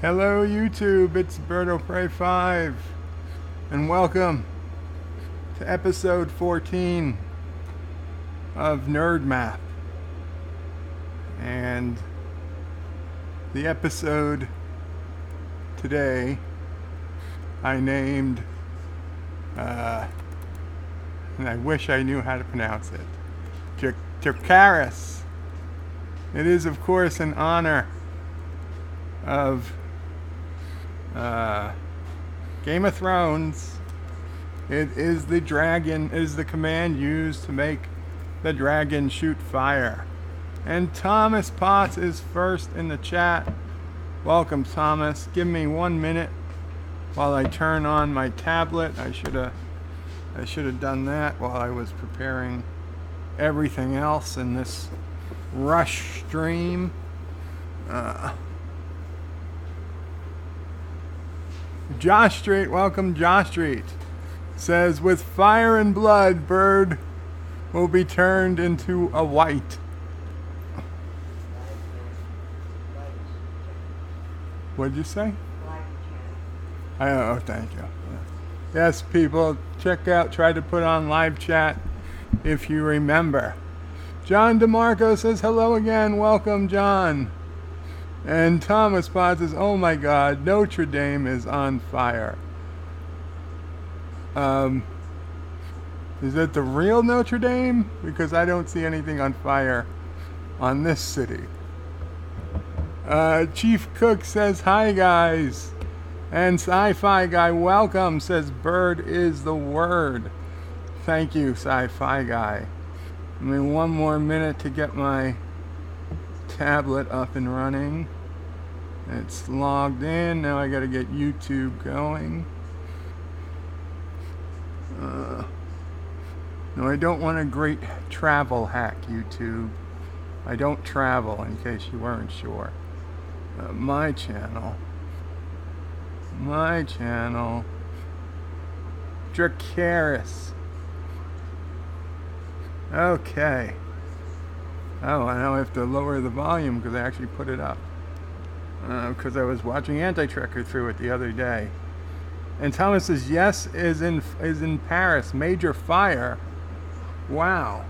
Hello YouTube, it's Birdo Prey 5 and welcome to episode 14 of Nerd Map. And the episode today I named and I wish I knew how to pronounce it. Dracarys. It is of course in honor of Game of Thrones. It is the dragon, is the command used to make the dragon shoot fire. And Thomas Potts is first in the chat. Welcome, Thomas. Give me 1 minute while I turn on my tablet. I should have done that while I was preparing everything else in this rush stream. Josh Street, welcome Josh Street, says, with fire and blood, Bird will be turned into a white. What did you say? Oh, thank you. Yes, people, check out, try to put on live chat if you remember. John DeMarco says, hello again, welcome John. And Thomas Potts says, oh my God, Notre Dame is on fire. Is it the real Notre Dame? Because I don't see anything on fire on this city. Chief Cook says, hi guys. And Sci-Fi Guy, welcome, says, bird is the word. Thank you, Sci-Fi Guy. I mean, 1 more minute to get my tablet up and running. It's logged in. Now I gotta get YouTube going. No, I don't want a great travel hack, YouTube. I don't travel, in case you weren't sure. My channel. Dracarys. Okay. Oh, I now have to lower the volume because I actually put it up. Because I was watching Anti-Trekker through it the other day. And Thomas says, yes, is in Paris. Major fire. Wow.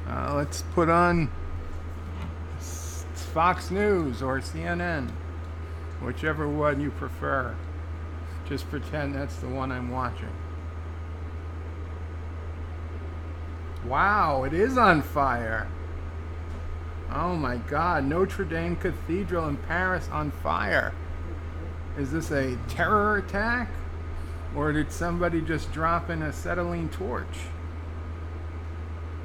Let's put on Fox News or CNN. Whichever one you prefer. Just pretend that's the one I'm watching. Wow, it is on fire. Oh my God, Notre Dame Cathedral in Paris on fire. Is this a terror attack? Or did somebody just drop in a acetylene torch?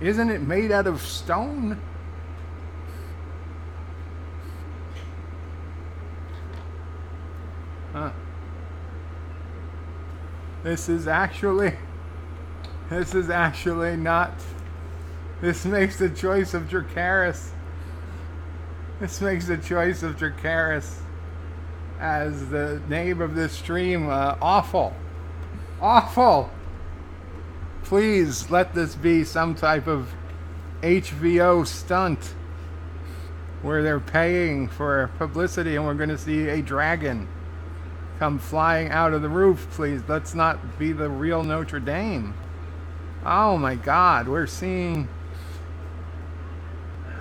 Isn't it made out of stone? Huh. This is actually not. This makes the choice of Dracarys. This makes the choice of Dracarys as the name of this stream awful. Awful! Please let this be some type of HBO stunt where they're paying for publicity and we're going to see a dragon come flying out of the roof. Please, let's not be the real Notre Dame. Oh my God, we're seeing,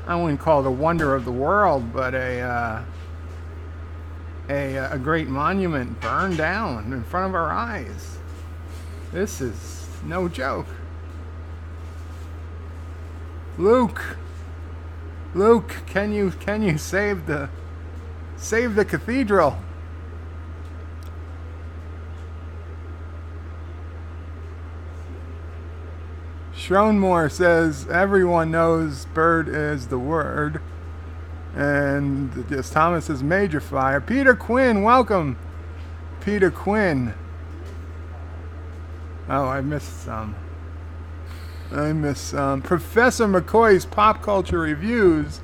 I wouldn't call it a wonder of the world, but a great monument burned down in front of our eyes. This is no joke. Luke, can you save the cathedral? Schronmore says, everyone knows bird is the word. And yes, Thomas says, major fire. Peter Quinn, welcome. Peter Quinn. Oh, I missed some. Professor McCoy's Pop Culture Reviews.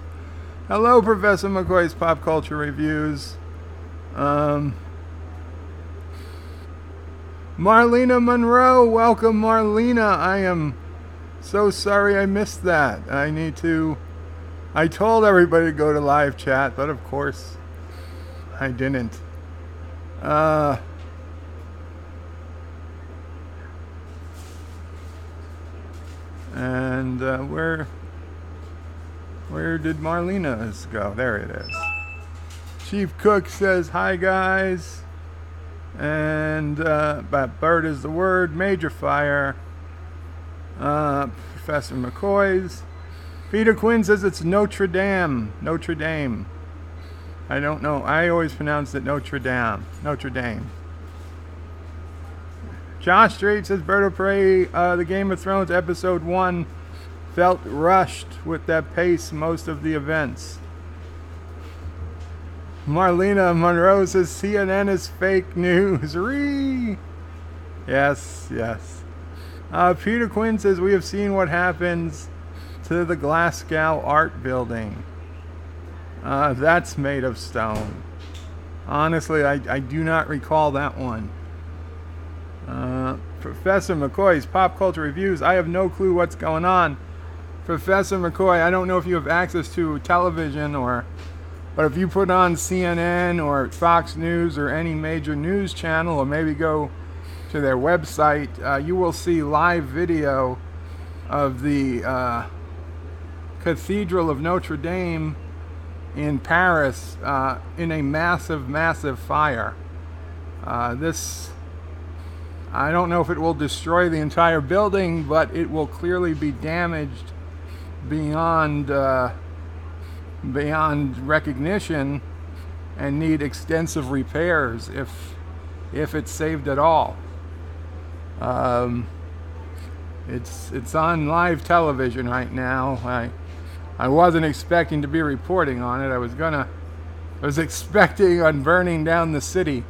Hello, Professor McCoy's Pop Culture Reviews. Marlena Monroe, welcome Marlena. I am so sorry I missed that. I told everybody to go to live chat, but of course I didn't. And where did Marlena's go? There it is. Chief Cook says, hi guys. And but bird is the word. Major fire. Professor McCoy's. Peter Quinn says it's Notre Dame. Notre Dame. I don't know. I always pronounce it Notre Dame. Notre Dame. Josh Strait says Bird of Prey, the Game of Thrones episode 1 felt rushed with that pace most of the events. Marlena Monroe says CNN is fake news. Yes, yes. Peter Quinn says we have seen what happens to the Glasgow art building. That's made of stone. Honestly, I do not recall that one. Professor McCoy's Pop Culture Reviews. I have no clue what's going on. Professor McCoy, I don't know if you have access to television but if you put on CNN or Fox News or any major news channel, or maybe go to their website, you will see live video of the Cathedral of Notre Dame in Paris in a massive, massive fire. I don't know if it will destroy the entire building, but it will clearly be damaged beyond recognition and need extensive repairs if it's saved at all. It's on live television right now. I wasn't expecting to be reporting on it. I was expecting on burning down the city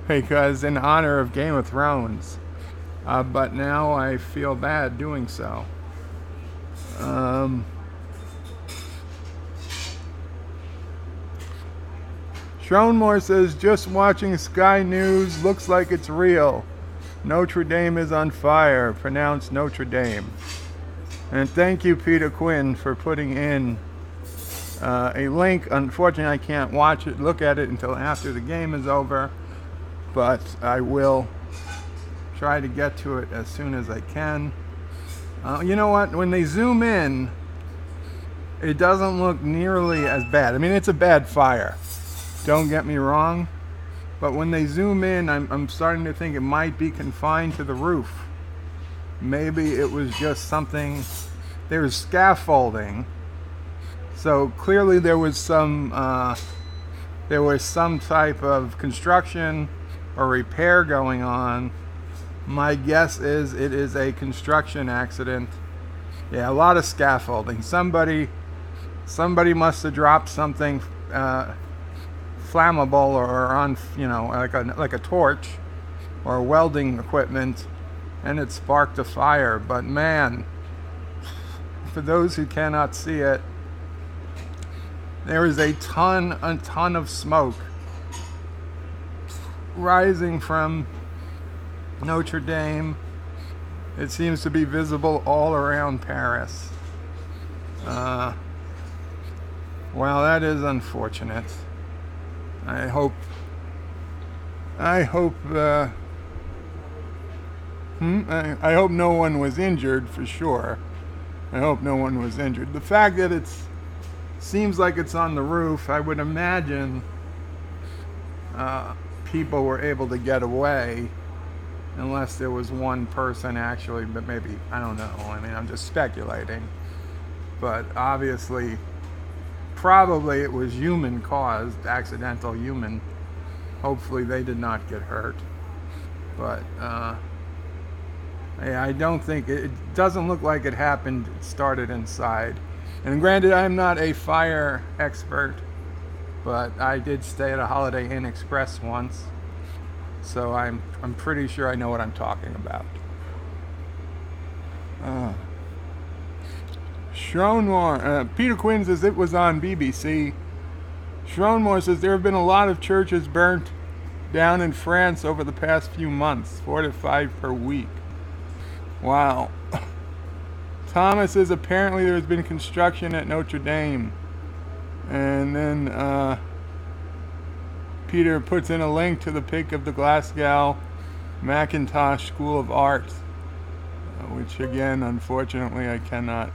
because in honor of Game of Thrones. But now I feel bad doing so. Schronmore says, just watching Sky News, looks like it's real. Notre Dame is on fire, pronounced Notre Dame. And thank you, Peter Quinn, for putting in a link. Unfortunately, I can't look at it until after the game is over, but I will try to get to it as soon as I can. You know what? When they zoom in, it doesn't look nearly as bad. I mean, it's a bad fire. Don't get me wrong. But when they zoom in, I'm starting to think it might be confined to the roof. Maybe it was just something. There's scaffolding. So clearly there was some type of construction or repair going on. My guess is it is a construction accident. Yeah, a lot of scaffolding. Somebody must have dropped something flammable or on, like a torch or welding equipment, and it sparked a fire. But man, for those who cannot see it, there is a ton of smoke rising from Notre Dame. It seems to be visible all around Paris. Well, that is unfortunate. I hope no one was injured, for sure. I hope no one was injured. The fact that it seems like it's on the roof, I would imagine people were able to get away, unless there was one person actually, but maybe, I don't know. I mean, I'm just speculating. But obviously, probably it was human caused, accidental human. Hopefully they did not get hurt. But yeah, I don't think, it doesn't look like it happened, it started inside. And granted, I'm not a fire expert, but I did stay at a Holiday Inn Express once. So I'm pretty sure I know what I'm talking about. Schronmore, Peter Quinn says it was on BBC. Schronmore says there have been a lot of churches burnt down in France over the past few months, 4 to 5 per week. Wow. Thomas says apparently there's been construction at Notre Dame. And then Peter puts in a link to the pic of the Glasgow Macintosh School of Art, which again, unfortunately, I cannot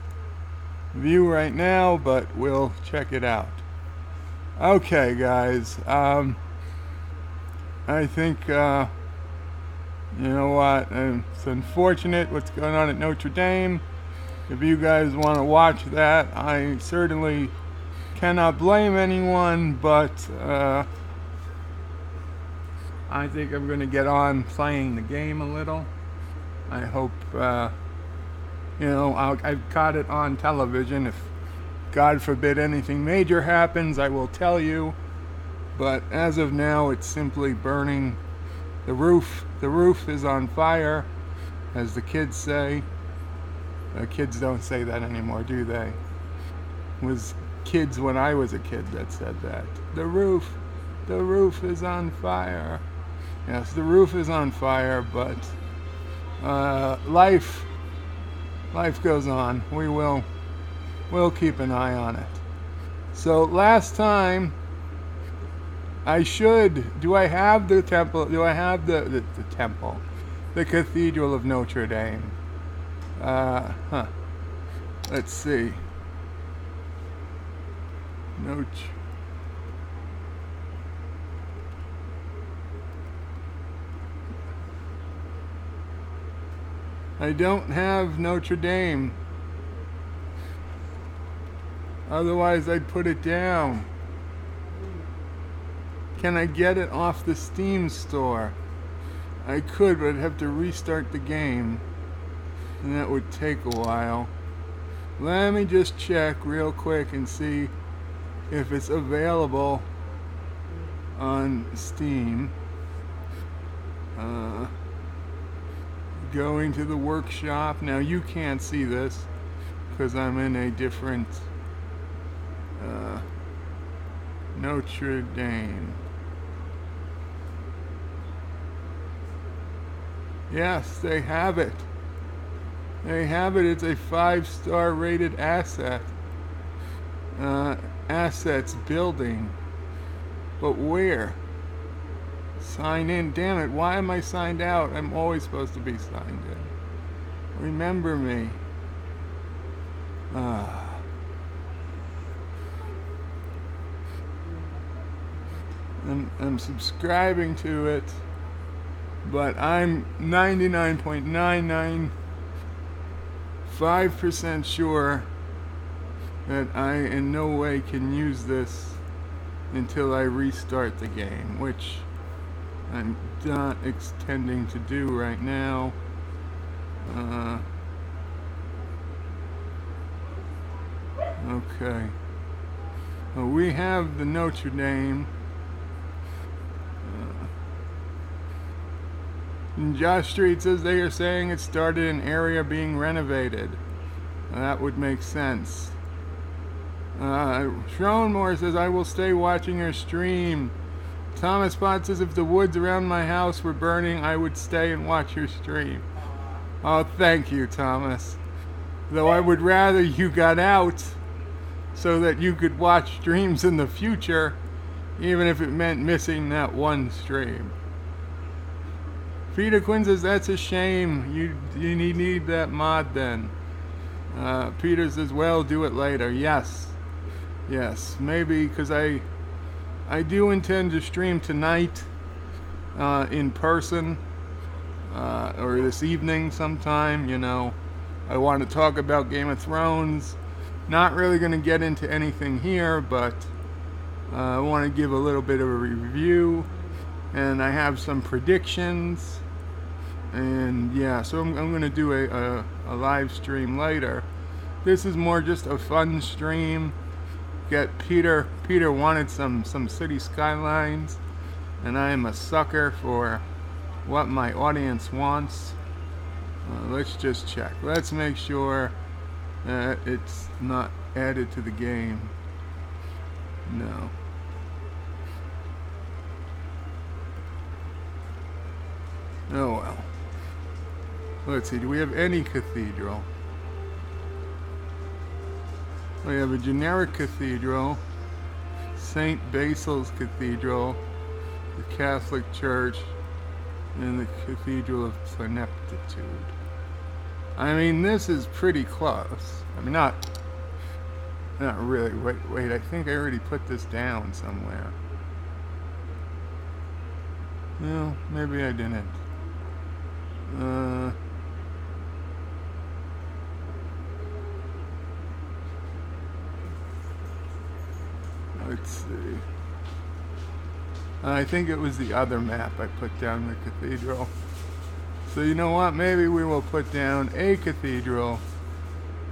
view right now, but we'll check it out. Okay, guys. I think, you know what? It's unfortunate what's going on at Notre Dame. If you guys want to watch that, I certainly cannot blame anyone, but I think I'm going to get on playing the game a little. I hope, you know, I've caught it on television. If, God forbid, anything major happens, I will tell you. But as of now, it's simply burning. The roof is on fire, as the kids say. Kids don't say that anymore, do they? It was kids when I was a kid that said that. The roof is on fire. Yes, the roof is on fire, but life goes on. We'll keep an eye on it. So last time, do I have the temple? Do I have the temple? The Cathedral of Notre Dame. Let's see. I don't have Notre Dame. Otherwise, I'd put it down. Can I get it off the Steam store? I could, but I'd have to restart the game, and that would take a while. Let me just check real quick and see if it's available on Steam. Going to the workshop. Now you can't see this because I'm in a different Notre Dame. Yes, they have it. They have it. It's a 5-star rated asset. Assets building. But where? Sign in. Damn it. Why am I signed out? I'm always supposed to be signed in. Remember me. I'm subscribing to it, but I'm 99.995% sure that I in no way can use this until I restart the game, which I'm not intending to do right now. Okay. Well, we have the Notre Dame. And Josh Street says they are saying it started an area being renovated. That would make sense. Schronmore says, I will stay watching your stream. Thomas Pott says, if the woods around my house were burning, I would stay and watch your stream. Oh, thank you, Thomas. Though I would rather you got out so that you could watch streams in the future, even if it meant missing that one stream. Peter Quinn says, that's a shame. You need that mod then. Peter says, well, do it later. Yes, maybe, because I do intend to stream tonight in person, or this evening sometime, you know. I want to talk about Game of Thrones. Not really going to get into anything here, but I want to give a little bit of a review, and I have some predictions, and yeah, so I'm going to do a live stream later. This is more just a fun stream. Get Peter wanted some Cities Skylines, and I am a sucker for what my audience wants. Let's just check. Let's make sure that it's not added to the game. No. Oh well. Let's see, do we have any cathedral? We have a generic cathedral, St. Basil's Cathedral, the Catholic Church, and the Cathedral of Plenitude. I mean, this is pretty close. I mean, not really. Wait, I think I already put this down somewhere. No, maybe I didn't. Let's see. I think it was the other map I put down the cathedral. So you know what? Maybe we will put down a cathedral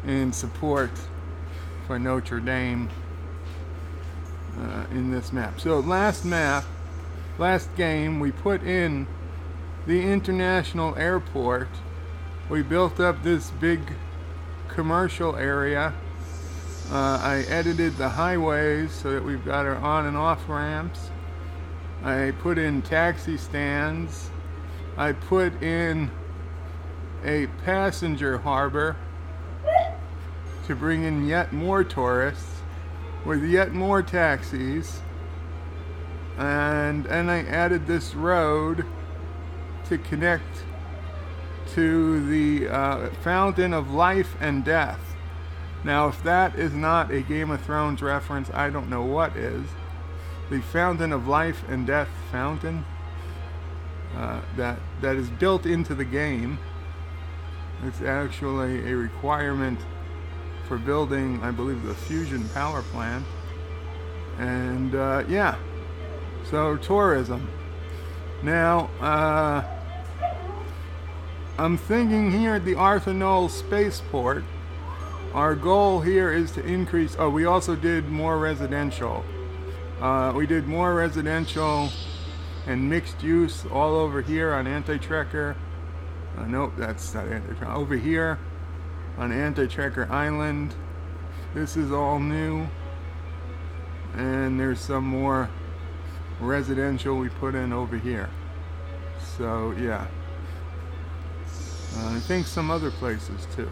in support for Notre Dame in this map. So last game, we put in the international airport. We built up this big commercial area. I edited the highways so that we've got our on and off ramps. I put in taxi stands. I put in a passenger harbor to bring in yet more tourists with yet more taxis. And I added this road to connect to the Fountain of Life and Death. Now, if that is not a Game of Thrones reference, I don't know what is. The Fountain of Life and Death fountain that is built into the game. It's actually a requirement for building, I believe, the fusion power plant. And yeah, so tourism. Now, I'm thinking here at the Arthur Knoll Spaceport, our goal here is to increase. Oh, we also did more residential. We did more residential and mixed use all over here on Anti-Trekker. Nope, that's not Anti-Trekker. Over here on Anti-Trekker Island. This is all new. And there's some more residential we put in over here. So, yeah. I think some other places too.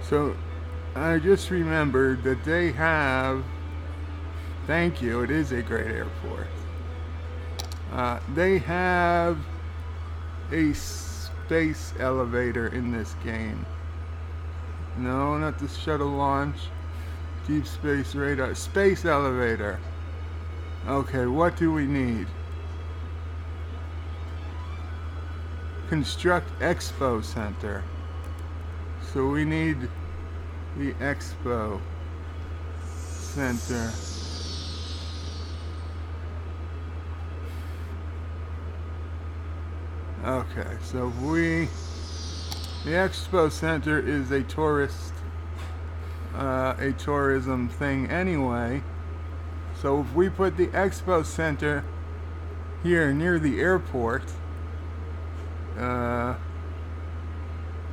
So I just remembered that they have, thank you, it is a great airport. They have a space elevator in this game. No, not the shuttle launch. Deep space radar. Space elevator. Okay, what do we need? Construct Expo Center. So we need the Expo Center. Okay, so the Expo Center is a tourism thing anyway. So if we put the Expo Center here near the airport,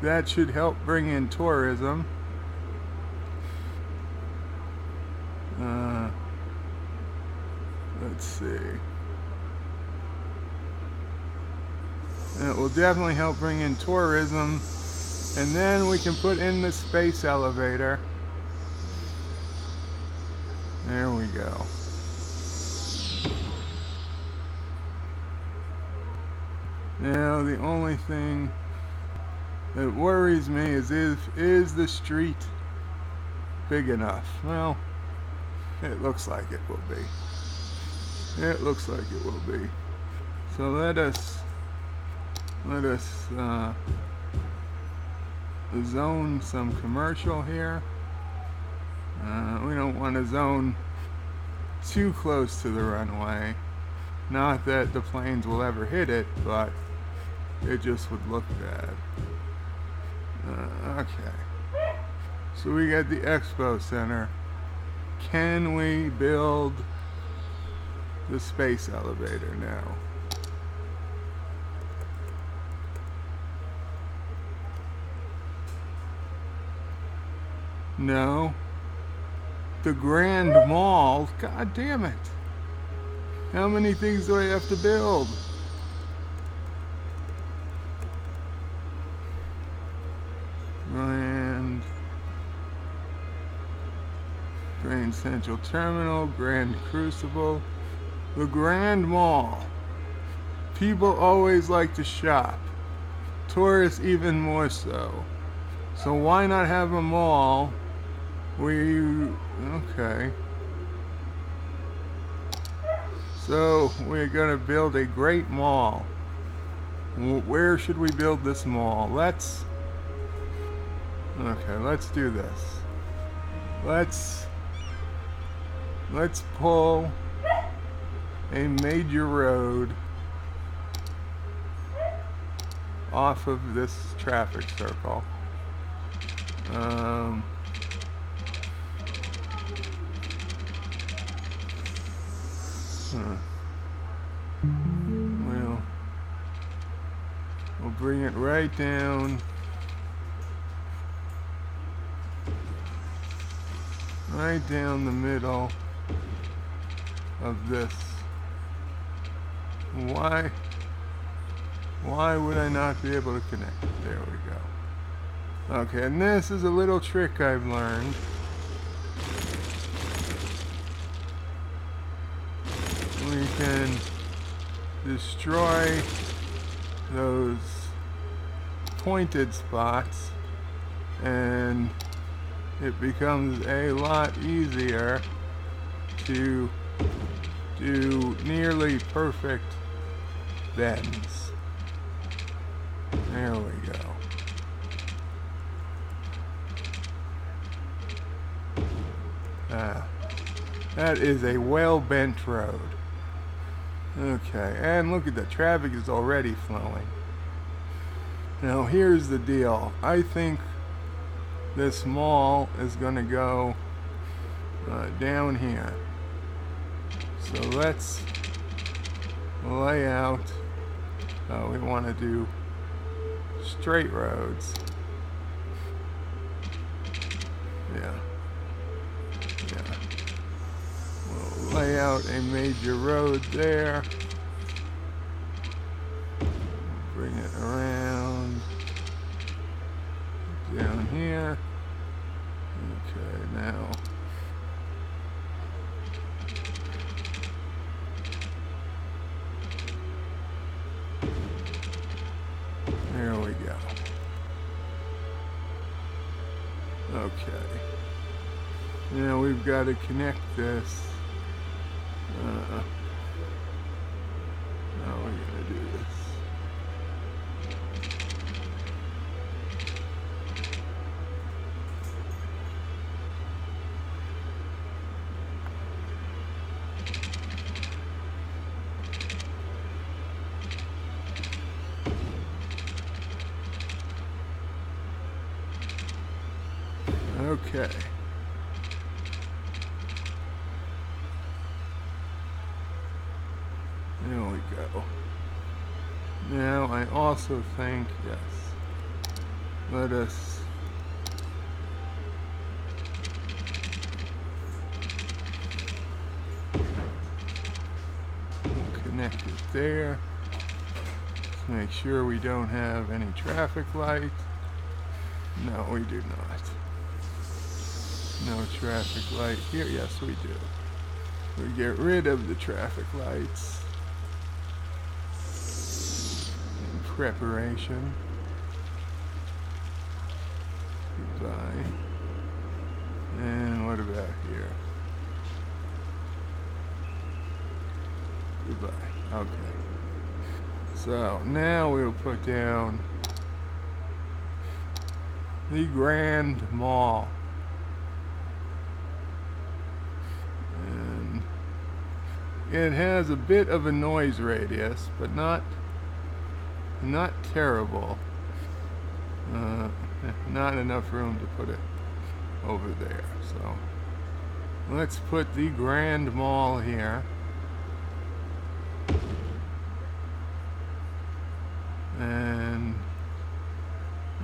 that should help bring in tourism. Let's see. It will definitely help bring in tourism. And then we can put in the space elevator. There we go. Now the only thing that worries me is the street big enough? Well, it looks like it will be. It looks like it will be. So let us zone some commercial here. We don't want to zone too close to the runway. Not that the planes will ever hit it, but it just would look bad. Okay. So we got the Expo Center. Can we build the space elevator now? No. The Grand Mall? God damn it. How many things do I have to build? Grand Central Terminal, Grand Crucible, the Grand Mall. People always like to shop. Tourists even more so. So why not have a mall where you... Okay. So we're going to build a great mall. Where should we build this mall? Let's do this. Let's pull a major road off of this traffic circle. We'll bring it right down. Right down the middle of this. Why would I not be able to connect? There we go. Okay, and this is a little trick I've learned. We can destroy those pointed spots and it becomes a lot easier to do nearly perfect bends. There we go. That is a well-bent road. Okay, and look at the traffic is already flowing. Now here's the deal. I think this mall is going to go down here. So let's lay out. We want to do straight roads. Yeah. We'll lay out a major road there. Bring it around down here. Okay, now there we go. Okay. Now we've got to connect this. How are we going to do this? Okay. There we go. Now I also think, yes, let us connect it there. Let's make sure we don't have any traffic lights. No, we do not. No traffic light here. Yes, we do. We get rid of the traffic lights in preparation. Goodbye. And what about here? Goodbye. Okay. So now we'll put down the Grand Mall. It has a bit of a noise radius, but not terrible. Not enough room to put it over there. So let's put the Grand Mall here. And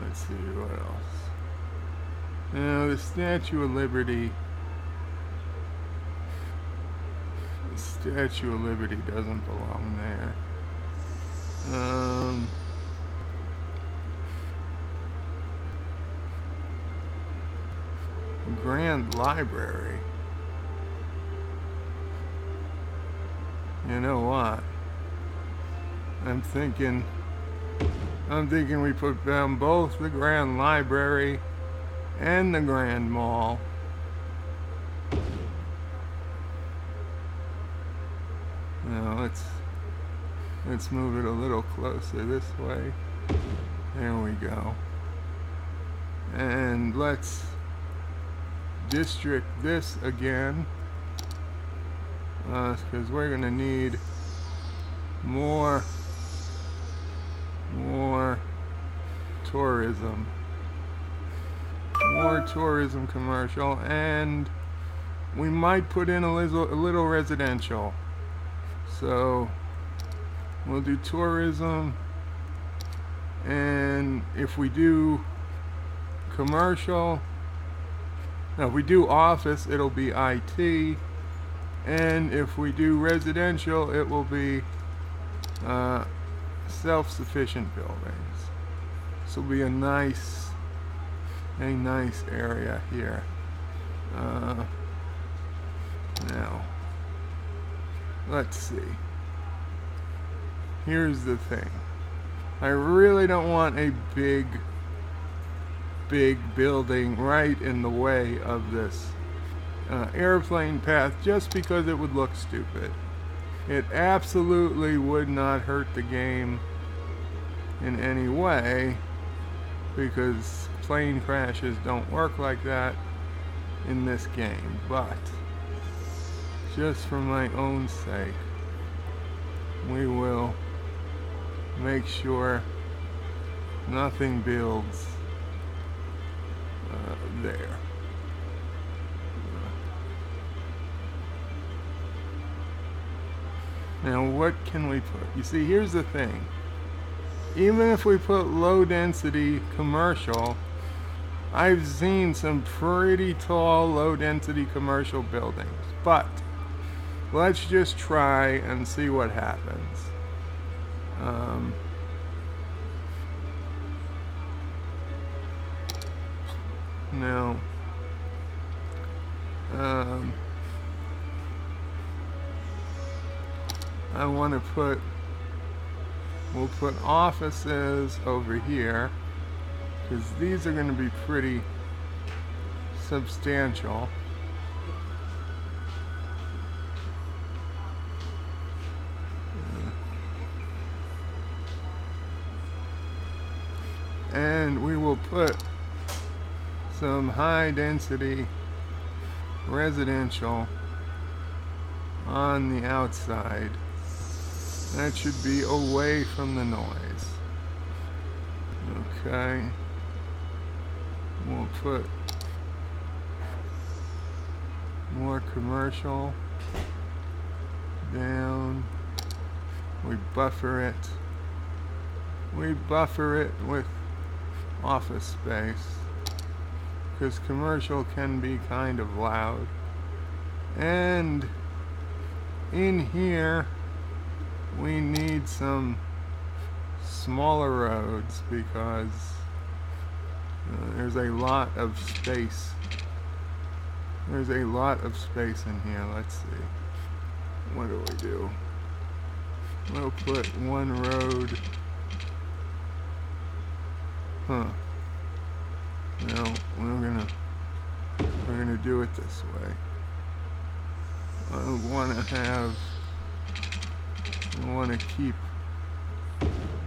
let's see what else. Now the Statue of Liberty. Statue of Liberty doesn't belong there. Grand Library. You know what? I'm thinking we put down both the Grand Library and the Grand Mall. Now let's move it a little closer this way. There we go. And let's district this again, because we're gonna need more tourism. More tourism commercial, and we might put in a little residential. So we'll do tourism, and if we do commercial, no, if we do office, it'll be IT, and if we do residential, it will be self-sufficient buildings. This will be a nice area here. Now, let's see. Here's the thing. I really don't want a big building right in the way of this airplane path, just because it would look stupid. It absolutely would not hurt the game in any way, because plane crashes don't work like that in this game. But just for my own sake, we will make sure nothing builds there. Now what can we put? You see, here's the thing. Even if we put low density commercial, I've seen some pretty tall low density commercial buildings. But let's just try and see what happens. Now, I want to we'll put offices over here, because these are going to be pretty substantial. And we will put some high density residential on the outside. That should be away from the noise. Okay. We'll put more commercial down. We buffer it. We buffer it with office space, because commercial can be kind of loud. And in here we need some smaller roads, because there's a lot of space. There's a lot of space in here. Let's see. What do? We'll put one road. No, we're gonna do it this way. I want to keep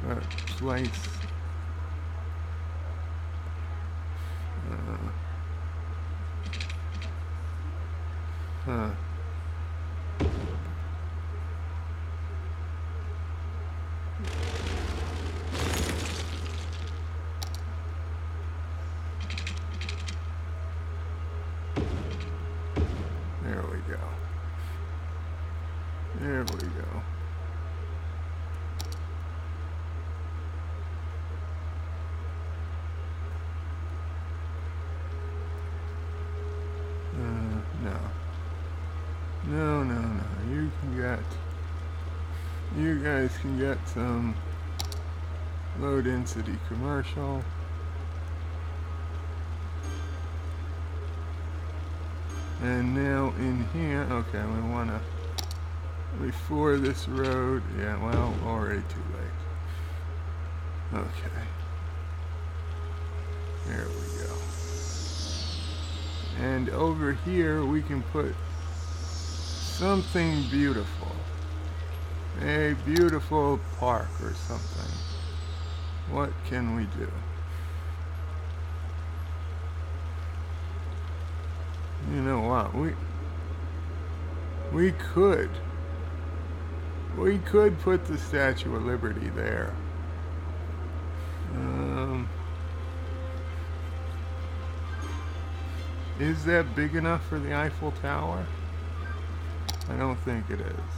that place There we go. There we go. No. You guys can get some low density commercial. And now in here, okay, we want to before this road. Yeah, well, already too late. Okay. There we go. And over here we can put something beautiful. A beautiful park or something. What can we do? You know what? We could put the Statue of Liberty there. Is that big enough for the Eiffel Tower? I don't think it is.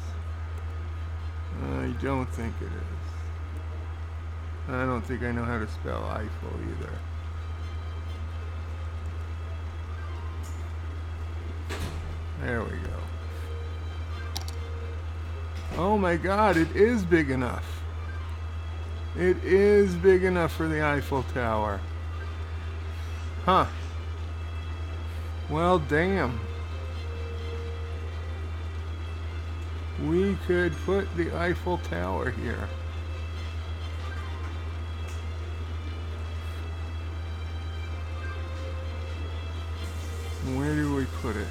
I don't think it is. I don't think I know how to spell Eiffel either. There we go. Oh my God, it is big enough. It is big enough for the Eiffel Tower. Huh. Well, damn. We could put the Eiffel Tower here. Where do we put it?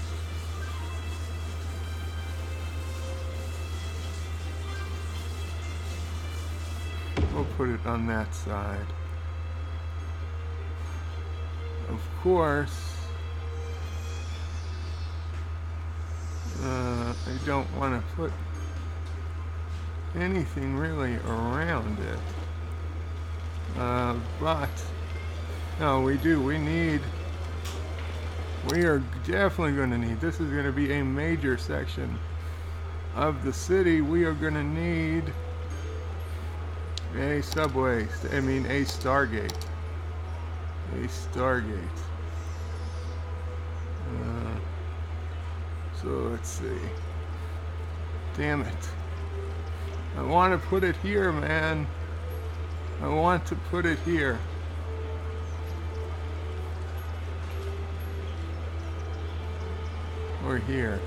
We'll put it on that side. Of course, I don't want to put anything really around it. But, no, we do. We are definitely going to need, this is going to be a major section of the city. We are going to need a subway, a Stargate. A Stargate. So let's see. Damn it. I want to put it here, man. I want to put it here. Or here.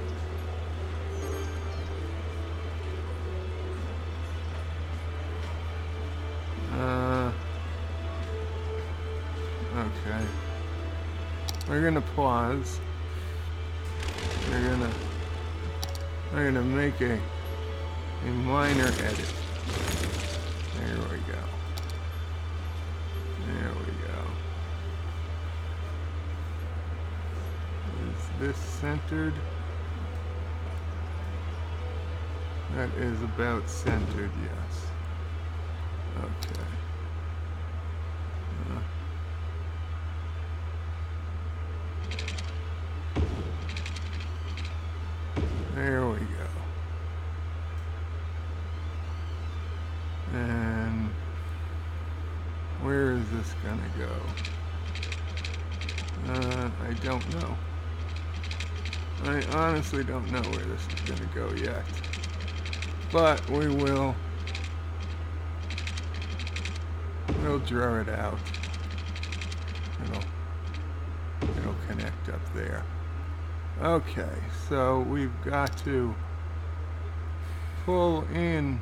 Okay. We're gonna pause. We're gonna make a minor edit. There we go. There we go. Is this centered? That is about centered, yes. Okay. There we go. And where is this gonna go? I don't know. I honestly don't know where this is gonna go yet. But we'll draw it out. It'll connect up there. Okay, so we've got to pull in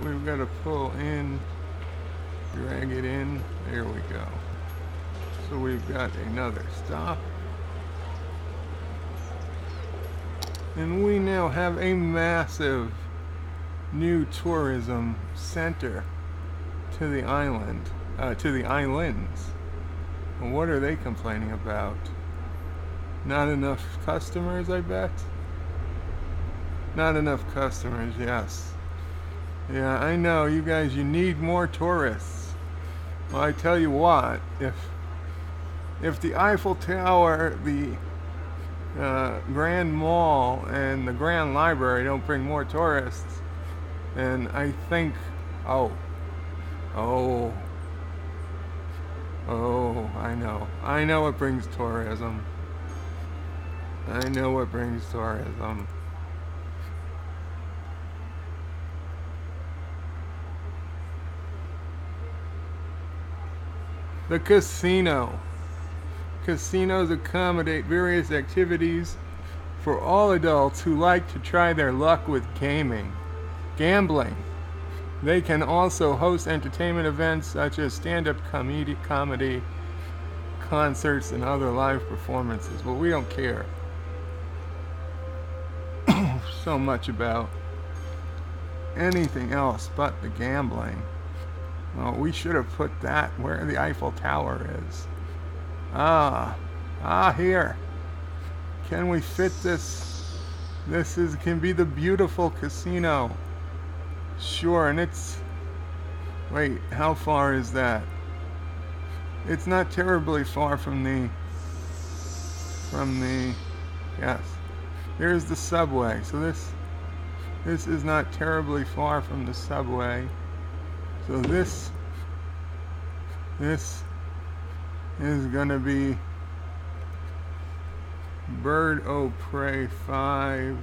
we've got to pull in, drag it in, there we go. So we've got another stop. And we now have a massive new tourism center to the island, to the islands. And what are they complaining about? Not enough customers, I bet? Not enough customers, yes. Yeah, I know, you guys, you need more tourists. Well, I tell you what, if the Eiffel Tower, the Grand Mall, and the Grand Library don't bring more tourists, then I think, oh, I know what brings tourism. I know what brings tourism. The casino. Casinos accommodate various activities for all adults who like to try their luck with gambling. They can also host entertainment events such as stand-up comedy, concerts, and other live performances. Well, we don't care so much about anything else but the gambling. Well, we should have put that where the Eiffel Tower is. Here. Can we fit this? Can be the beautiful casino. Sure, and it's... Wait, how far is that? It's not terribly far from the... Yes. Here's the subway. So this is not terribly far from the subway. So this is gonna be Bird O' Prey 5's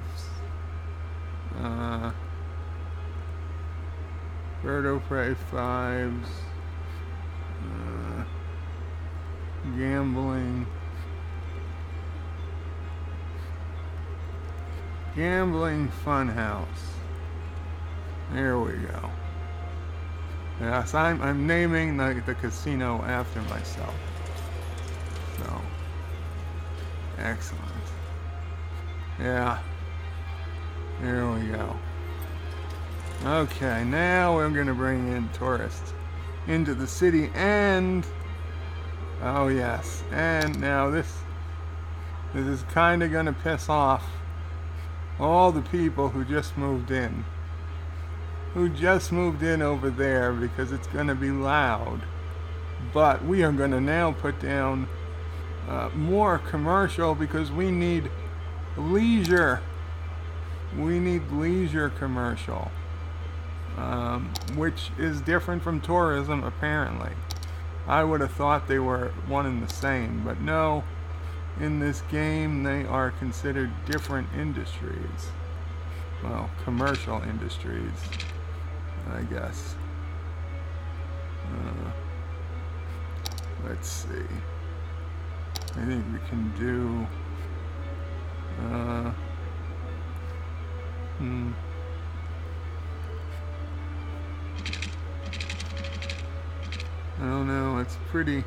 Bird O' Prey 5's gambling funhouse. There we go. Yes, I'm naming the casino after myself. So, excellent. Yeah. There we go. Okay, now we're going to bring in tourists into the city and... Oh yes, and now this is kind of going to piss off all the people who just moved in. Over there because it's going to be loud. But we are going to now put down more commercial because we need leisure. We need leisure commercial, which is different from tourism apparently. I would have thought they were one and the same, but no. In this game, they are considered different industries. Well, commercial industries, I guess. Let's see. I think we can do... I don't know, it's pretty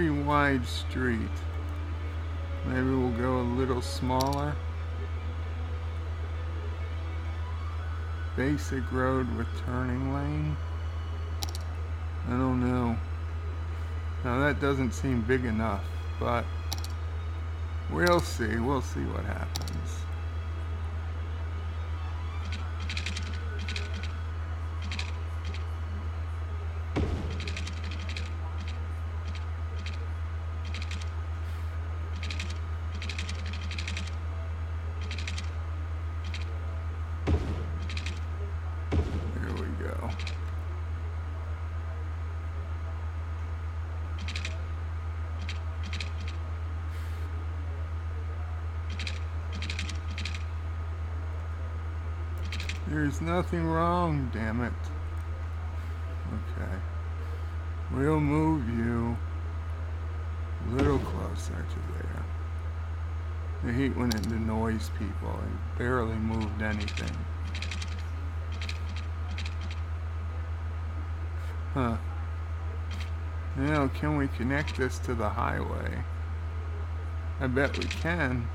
wide street. Maybe we'll go a little smaller. Basic road with turning lane. I don't know. Now that doesn't seem big enough, but we'll see. We'll see what happens. There's nothing wrong, damn it. Okay. We'll move you a little closer to there. The heat went into noise people. It barely moved anything. Huh. Now, can we connect this to the highway? I bet we can.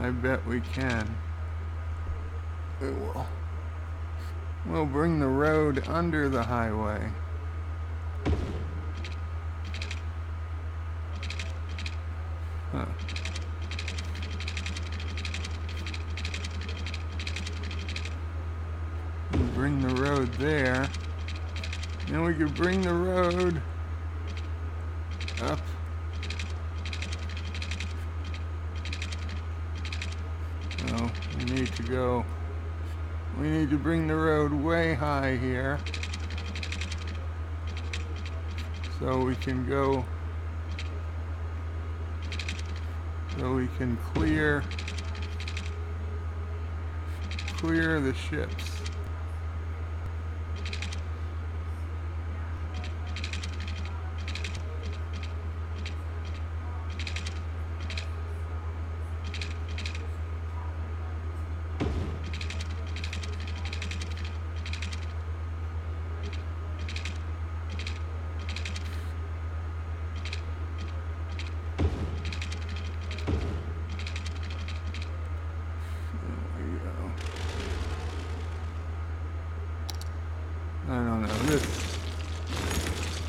I bet we can. We'll bring the road under the highway. Huh. We'll bring the road there. Then we could bring the road up. Oh, we need to go. We need to bring the road way high here so we can go, so we can clear the ships.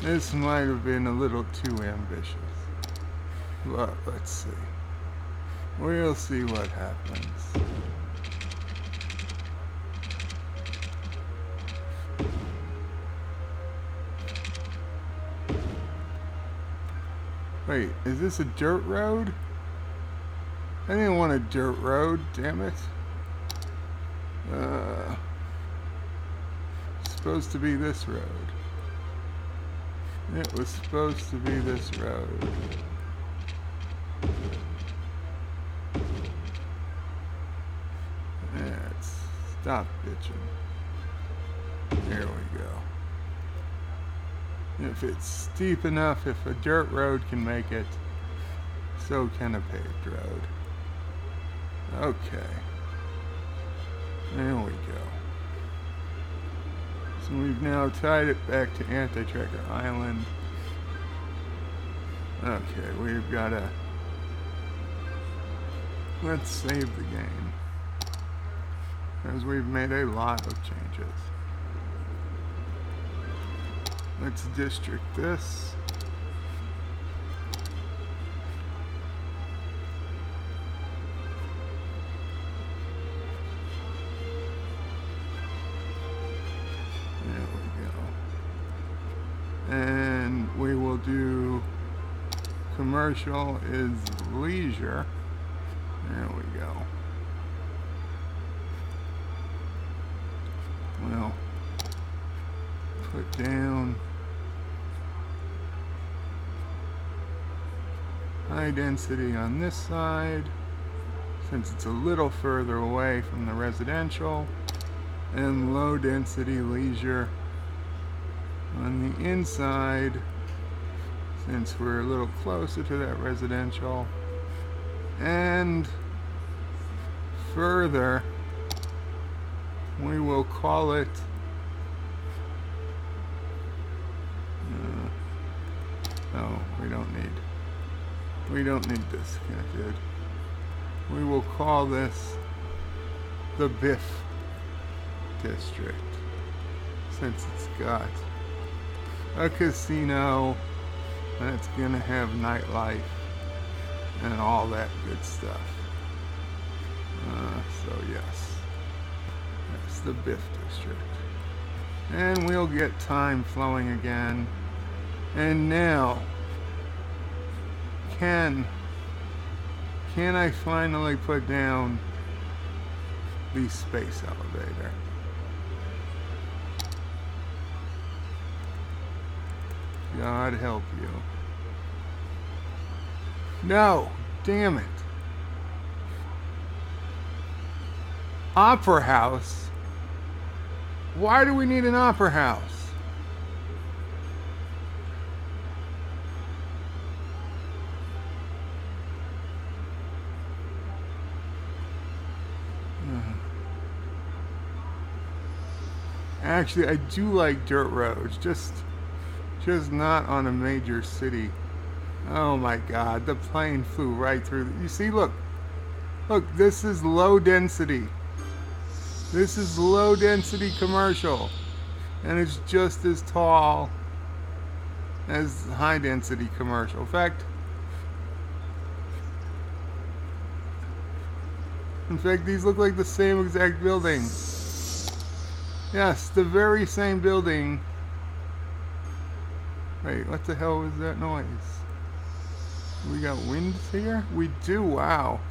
This might have been a little too ambitious. But let's see. We'll see what happens. Wait, is this a dirt road? I didn't want a dirt road, damn it. It's supposed to be this road. It was supposed to be this road. Stop bitching. There we go. If it's steep enough, if a dirt road can make it, so can a paved road. Okay. There we go. So we've now tied it back to Anti-Tracker Island. Okay, we've gotta... Let's save the game. Because we've made a lot of changes. Let's district this. There we go. And we will do commercial is leisure. There we go. We'll put down high density on this side, since it's a little further away from the residential, and low density leisure on the inside, since we're a little closer to that residential, and further we will call it oh, we don't need this connected. We will call this the Biff District, since it's got a casino and it's gonna have nightlife and all that good stuff. So yes, that's the Biff District. And we'll get time flowing again. And now, can I finally put down the space elevator? God help you. No, damn it. Opera house? Why do we need an opera house? Actually, I do like dirt roads, just not on a major city. Oh my God, the plane flew right through. You see, look, this is low density. This is low density commercial, and it's just as tall as high density commercial. In fact, these look like the same exact building. Yes, the very same building. Wait, what the hell was that noise? We got wind here? We do, wow.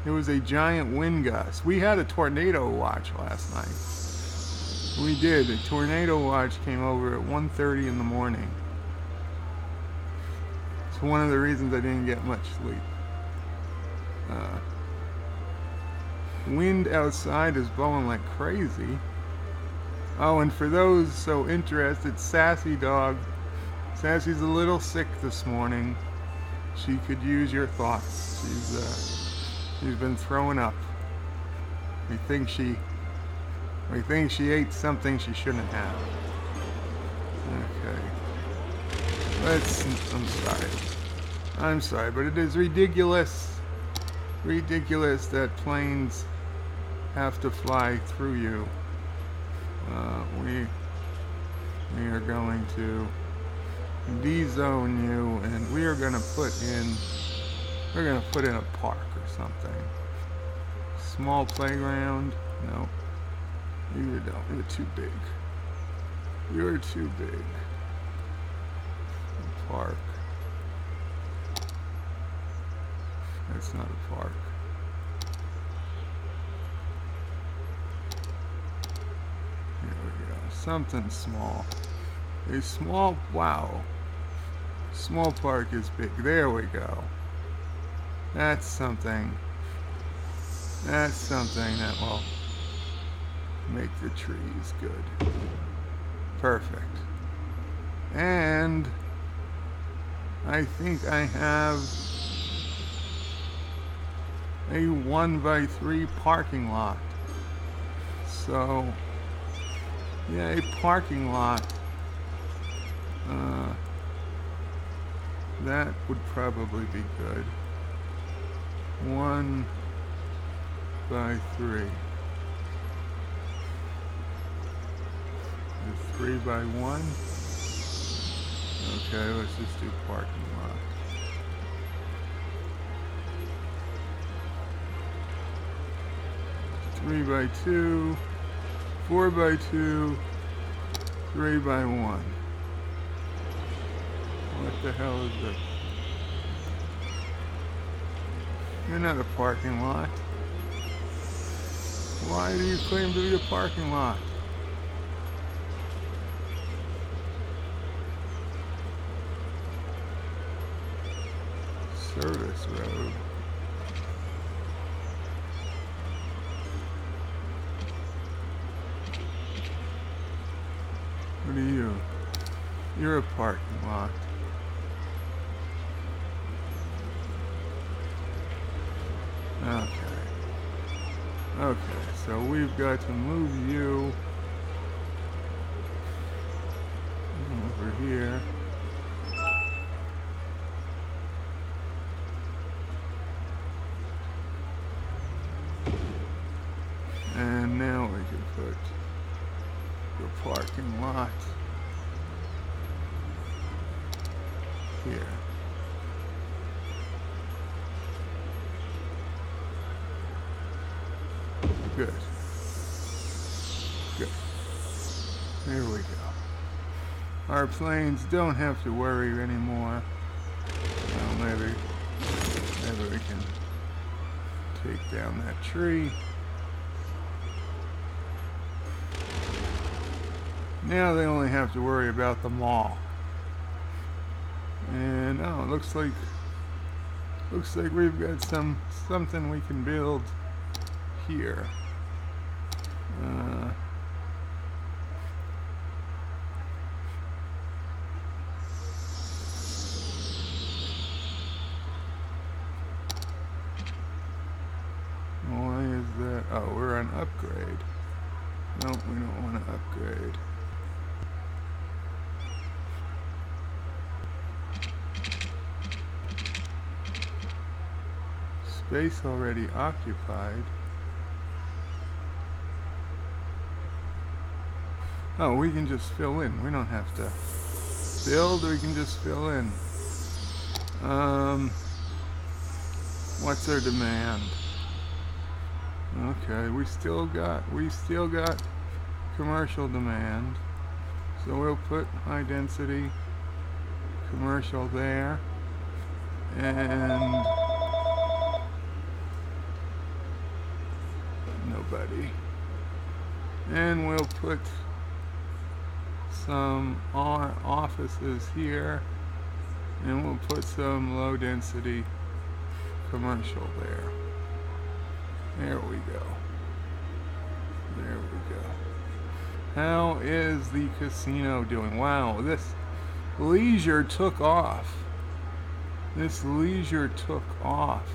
It was a giant wind gust. We had a tornado watch last night. We did. A tornado watch came over at 1:30 in the morning. It's one of the reasons I didn't get much sleep. Wind outside is blowing like crazy. Oh, and for those so interested, Sassy Dog. Sassy's a little sick this morning. She could use your thoughts. She's been throwing up. We think she ate something she shouldn't have. Okay. I'm sorry, but it is ridiculous that planes have to fly through you. We are going to dezone you, and we're gonna put in a park or something. Small playground. No, you don't. You're too big. You're too big. A park. That's not a park. Here we go. Something small. A small, wow. Small park is big. There we go. That's something. That's something that will make the trees good. Perfect. And I think I have a 1x3 parking lot. So, yeah, a parking lot. That would probably be good. 1x3. A 3x1. Okay, let's just do parking lot. Three by two, 4x2, 3x1. What the hell is this? You're not a parking lot. Why do you claim to be a parking lot? Service road. What are you? You're a parking lot. Okay. Okay, so we've got to move you over here. And now we can put the parking lot here. Good. Good. There we go. Our planes don't have to worry anymore. Well, maybe we can take down that tree. Now they only have to worry about the mall. And oh, it looks like we've got something we can build here. Why is that? Oh, we're on upgrade. No, we don't want to upgrade. Space already occupied. Oh, we can just fill in. We don't have to build, we can just fill in. What's our demand? Okay, we still got commercial demand. So we'll put high density commercial there. And nobody. And we'll put some offices here, and we'll put some low density commercial there. There we go. There we go. How is the casino doing? Wow, this leisure took off. This leisure took off.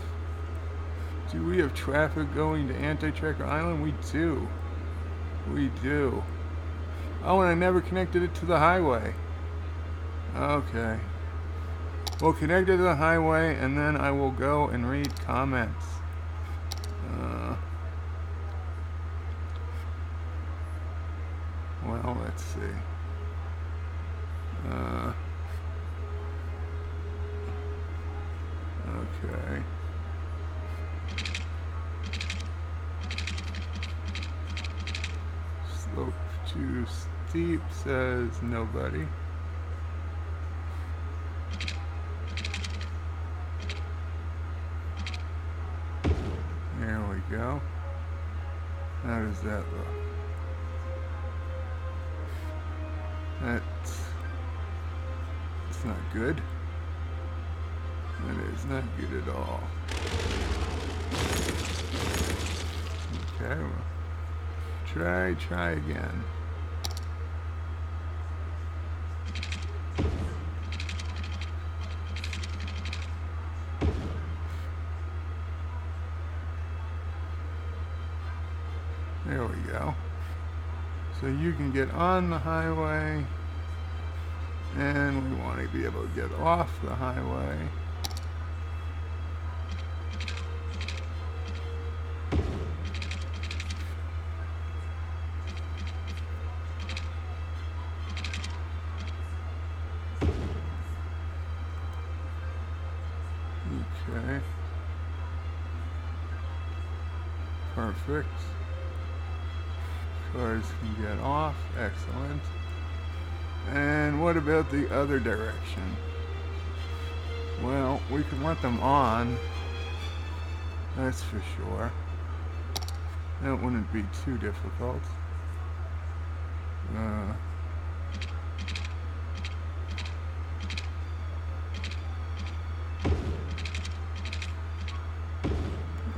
Do we have traffic going to Anti-Tracker Island? We do. We do. Oh, and I never connected it to the highway. Okay. We'll connect it to the highway, and then I will go and read comments. Well, let's see. Okay. Slope too steep, says nobody. There we go. How does that look? It's not good. That is not good at all. Okay, well, try again. There we go. So you can get on the highway, and we want to be able to get off the highway. Okay. Perfect. Cars can get off. Excellent. And what about the other direction? Well, we can let them on. That's for sure. That wouldn't be too difficult.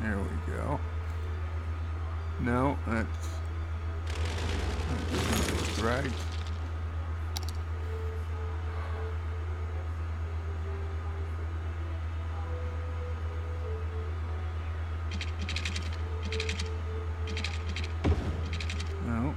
There we go. No, that doesn't look right. No.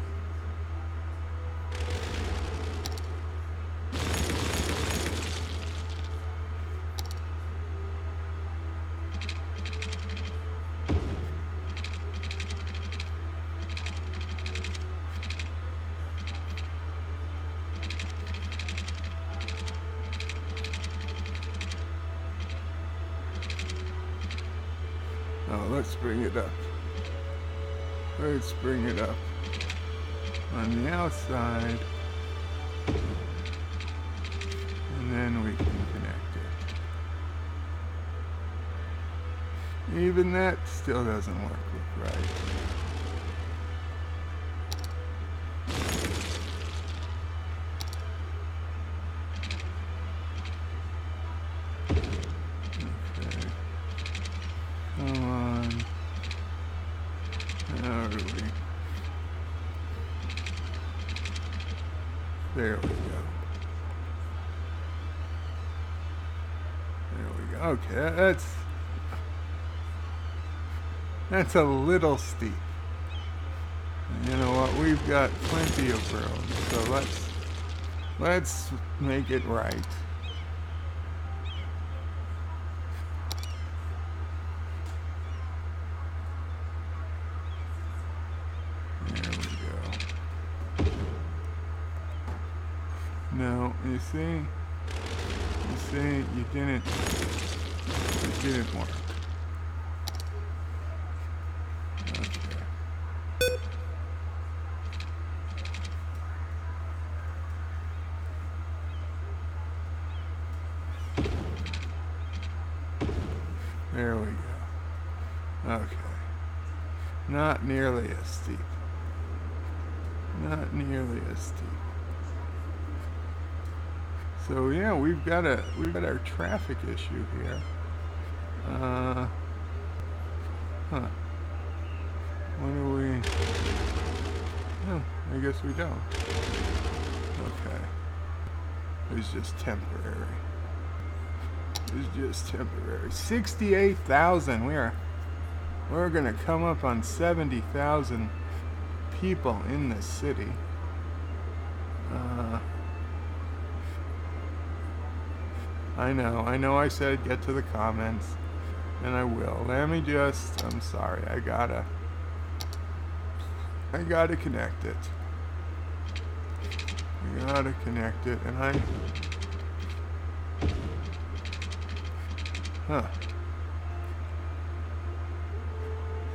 Oh, let's bring it up. Let's bring it up on the outside, and then we can connect it. Even that still doesn't work right. Okay. Come on. How do we? There we go. There we go. Okay, that's a little steep. And you know what? We've got plenty of room, so let's make it right. No, you see, it didn't work. Okay. There we go. Okay. Not nearly as steep. Not nearly as steep. So yeah, we've got our traffic issue here. What do we? Oh, I guess we don't. Okay. It's just temporary. It's just temporary. 68,000. We're gonna come up on 70,000 people in this city. I know I said get to the comments, and I will. Let me just, I'm sorry, I gotta connect it. I gotta connect it, and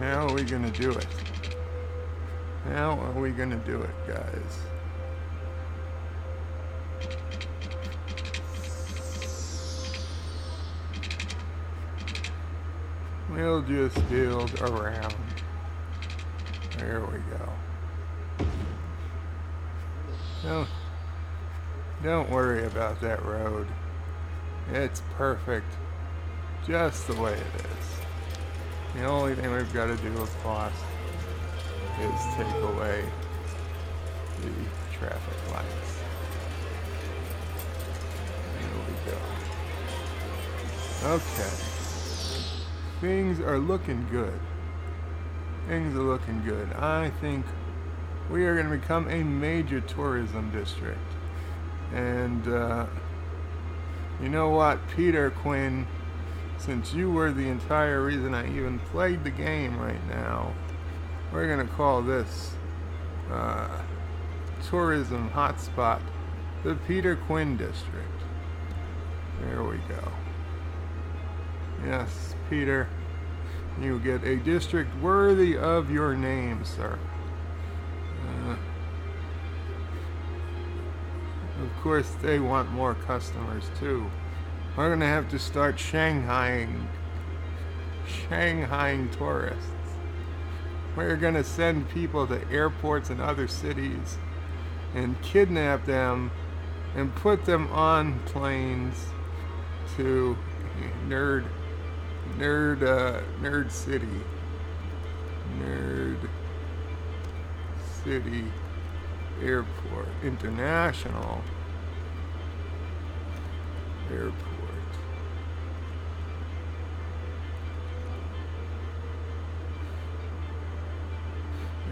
How are we gonna do it? How are we gonna do it, guys? We'll just build around. There we go. Don't worry about that road. It's perfect, just the way it is. The only thing we've got to do, of course, is take away the traffic lights. There we go. Okay. Things are looking good. Things are looking good. I think we are going to become a major tourism district. And, you know what, Peter Quinn, since you were the entire reason I even played the game right now, we're going to call this tourism hotspot the Peter Quinn District. There we go. Yes, Peter, you get a district worthy of your name, sir. Of course, they want more customers too. We're going to have to start Shanghaiing tourists. We're going to send people to airports and other cities and kidnap them and put them on planes to Nerd City Airport, International Airport.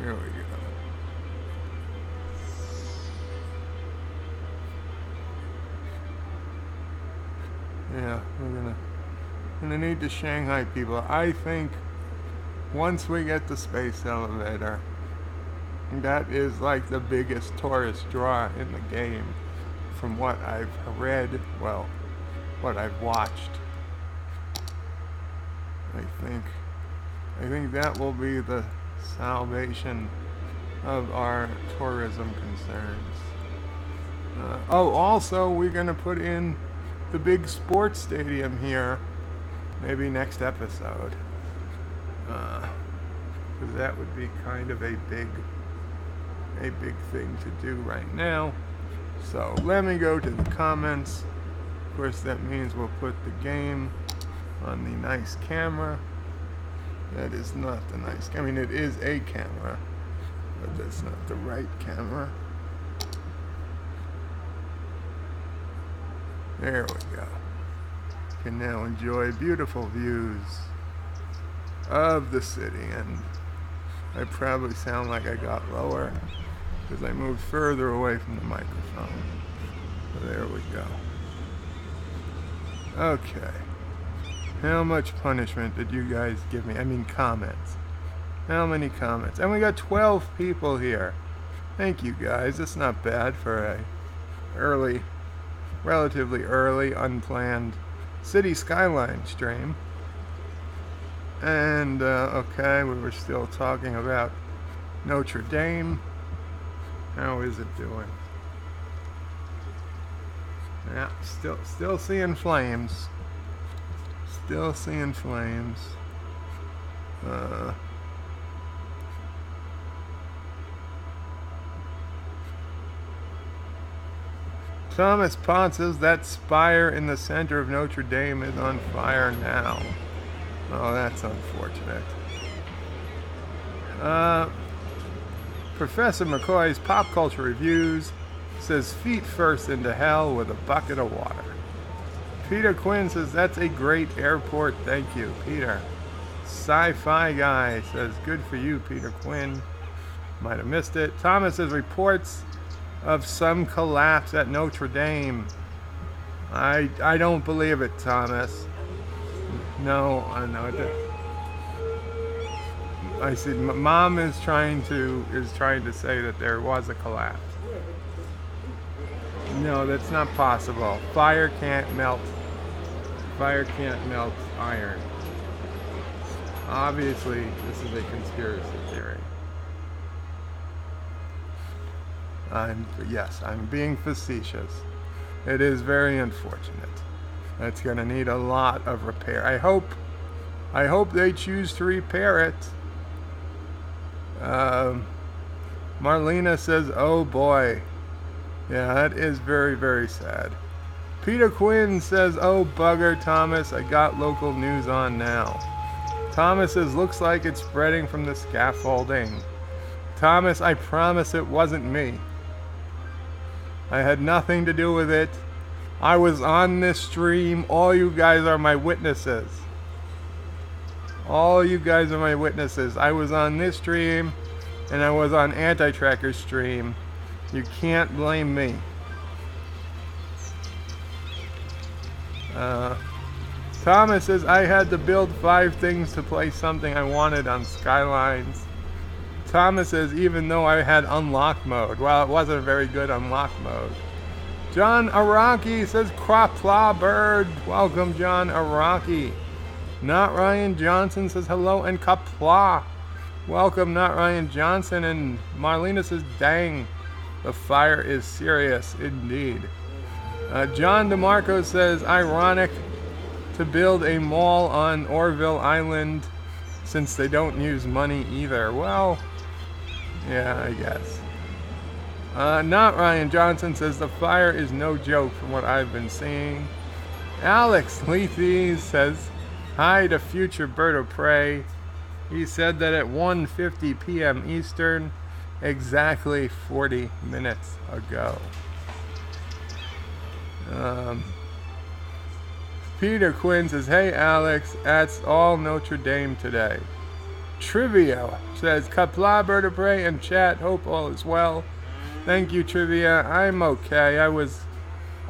There we go. Yeah, we're gonna need the Shanghai people. I think once we get the space elevator, that is like the biggest tourist draw in the game from what I've read, well, what I've watched. I think that will be the salvation of our tourism concerns. Also we're gonna put in the big sports stadium here, maybe next episode, because that would be kind of a big thing to do right now. So let me go to the comments. Of course, that means we'll put the game on the nice camera. That is not the nice, I mean, it is a camera, but that's not the right camera. There we go. You can now enjoy beautiful views of the city, and I probably sound like I got lower because I moved further away from the microphone. So there we go. Okay. How much punishment did you guys give me? I mean comments. How many comments? And we got 12 people here. Thank you guys. It's not bad for a relatively early, unplanned Cities Skylines stream. And, okay, we were still talking about Notre Dame. How is it doing? Yeah, still seeing flames. Still seeing flames. Thomas Pond says that spire in the center of Notre Dame is on fire now. Oh, that's unfortunate. Professor McCoy's Pop Culture Reviews says feet first into hell with a bucket of water. Peter Quinn says that's a great airport. Thank you, Peter. Sci-Fi Guy says good for you, Peter Quinn. Might have missed it. Thomas says reports of some collapse at Notre Dame. I don't believe it, Thomas. No, I know it. I see. Mom is trying to say that there was a collapse. No, that's not possible. Fire can't melt iron. Obviously, this is a conspiracy theory. Yes, I'm being facetious. It is very unfortunate. It's going to need a lot of repair. I hope they choose to repair it. Marlena says, oh boy. Yeah, that is very, very sad. Peter Quinn says, oh bugger, Thomas, I got local news on now. Thomas says, looks like it's spreading from the scaffolding. Thomas, I promise it wasn't me. I had nothing to do with it. I was on this stream. All you guys are my witnesses. All you guys are my witnesses. I was on this stream, and I was on Anti-Tracker's stream. You can't blame me. Thomas says, I had to build 5 things to play something I wanted on Skylines. Thomas says, even though I had unlock mode. Well, it wasn't a very good unlock mode. John Araki says, Qapla bird. Welcome, John Araki. Not Ryan Johnson says, hello, and Qapla. Welcome, Not Ryan Johnson. And Marlena says, dang, the fire is serious indeed. John DeMarco says, ironic to build a mall on Orville Island since they don't use money either. Well, yeah, I guess. Not Ryan Johnson says, the fire is no joke from what I've been seeing. Alex Lethe says, hi to future bird of prey. He said that at 1:50 p.m. Eastern, exactly 40 minutes ago. Peter Quinn says, hey Alex, that's all Notre Dame today. Trivia says, Qapla bird of prey and chat, hope all is well. Thank you, Trivia. I'm okay. I was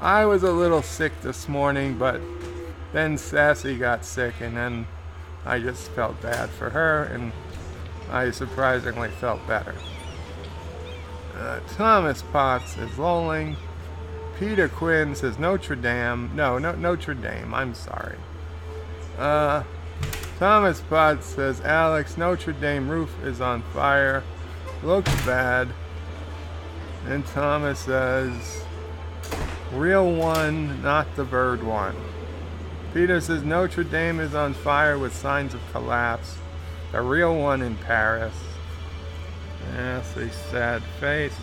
a little sick this morning, but then Sassy got sick, and then I just felt bad for her, and I surprisingly felt better. Thomas Potts is lolling. Peter Quinn says Notre Dame. No, Notre Dame. I'm sorry. Thomas Potts says, Alex, Notre Dame roof is on fire. Looks bad. And Thomas says, real one, not the bird one. Peter says, Notre Dame is on fire with signs of collapse. The real one in Paris. Yes, a sad face.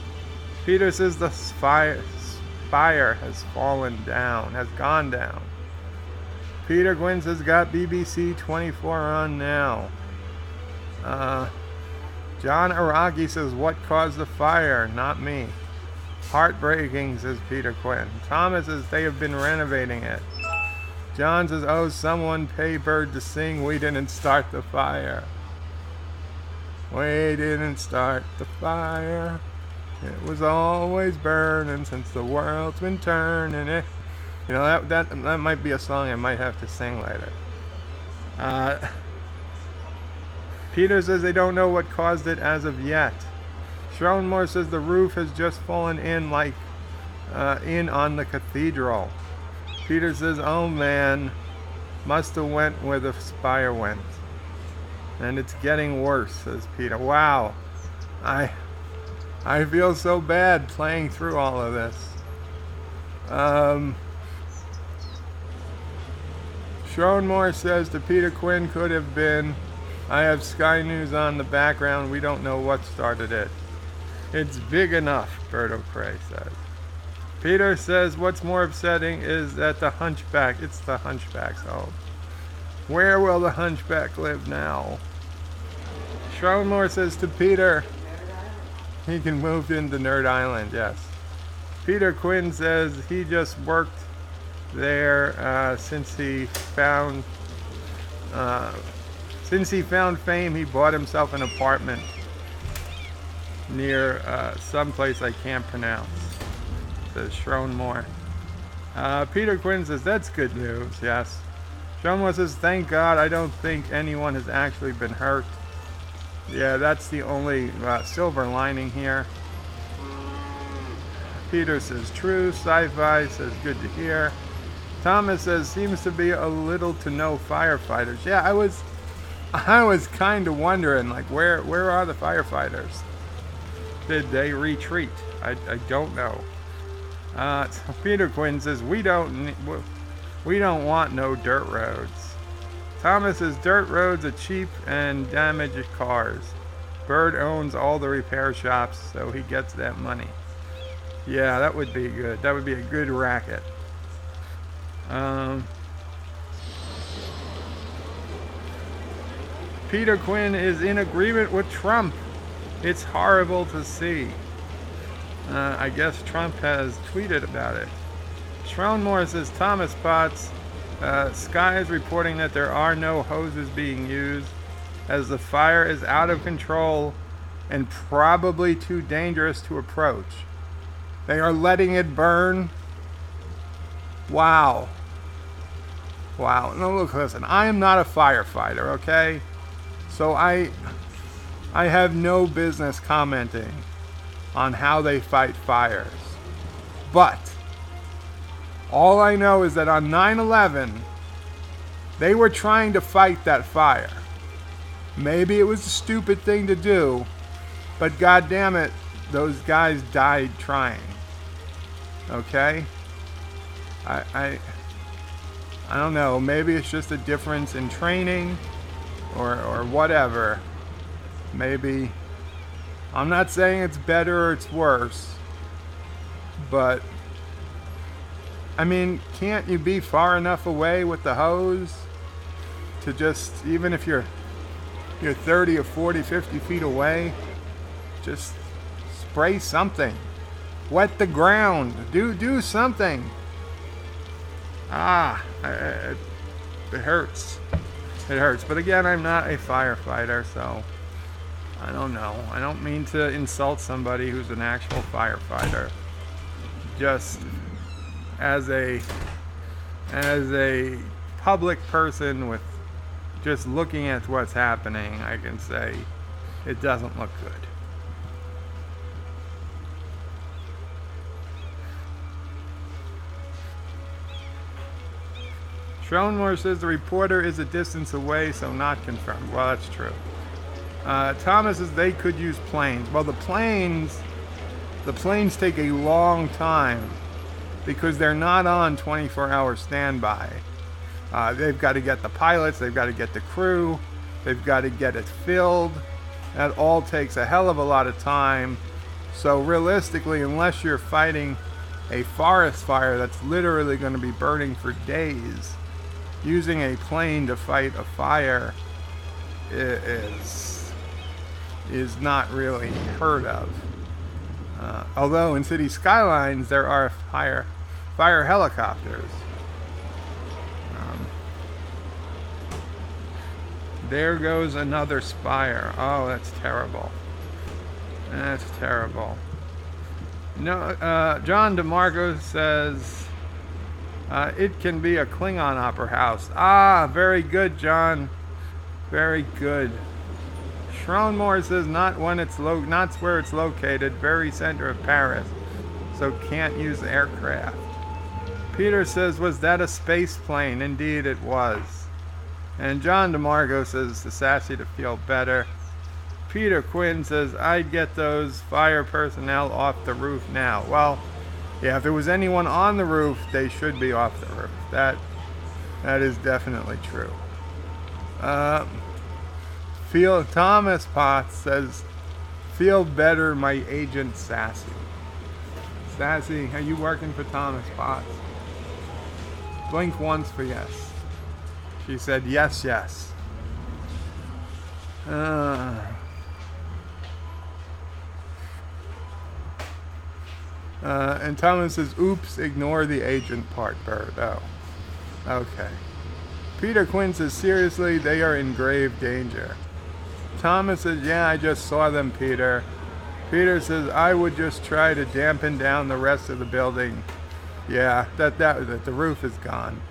Peter says, the fire has fallen down, has gone down. Peter Gwynn says, got BBC 24 on now. John Araki says, what caused the fire? Not me. Heartbreaking, says Peter Quinn. Thomas says, they have been renovating it. John says, oh, someone pay Bird to sing. We didn't start the fire. We didn't start the fire. It was always burning since the world's been turning it. You know, that might be a song I might have to sing later. Peter says they don't know what caused it as of yet. Schronmore says the roof has just fallen in like in on the cathedral. Peter says, oh man, must have went where the spire went. And it's getting worse, says Peter. Wow. I feel so bad playing through all of this. Schronmore says to Peter Quinn could have been, I have Sky News on the background. We don't know what started it. It's big enough, Bird of Prey says. Peter says what's more upsetting is that the Hunchback, it's the Hunchback's home. Where will the Hunchback live now? Schronmore says to Peter, he can move into Nerd Island, yes. Peter Quinn says he just worked there since he found fame. He bought himself an apartment near someplace I can't pronounce, says Schronmore. Peter Quinn says that's good news, yes. Schronmore says thank God I don't think anyone has actually been hurt. Yeah, that's the only silver lining here. Peter says true. Sci-Fi says good to hear. Thomas says seems to be a little to no firefighters. Yeah, I was kind of wondering, like, where are the firefighters? Did they retreat? I don't know. So Peter Quinn says we don't want no dirt roads. Thomas says dirt roads are cheap and damage cars. Bird owns all the repair shops, so he gets that money. Yeah, that would be good. That would be a good racket. Peter Quinn is in agreement with Trump. It's horrible to see. I guess Trump has tweeted about it. Schroenmore says Thomas Potts. Sky is reporting that there are no hoses being used as the fire is out of control and probably too dangerous to approach. They are letting it burn. Wow. Wow. No, look, listen. I am not a firefighter, okay? So I have no business commenting on how they fight fires. But all I know is that on 9/11, they were trying to fight that fire. Maybe it was a stupid thing to do, but God damn it, those guys died trying. Okay? I don't know. Maybe it's just a difference in training or whatever. Maybe. I'm not saying it's better or it's worse, but I mean, can't you be far enough away with the hose to just, even if you're 30 or 40, 50 feet away, just spray something. Wet the ground. Do something. It hurts. It hurts. But again, I'm not a firefighter, so I don't know. I don't mean to insult somebody who's an actual firefighter. Just as a public person with just looking at what's happening, I can say it doesn't look good. Schroenmore says the reporter is a distance away, so not confirmed. Well, that's true. Thomas says they could use planes. Well, the planes take a long time because they're not on 24-hour standby. They've got to get the pilots, they've got to get the crew, they've got to get it filled. That all takes a hell of a lot of time. So realistically, unless you're fighting a forest fire that's literally going to be burning for days, using a plane to fight a fire is not really heard of. Although in Cities Skylines there are fire helicopters. There goes another spire. Oh, that's terrible. That's terrible. No, John DeMarco says it can be a Klingon opera house. Ah, very good, John. Very good. Schroenmore says not where it's located, very center of Paris, so can't use aircraft. Peter says, was that a space plane? Indeed it was. And John DeMarco says to Sassy to feel better. Peter Quinn says, I'd get those fire personnel off the roof now. Well, yeah, if there was anyone on the roof, they should be off the roof. That is definitely true. Thomas Potts says, feel better, my agent Sassy. Sassy, are you working for Thomas Potts? Blink once for yes. She said yes, yes. And Thomas says, oops, ignore the agent part, Bird. Oh, okay. Peter Quinn says, seriously, they are in grave danger. Thomas says, yeah, I just saw them, Peter. Peter says, I would just try to dampen down the rest of the building. Yeah, that the roof is gone.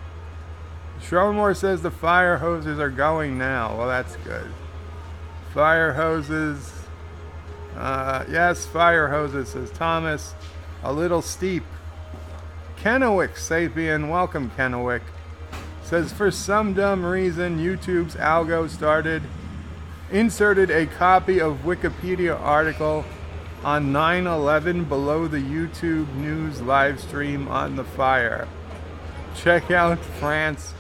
Schroenmore says the fire hoses are going now. Well, that's good. Fire hoses. Yes, fire hoses, says Thomas. A little steep. Kennewick, Sapien. Welcome, Kennewick. Says, for some dumb reason, YouTube's algo inserted a copy of Wikipedia article on 9/11 below the YouTube news live stream on the fire. Check out France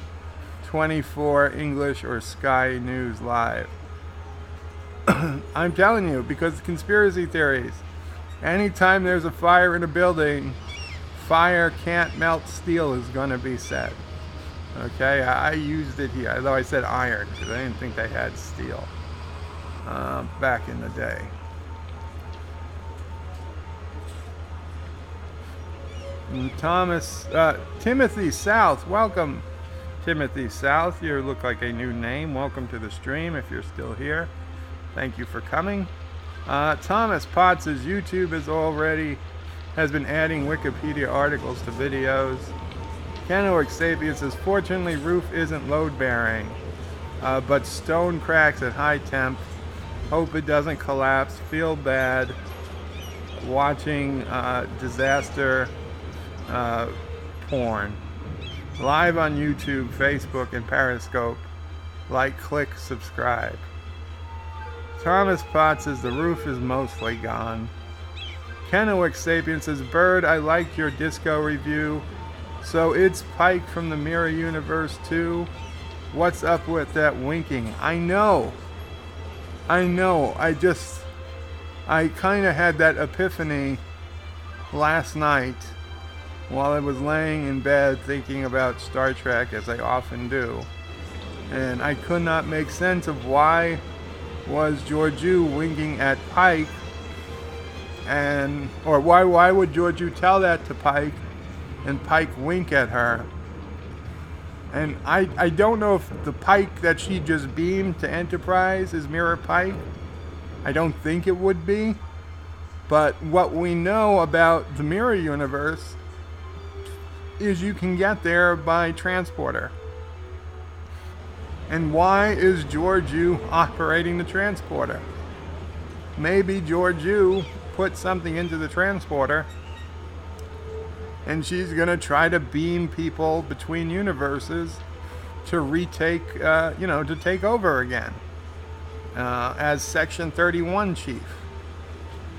24 English or Sky News Live. I'm telling you, because conspiracy theories. Anytime there's a fire in a building, fire can't melt steel is going to be said. Okay, I used it here, although I said iron, because I didn't think they had steel back in the day. And Timothy South, welcome. Timothy South, you look like a new name. Welcome to the stream if you're still here. Thank you for coming. Thomas Potts says YouTube has been adding Wikipedia articles to videos. Canoic Sapien says, fortunately roof isn't load bearing, but stone cracks at high temp. Hope it doesn't collapse. Feel bad watching disaster porn. Live on YouTube, Facebook, and Periscope. Like, click, subscribe. Thomas Potts says the roof is mostly gone. Canoic Sapien says, Bird, I liked your disco review. So it's Pike from the Mirror Universe too. What's up with that winking? I know. I kind of had that epiphany last night while I was laying in bed thinking about Star Trek, as I often do. And I could not make sense of why was Georgiou winking at Pike, or why would Georgiou tell that to Pike and Pike wink at her. And I don't know if the Pike that she just beamed to Enterprise is Mirror Pike. I don't think it would be. But what we know about the Mirror Universe is you can get there by transporter. And why is Georgiou operating the transporter? Maybe Georgiou put something into the transporter and she's going to try to beam people between universes to retake, to take over again as Section 31 chief.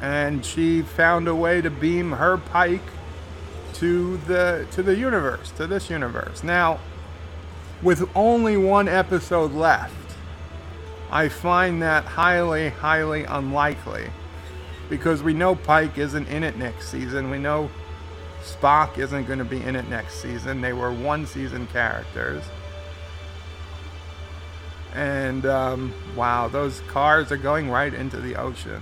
And she found a way to beam her Pike to the universe, to this universe. Now, with only one episode left, I find that highly, highly unlikely, because we know Pike isn't in it next season. We know Spock isn't going to be in it next season. They were one-season characters. And, wow, those cars are going right into the ocean.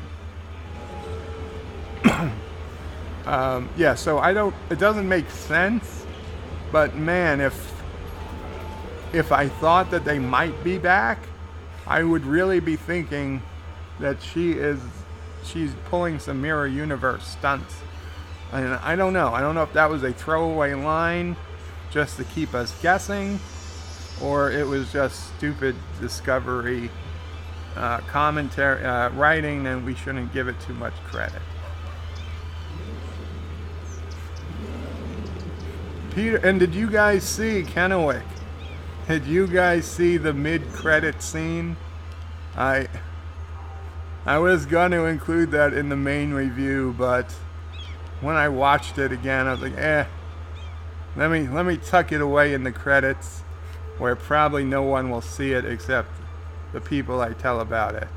So it doesn't make sense, but man, if I thought that they might be back, I would really be thinking that she's pulling some Mirror Universe stunts. And I don't know if that was a throwaway line just to keep us guessing, or it was just stupid Discovery commentary writing, and we shouldn't give it too much credit. Peter, and did you guys see Kennewick? Did you guys see the mid-credit scene? I was going to include that in the main review, but when I watched it again, I was like, let me tuck it away in the credits, where probably no one will see it except the people I tell about it.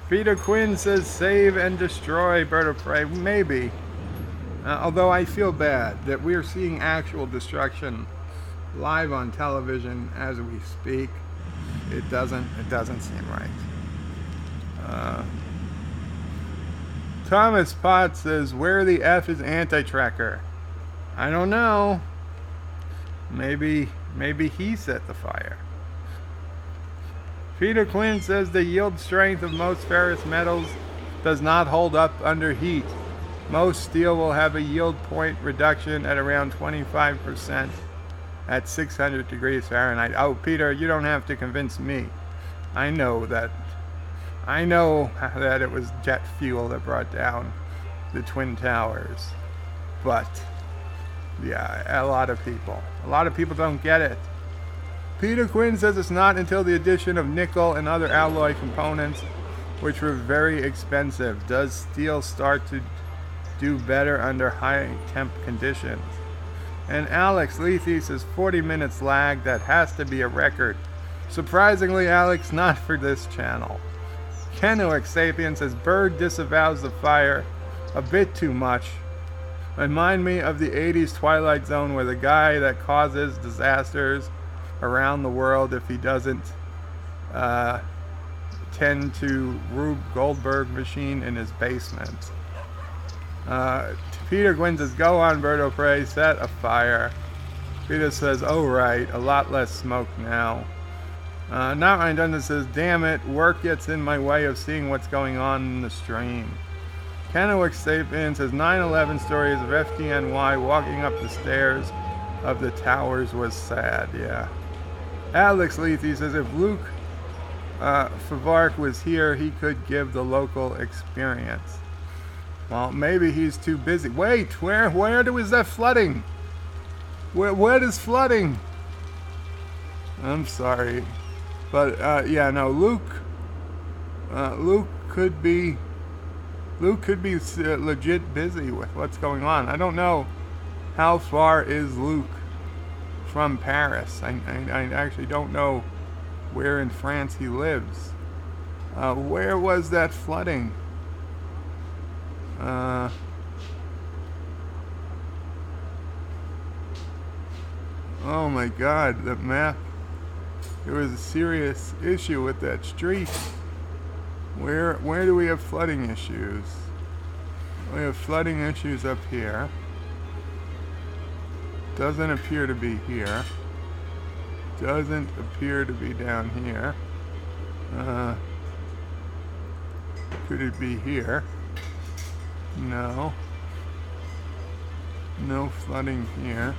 Peter Quinn says, save and destroy Bird of Prey. Maybe. Although I feel bad that we're seeing actual destruction live on television as we speak. It doesn't seem right. Thomas Potts says, where the F is Anti-Tracker? I don't know. Maybe he set the fire. Peter Quinn says the yield strength of most ferrous metals does not hold up under heat. Most steel will have a yield point reduction at around 25% at 600 degrees Fahrenheit. Oh, Peter, you don't have to convince me. I know that it was jet fuel that brought down the Twin Towers. But yeah, a lot of people. A lot of people don't get it. Peter Quinn says it's not until the addition of nickel and other alloy components, which were very expensive, does steel start to do better under high temp conditions. And Alex Lethe says 40 minutes lag, that has to be a record. Surprisingly, Alex, not for this channel. Kennewick Sapien says Bird disavows the fire a bit too much. Remind me of the 80s Twilight Zone, where the guy that causes disasters around the world, if he doesn't tend to Rube Goldberg machine in his basement. Peter Gwynn says, go on, Berto Prey, set a fire. Peter says, oh right, a lot less smoke now. Not Ryan Dundon says, damn it, work gets in my way of seeing what's going on in the stream. Kennewick Sapien says, 9/11 stories of FDNY walking up the stairs of the towers was sad, yeah. Alex Lethe says, if Luke Favark was here, he could give the local experience. Well, maybe he's too busy. Wait, where is that flooding? What is flooding? I'm sorry. But, yeah, no, Luke could be legit busy with what's going on. I don't know how far is Luke from Paris. I actually don't know where in France he lives. Where was that flooding? Oh my God, the map. There was a serious issue with that street. Where do we have flooding issues? We have flooding issues up here. Doesn't appear to be here. Doesn't appear to be down here. Could it be here? No. No flooding here.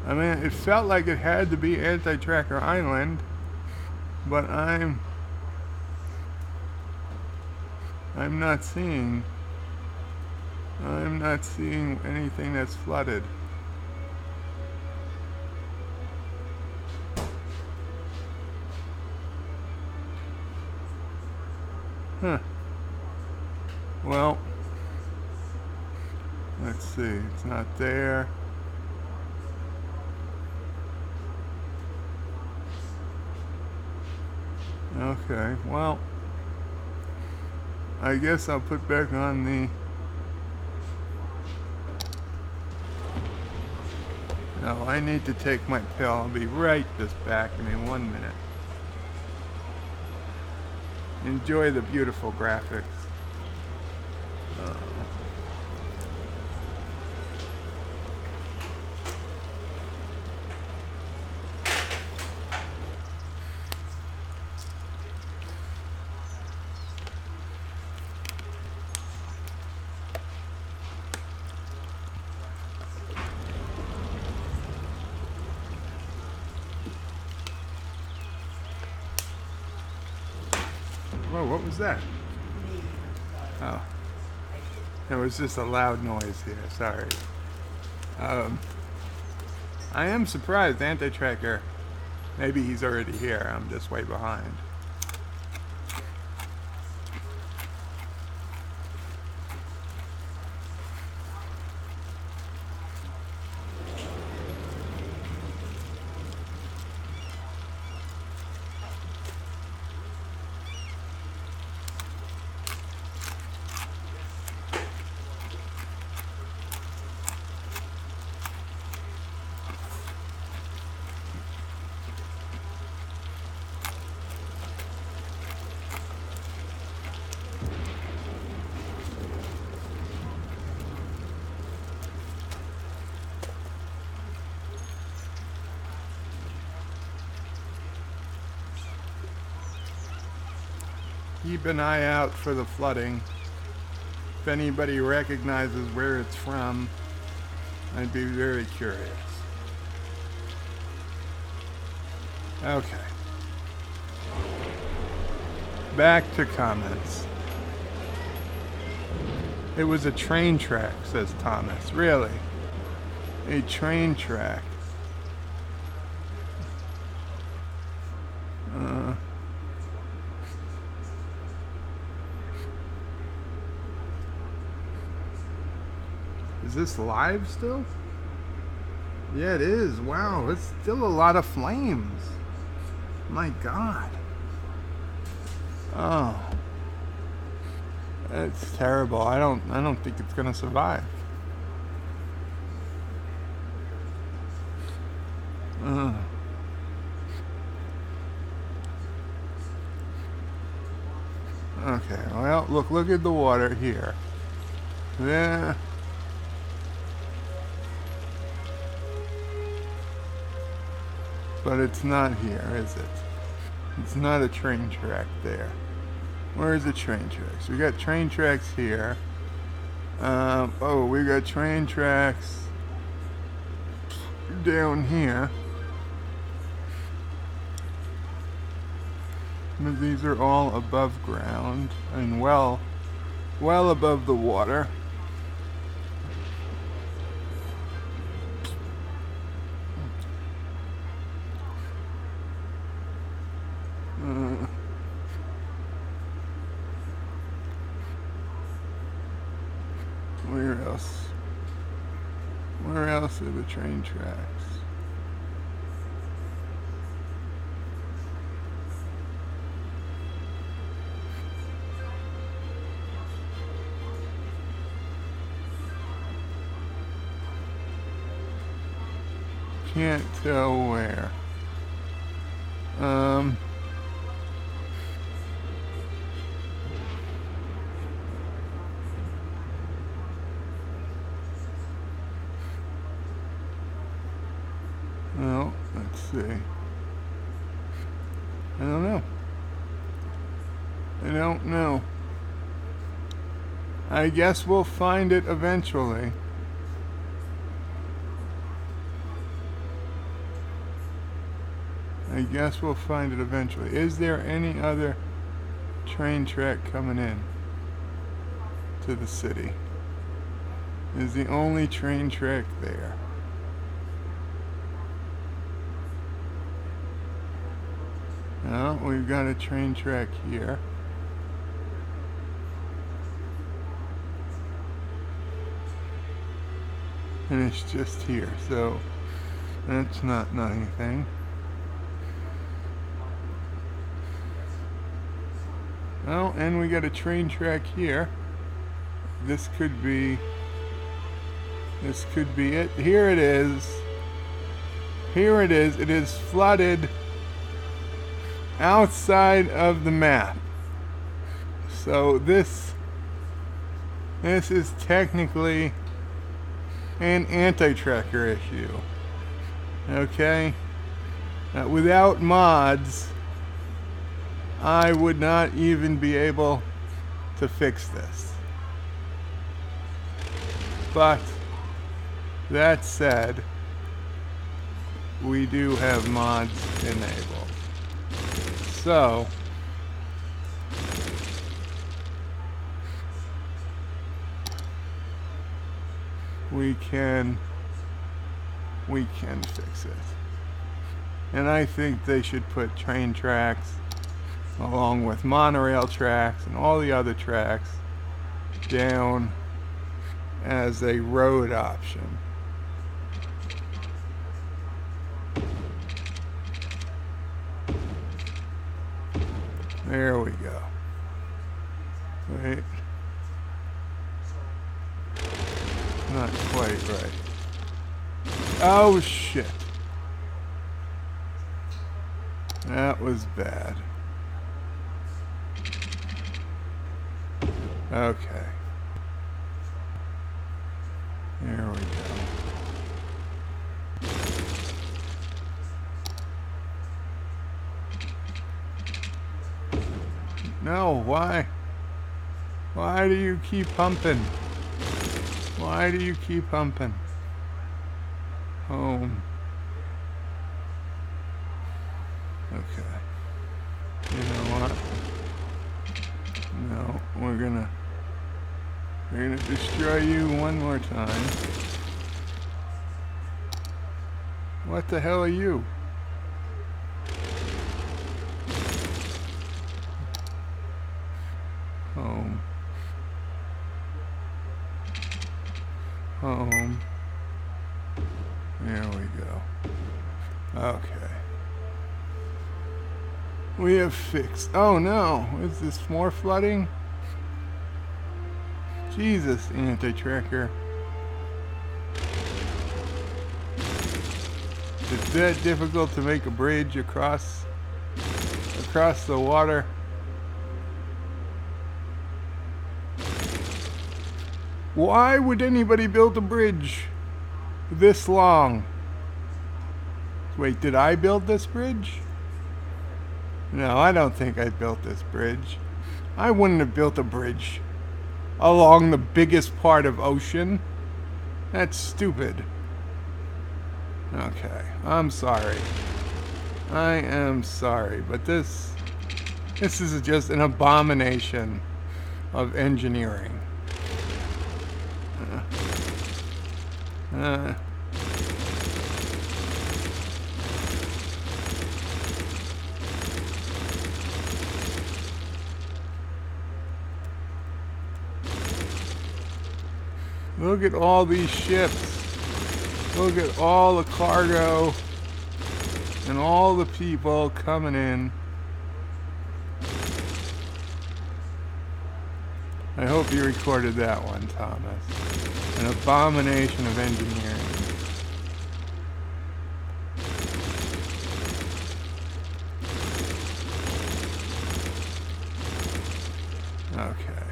I mean, it felt like it had to be Anti-Tracker Island, but I'm not seeing anything that's flooded. Huh. Well, let's see. It's not there. Okay, well, I guess I'll put back on the... No, I need to take my pill. I'll be right this back in 1 minute. Enjoy the beautiful graphics. Whoa, what was that? Oh. It was just a loud noise here, sorry. I am surprised Anti-Tracker, maybe he's already here, I'm just way behind. Keep an eye out for the flooding. If anybody recognizes where it's from, I'd be very curious. Okay. Back to comments. It was a train track, says Thomas. Really? A train track. Is this live still? Yeah, it is. Wow, it's still a lot of flames. My God. Oh. It's terrible. I don't think it's gonna survive. Okay, well, look at the water here. There. But it's not here, is it? It's not a train track there. Where's the train tracks? We got train tracks here. Oh, we got train tracks down here. But these are all above ground and well above the water. Where else? Where else are the train tracks? Can't tell where. Well, let's see. I don't know. I don't know. I guess we'll find it eventually. I guess we'll find it eventually. Is there any other train track coming in to the city? Is the only train track there? No, we've got a train track here. And it's just here, so that's not anything. Oh, and we got a train track here. This could be it. Here it is. Here it is. It is flooded outside of the map. So this is technically an anti-tracker issue. Okay? Without mods, I would not even be able to fix this. But that said, we do have mods enabled. So we can fix it. And I think they should put train tracks along with monorail tracks and all the other tracks down as a road option. There we go. Wait. Not quite right. Oh shit. That was bad. Okay. There we go. No, why? Why do you keep pumping? Why do you keep pumping? Home. Okay. You know what? No, we're gonna We're gonna destroy you one more time. What the hell are you? Home. Home. There we go. Okay. We have fixed. Oh no! Is this more flooding? Jesus, anti-tracker. It's that difficult to make a bridge across the water. Why would anybody build a bridge this long? Wait, did I build this bridge? No, I don't think I built this bridge. I wouldn't have built a bridge along the biggest part of ocean. That's stupid. Okay, I'm sorry. I am sorry, but this is just an abomination of engineering. Look at all these ships. Look at all the cargo and all the people coming in. I hope you recorded that one, Thomas. An abomination of engineering. Okay.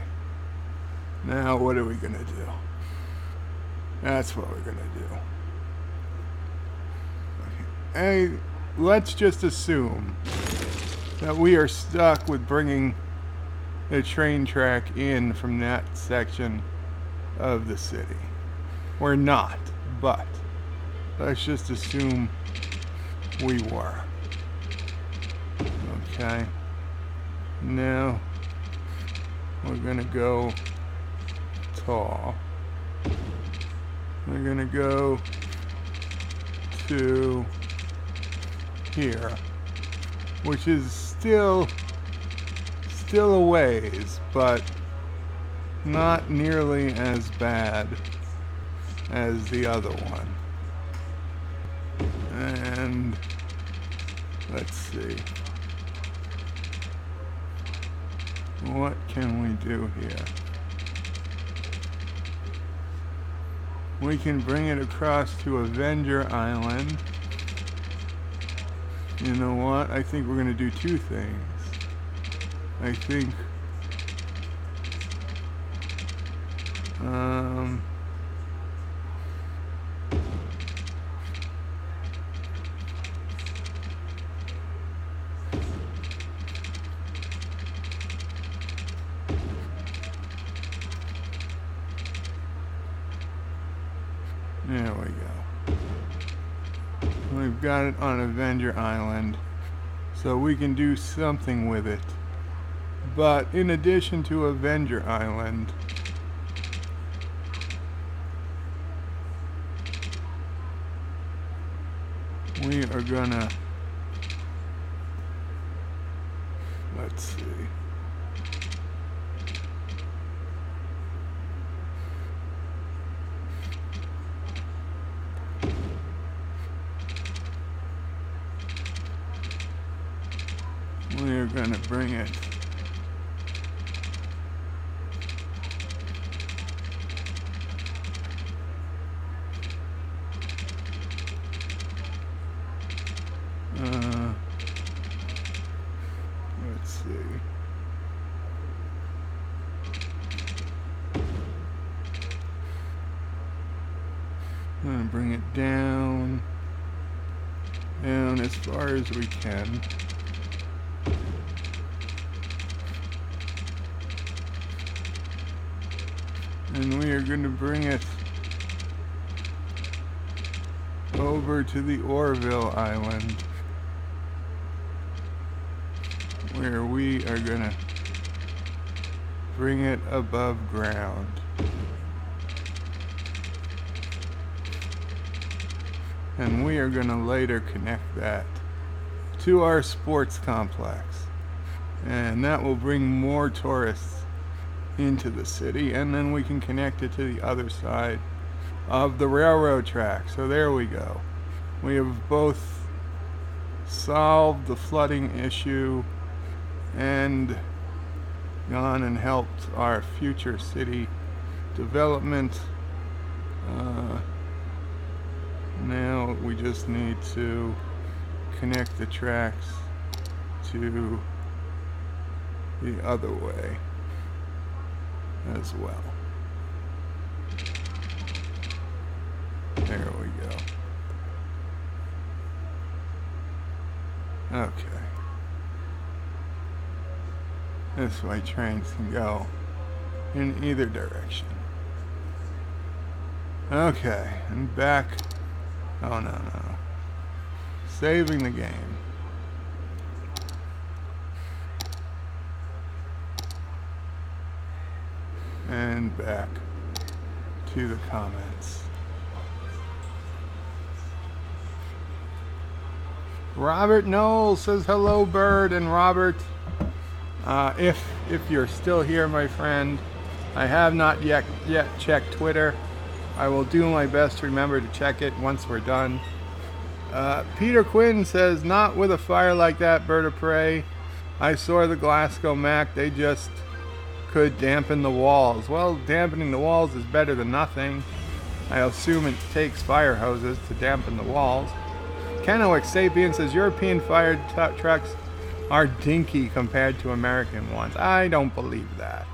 Now what are we gonna do? That's what we're gonna do. Okay. Hey, let's just assume that we are stuck with bringing the train track in from that section of the city. We're not, but let's just assume we were. Okay. Now we're gonna go tall. We're gonna go to here, which is still a ways, but not nearly as bad as the other one. And let's see. What can we do here? We can bring it across to Avenger Island. You know what? I think we're going to do two things. I think there we go. We've got it on Avenger Island, so we can do something with it. But in addition to Avenger Island, we are gonna, let's see. We are gonna bring it let's see. I'm gonna bring it down as far as we can. And we are going to bring it over to the Orville Island, where we are going to bring it above ground. And we are going to later connect that to our sports complex. And that will bring more tourists into the city, and then we can connect it to the other side of the railroad track. So there we go. We have both solved the flooding issue and gone and helped our future city development. Now we just need to connect the tracks to the other way as well. There we go. Okay. This way trains can go in either direction. Okay, and back. Oh, no. Saving the game. And back to the comments. Robert Knowles says hello, Bird. And Robert, if you're still here, my friend, I have not yet checked Twitter. I will do my best to remember to check it once we're done. Peter Quinn says, not with a fire like that, Bird of Prey. I saw the Glasgow Mac. They just could dampen the walls. Well, dampening the walls is better than nothing. I assume it takes fire hoses to dampen the walls. Kenowick Sapien says, European fire trucks are dinky compared to American ones. I don't believe that.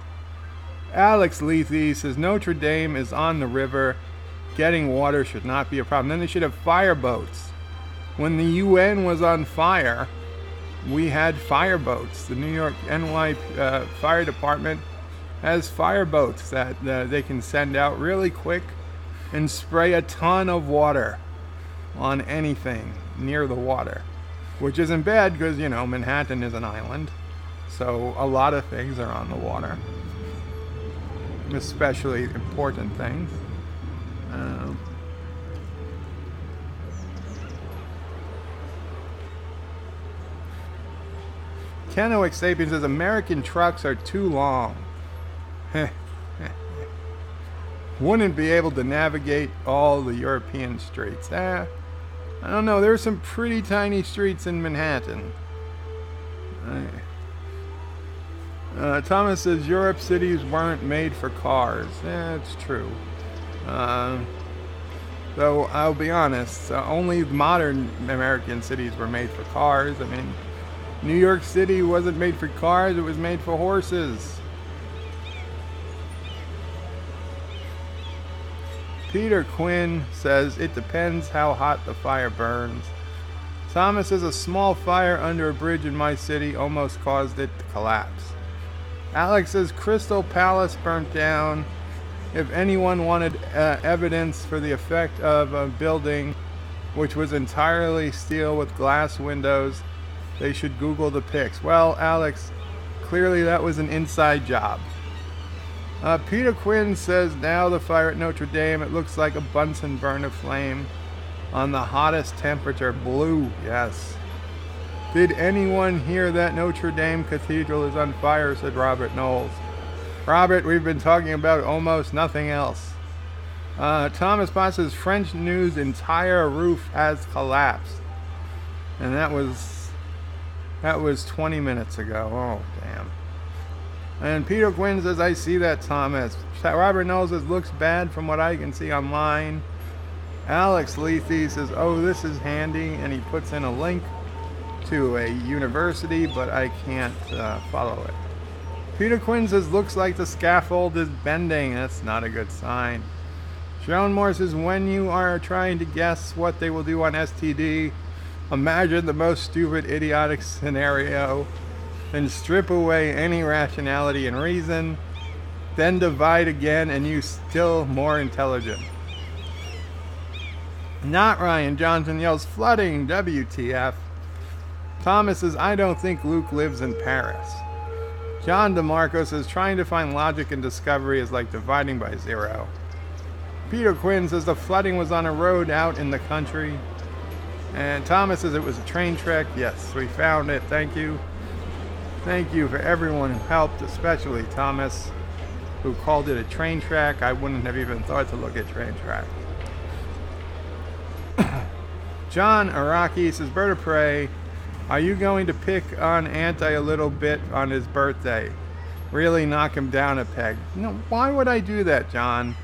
Alex Lethe says, Notre Dame is on the river. Getting water should not be a problem. Then they should have fireboats. When the UN was on fire, we had fireboats. The New York NY Fire Department has fireboats that they can send out really quick and spray a ton of water on anything near the water, which isn't bad because, you know, Manhattan is an island, so a lot of things are on the water, especially important things. Kenowick Sapien says, American trucks are too long. Wouldn't be able to navigate all the European streets. I don't know. There's some pretty tiny streets in Manhattan. Thomas says, Europe cities weren't made for cars. It's true. Though I'll be honest, only modern American cities were made for cars. I mean, New York City wasn't made for cars, it was made for horses. Peter Quinn says, it depends how hot the fire burns. Thomas says, a small fire under a bridge in my city almost caused it to collapse. Alex says, Crystal Palace burnt down. If anyone wanted evidence for the effect of a building which was entirely steel with glass windows, they should Google the pics. Well, Alex, clearly that was an inside job. Peter Quinn says, now the fire at Notre Dame, it looks like a Bunsen burner flame on the hottest temperature. Blue, yes. Did anyone hear that Notre Dame Cathedral is on fire, said Robert Knowles. Robert, we've been talking about almost nothing else. Thomas Potts says, French News' entire roof has collapsed. And that was 20 minutes ago. Oh, damn. And Peter Quinn says, I see that, Thomas. Robert Knowles says, looks bad from what I can see online. Alex Lethe says, oh, this is handy. And he puts in a link to a university, but I can't follow it. Peter Quinn says, looks like the scaffold is bending. That's not a good sign. Sharon Moore says, when you are trying to guess what they will do on STD, imagine the most stupid, idiotic scenario, then strip away any rationality and reason, then divide again and you still more intelligent. Not Ryan Johnson yells, flooding, WTF. Thomas says, I don't think Luke lives in Paris. John DeMarco says trying to find logic in discovery is like dividing by zero. Peter Quinn says the flooding was on a road out in the country. And Thomas says it was a train trek. Yes, we found it. Thank you. Thank you for everyone who helped, especially Thomas, who called it a train track. I wouldn't have even thought to look at train track. John Araki says, Bird of Prey, are you going to pick on Anti a little bit on his birthday? Really knock him down a peg? No, why would I do that, John?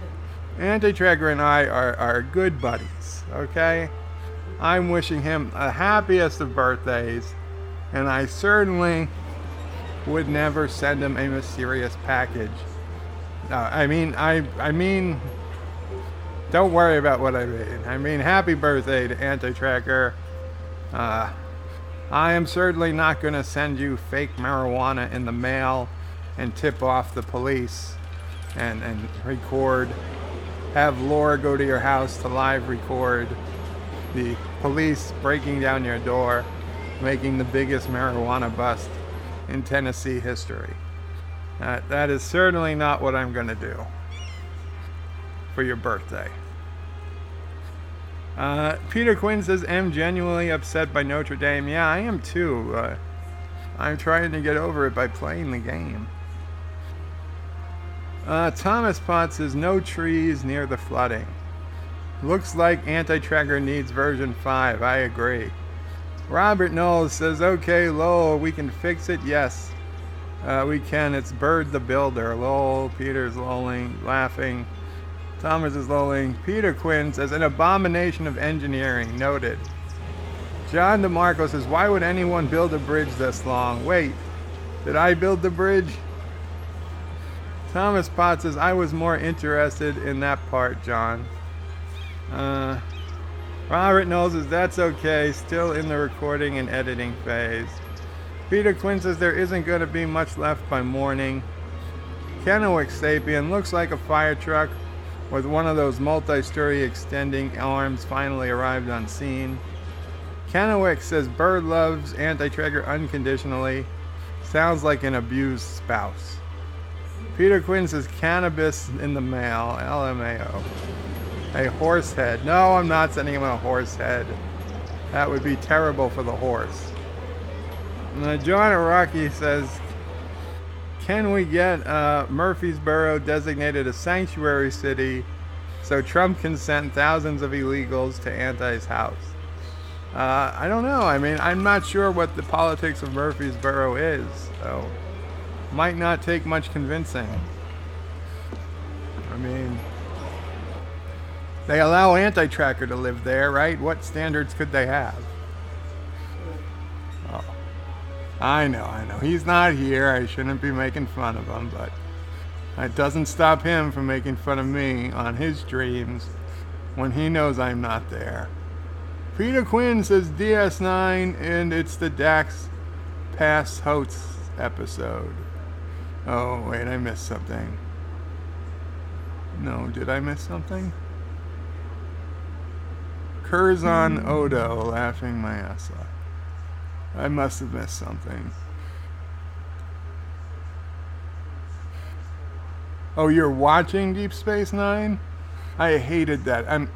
Anti-Tracker and I are good buddies, okay? I'm wishing him the happiest of birthdays, and I certainly would never send him a mysterious package. I mean, don't worry about what I mean. I mean, happy birthday to Anti-Tracker. I am certainly not going to send you fake marijuana in the mail and tip off the police and record, have Laura go to your house to live record the police breaking down your door, making the biggest marijuana bust in Tennessee history. That is certainly not what I'm going to do for your birthday. Peter Quinn says, I'm genuinely upset by Notre Dame. Yeah, I am too. I'm trying to get over it by playing the game. Thomas Potts says, no trees near the flooding. Looks like Anti-Tracker needs version 5. I agree. Robert Knowles says, okay, lol, we can fix it. Yes, we can. It's Bird the Builder. Lol, Peter's lolling, laughing. Thomas is lolling. Peter Quinn says, an abomination of engineering. Noted. John DeMarco says, why would anyone build a bridge this long? Wait, did I build the bridge? Thomas Potts says, I was more interested in that part, John. Robert Knowles says, that's okay, still in the recording and editing phase. Peter Quinn says, there isn't going to be much left by morning. Kennewick Sapien looks like a fire truck with one of those multi-story extending arms finally arrived on scene. Kennewick says, Bird loves Anti-Tracker unconditionally. Sounds like an abused spouse. Peter Quinn says, cannabis in the mail. LMAO. A horse head. No, I'm not sending him a horse head. That would be terrible for the horse. John Araki says, can we get Murfreesboro designated a sanctuary city so Trump can send thousands of illegals to Anti's house? I don't know. I mean, I'm not sure what the politics of Murfreesboro is, so might not take much convincing. I mean, they allow Anti-Tracker to live there, right? What standards could they have? Oh, I know. He's not here. I shouldn't be making fun of him, but it doesn't stop him from making fun of me on his streams when he knows I'm not there. Peter Quinn says DS9 and it's the Dax Pass Hosts episode. Oh, wait, I missed something. No, did I miss something? Curzon Odo laughing my ass off. I must have missed something. Oh, you're watching Deep Space Nine? I hated that.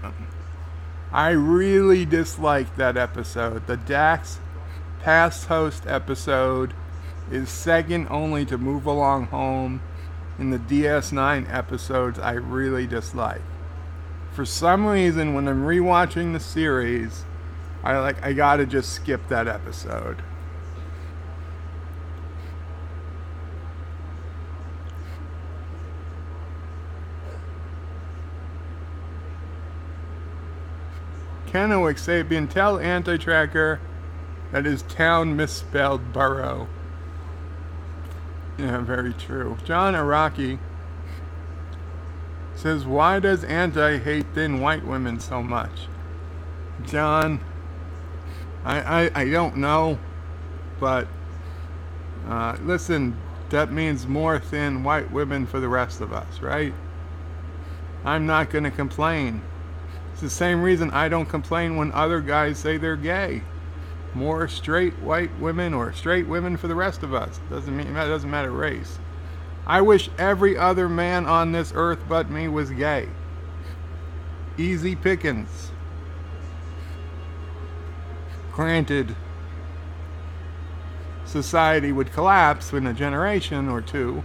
I really disliked that episode. The Dax Past Host episode is second only to Move Along Home in the DS9 episodes I really dislike. For some reason, when I'm rewatching the series, I gotta just skip that episode. Kennewick Sapien, tell Anti-Tracker that his town misspelled borough. Yeah, very true. John Araki says, why does Anti hate thin white women so much? John, I don't know, but listen, that means more thin white women for the rest of us, right? I'm not going to complain. It's the same reason I don't complain when other guys say they're gay. more straight white women or straight women for the rest of us. Doesn't matter race. I wish every other man on this earth but me was gay. Easy pickings. Granted, society would collapse in a generation or two,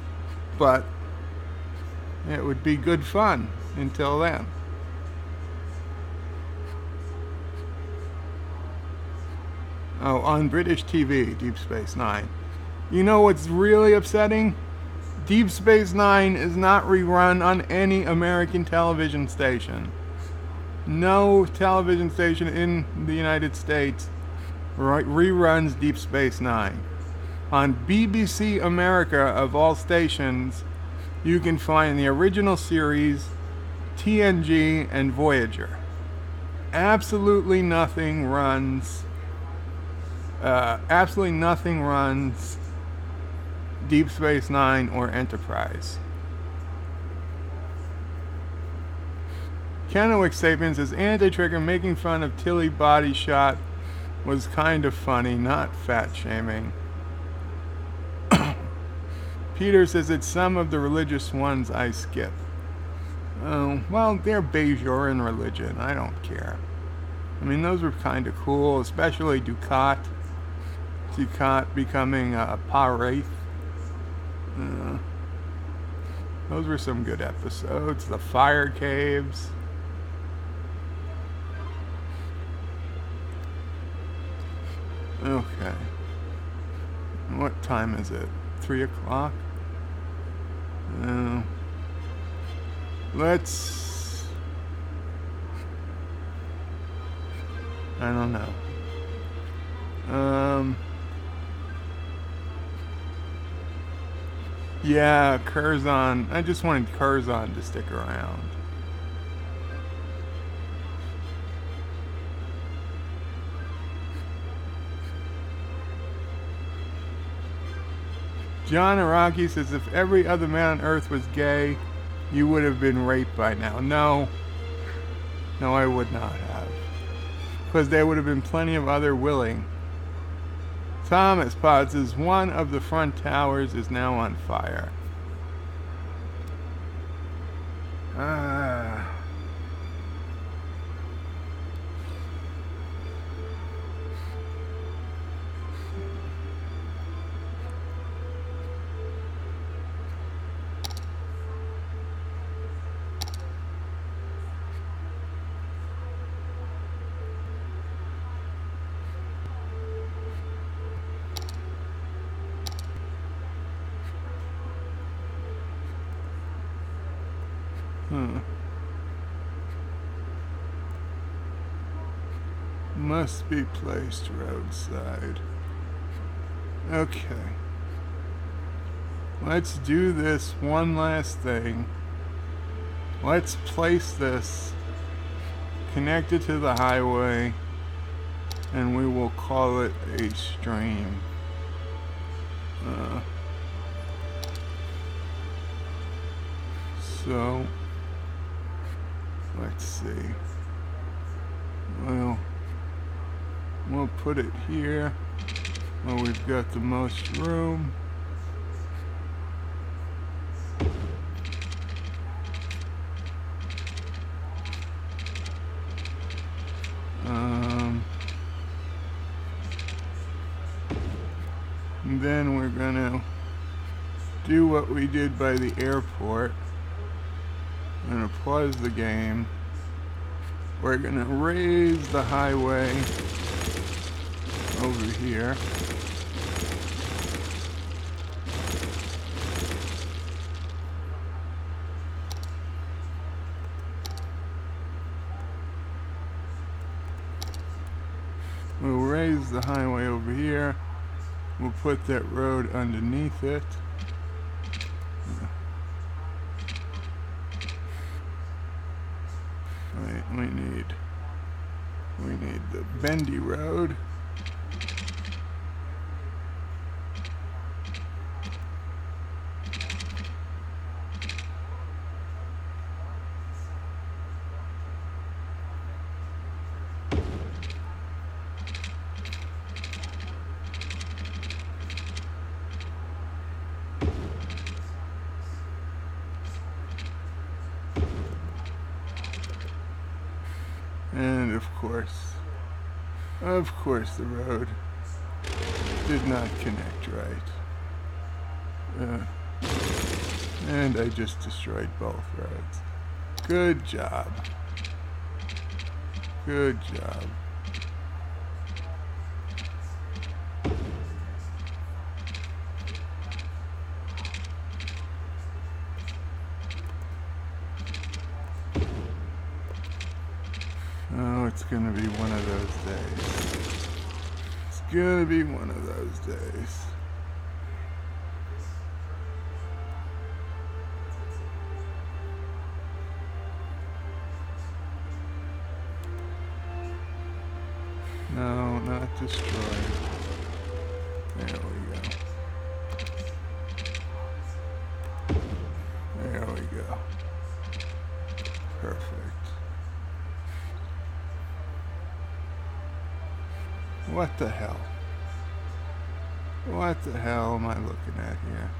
but it would be good fun until then. Oh, on British TV, Deep Space Nine. You know what's really upsetting? Deep Space Nine is not rerun on any American television station. No television station in the United States reruns Deep Space Nine. On BBC America, of all stations, you can find the original series, TNG, and Voyager. Absolutely nothing runs Deep Space Nine or Enterprise. Kennewick Sapiens says Anti-Trigger making fun of Tilly body shot was kind of funny, not fat shaming. Peter says it's some of the religious ones I skip. Oh, well, they're Bajoran religion. I don't care. I mean, those were kind of cool, especially Ducat. Ducat becoming Paraith. Those were some good episodes. The fire caves. Okay. What time is it? 3 o'clock? Let's... I don't know. Yeah, Curzon. I just wanted Curzon to stick around. John Araki says, if every other man on Earth was gay, you would have been raped by now. No. No, I would not have. Because there would have been plenty of other willing. Thomas Pod says, one of the front towers is now on fire. Must be placed roadside. Okay. Let's do this one last thing. Let's place this connected to the highway, and we will call it a stream. So, let's see. Well, we'll put it here where we've got the most room. And then we're gonna do what we did by the airport. I'm gonna pause the game. We're gonna raise the highway over here. We'll raise the highway over here. We'll put that road underneath it. Wait, we need the bendy road. And of course the road did not connect right. And I just destroyed both roads. Good job. Good job. Oh, it's gonna be one of those days. It's gonna be one of those days. No, not destroyed. There we go. There we go. Perfect. What the hell? What the hell am I looking at here?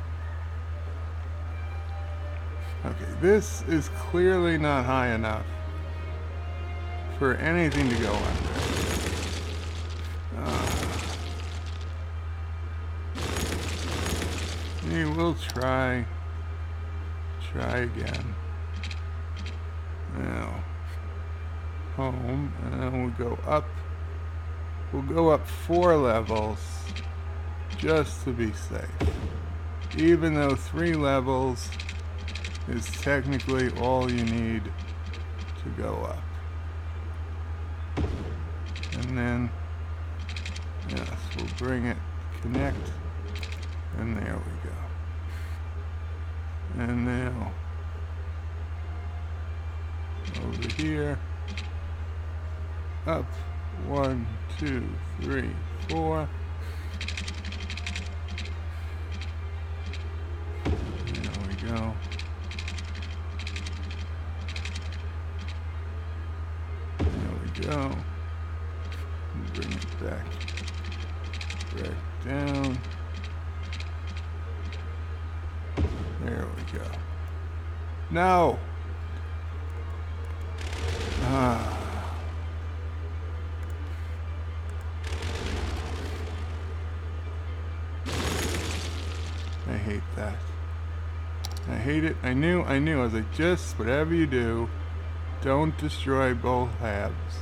Okay, this is clearly not high enough for anything to go under. We'll try again. Now, home, and then we'll go up. We'll go up 4 levels just to be safe. Even though 3 levels is technically all you need to go up. And then, yes, we'll bring it, connect, and there we go. And now, over here, up, 1, 2, 3, 4. There we go. There we go. Bring it back down. There we go. No! I hate that. I hate it. I knew. I was like, just whatever you do, don't destroy both halves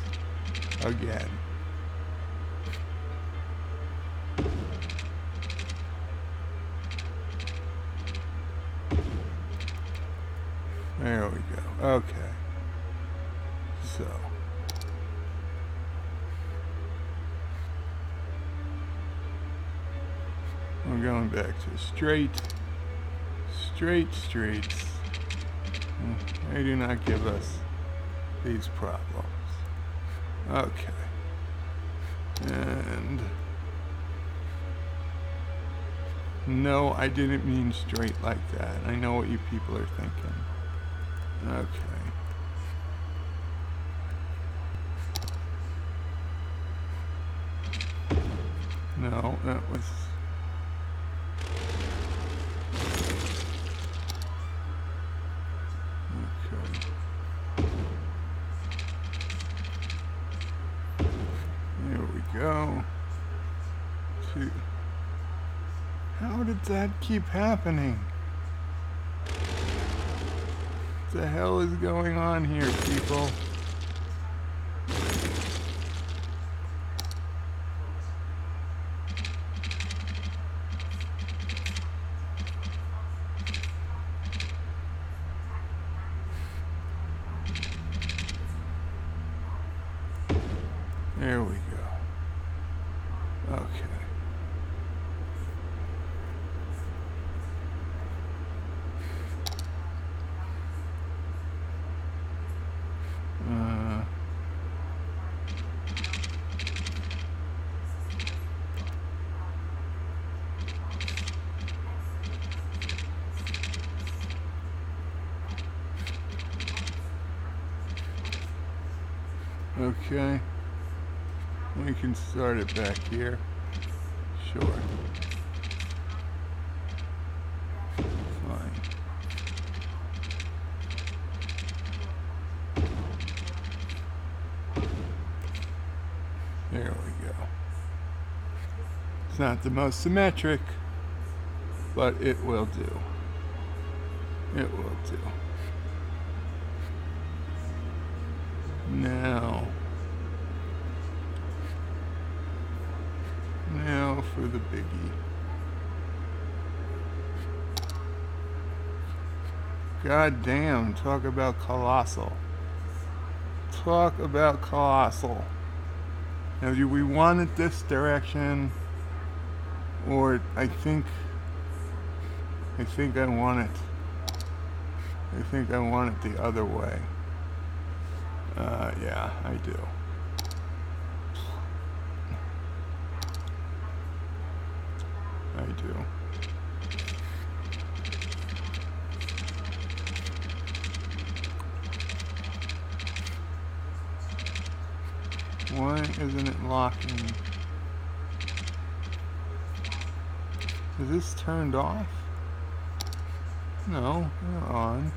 again. There we go. Okay. So. We're going back to straight streets. They do not give us these problems. Okay. And no, I didn't mean straight like that. I know what you people are thinking. Okay. No, that was... Okay. There we go. How did that keep happening? What the hell is going on here, people? There we go. Okay. Okay. We can start it back here. Sure. Fine. There we go. It's not the most symmetric, but it will do. It will do. Now for the biggie. God damn, talk about colossal. Talk about colossal. Now, do we want it this direction? Or I think I want it. I think I want it the other way. Yeah, I do. I do. Why isn't it locking? Is this turned off? No, they're on.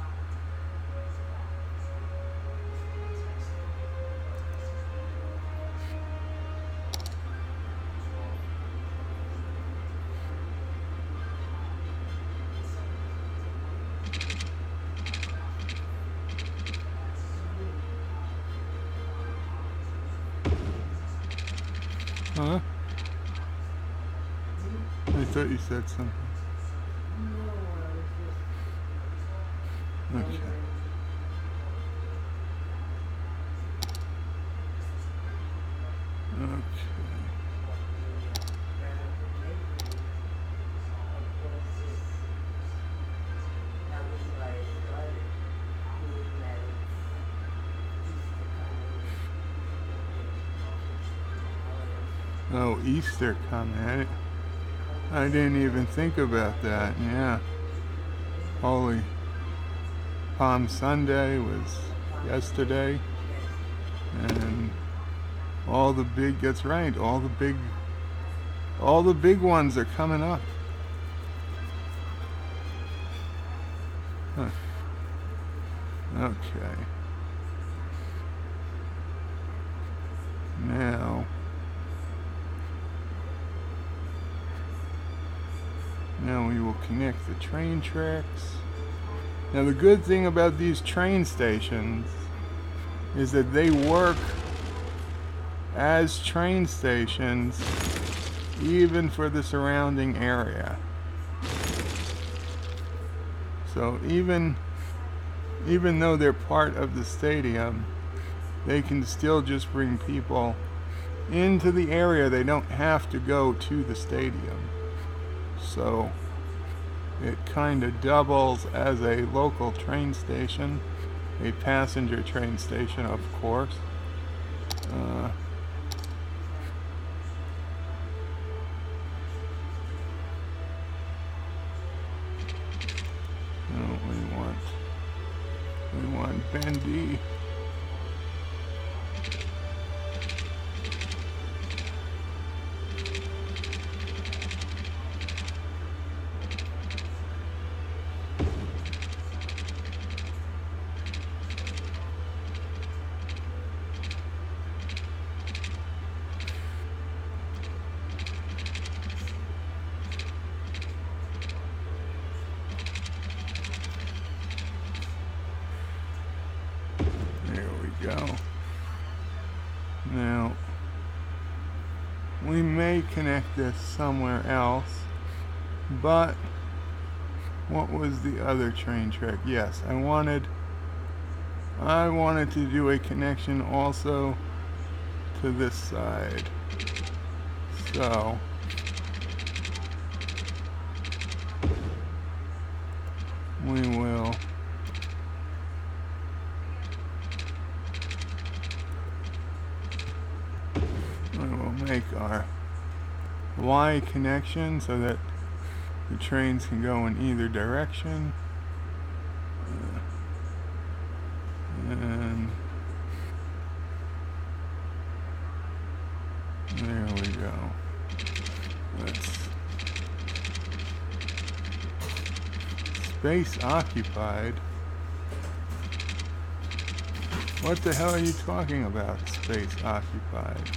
Huh? I thought you said something. Okay. Okay. Oh, Easter coming. I didn't even think about that. Yeah. Holy Palm Sunday was yesterday. And all the big, that's right, all the big ones are coming up. Huh. Okay. Now we will connect the train tracks. Now the good thing about these train stations is that they work as train stations even for the surrounding area. So even though they're part of the stadium, they can still just bring people into the area. They don't have to go to the stadium. So it kind of doubles as a local train station, a passenger train station, of course. No, we want bendy. Go. Now, we may connect this somewhere else, but what was the other train track? Yes, I wanted to do a connection also to this side. So we will make our Y connection so that the trains can go in either direction. And there we go. That's space occupied. What the hell are you talking about, space occupied?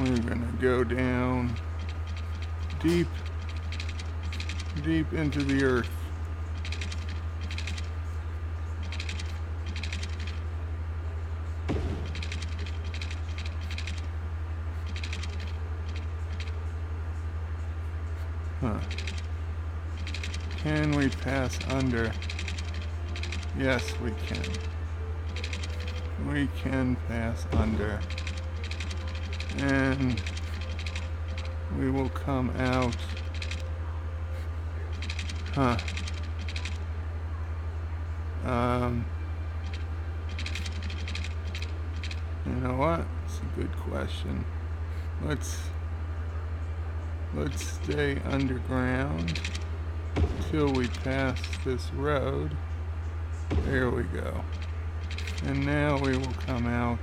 We're gonna go down deep, deep into the earth. Huh. Can we pass under? Yes, we can. We can pass under. And we will come out. Huh. You know what? It's a good question. Let's stay underground till we pass this road. There we go. And now we will come out.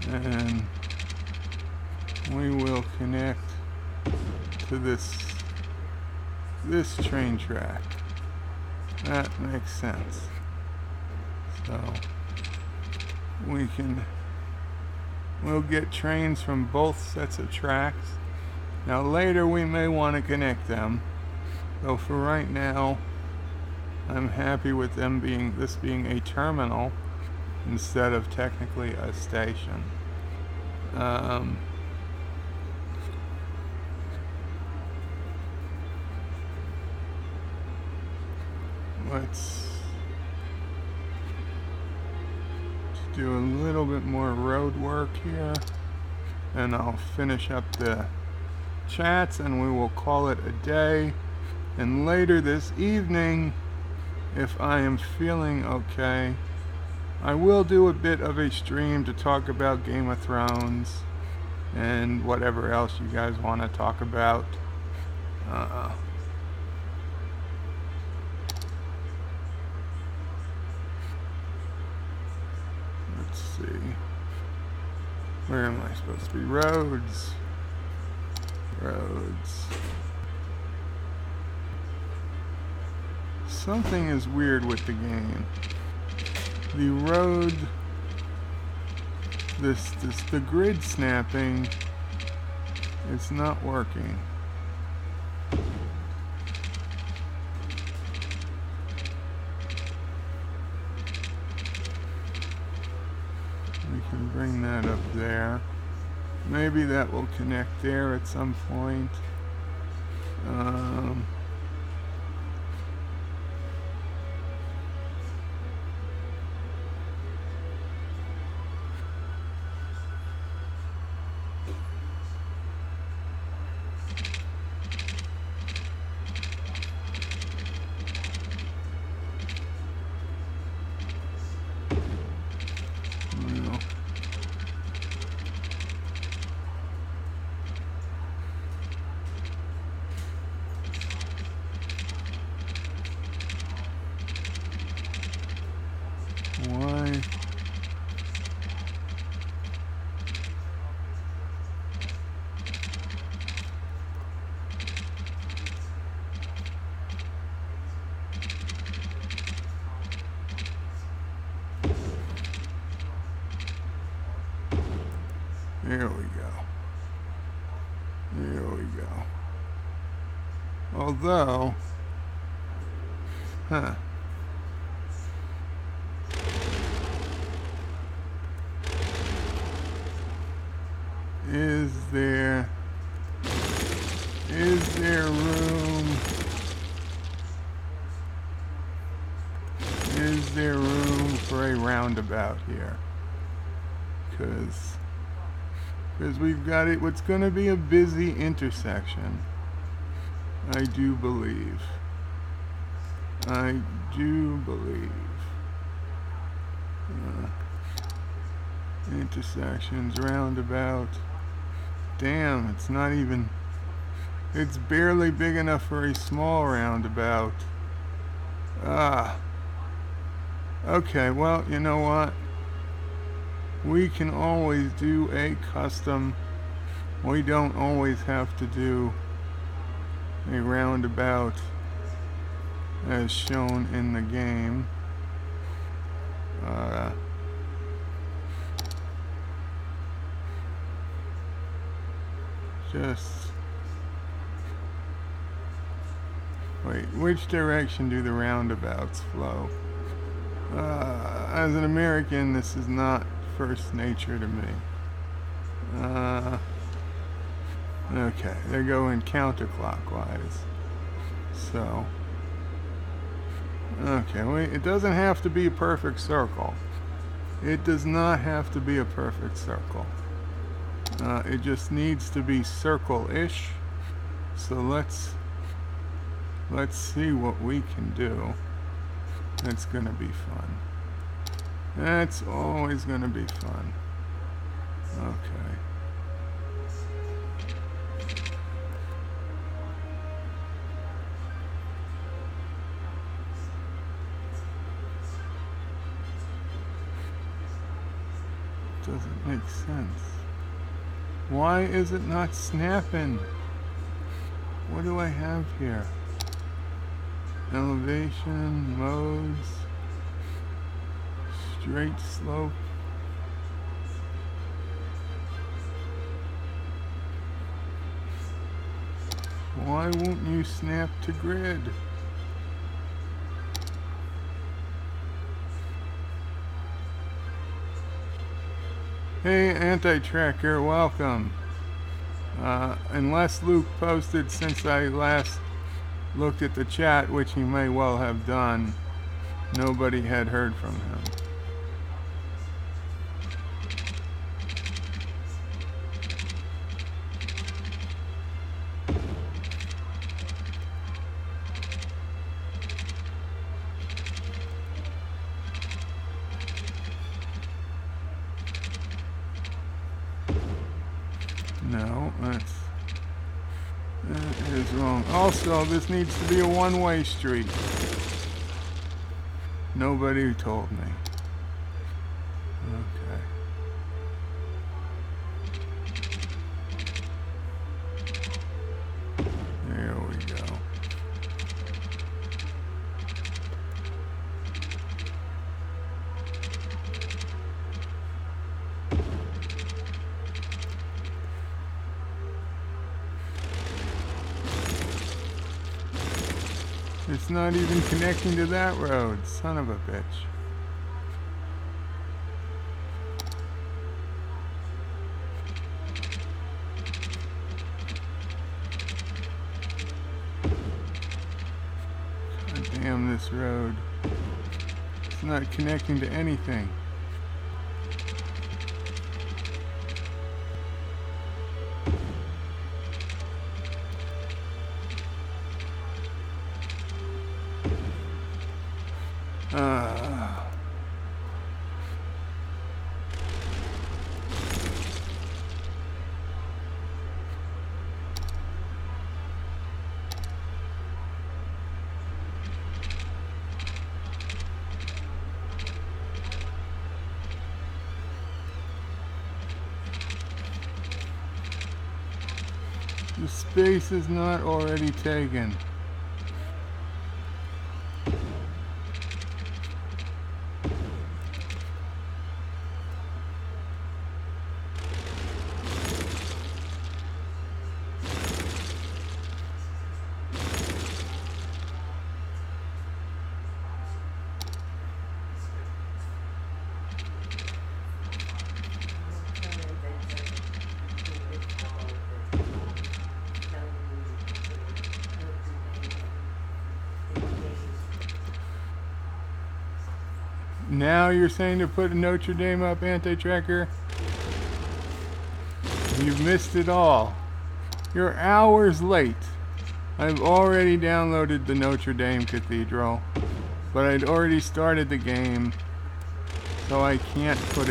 And we will connect to this train track. That makes sense. So we'll get trains from both sets of tracks. Now later we may want to connect them. So for right now, I'm happy with this being a terminal instead of technically a station. Let's do a little bit more road work here, and I'll finish up the chats and we will call it a day. And later this evening, if I am feeling okay, I will do a bit of a stream to talk about Game of Thrones and whatever else you guys want to talk about. Let's see. Where am I supposed to be? Roads. Roads. Something is weird with the game. The road, the grid snapping, it's not working. We can bring that up there. Maybe that will connect there at some point. Why? There we go. There we go. Although, Is there room? Is there room for a roundabout here? Because we've got it. What's going to be a busy intersection, I do believe. I do believe. Intersections, roundabout. Damn, it's not even. It's barely big enough for a small roundabout. Okay, well, you know what? We can always do a custom. We don't always have to do a roundabout as shown in the game. Just wait, which direction do the roundabouts flow? As an American, this is not first nature to me. Okay, they're going counterclockwise. So, okay, wait, it doesn't have to be a perfect circle. It does not have to be a perfect circle. It just needs to be circle-ish. So let's see what we can do. That's gonna be fun. That's always gonna be fun. Okay. Doesn't make sense. Why is it not snapping? What do I have here? Elevation, modes, straight slope. Why won't you snap to grid? Hey, Anti-Tracker, welcome. Unless Luke posted since I last looked at the chat, which he may well have done, nobody had heard from him. No, that is wrong. Also, this needs to be a one-way street. Nobody told me. Okay. There we go. It's not even connecting to that road, son of a bitch. God damn this road. It's not connecting to anything. The space is not already taken. Now you're saying to put Notre Dame up, Anti-Tracker? You've missed it all. You're hours late. I've already downloaded the Notre Dame Cathedral, but I'd already started the game, so I can't put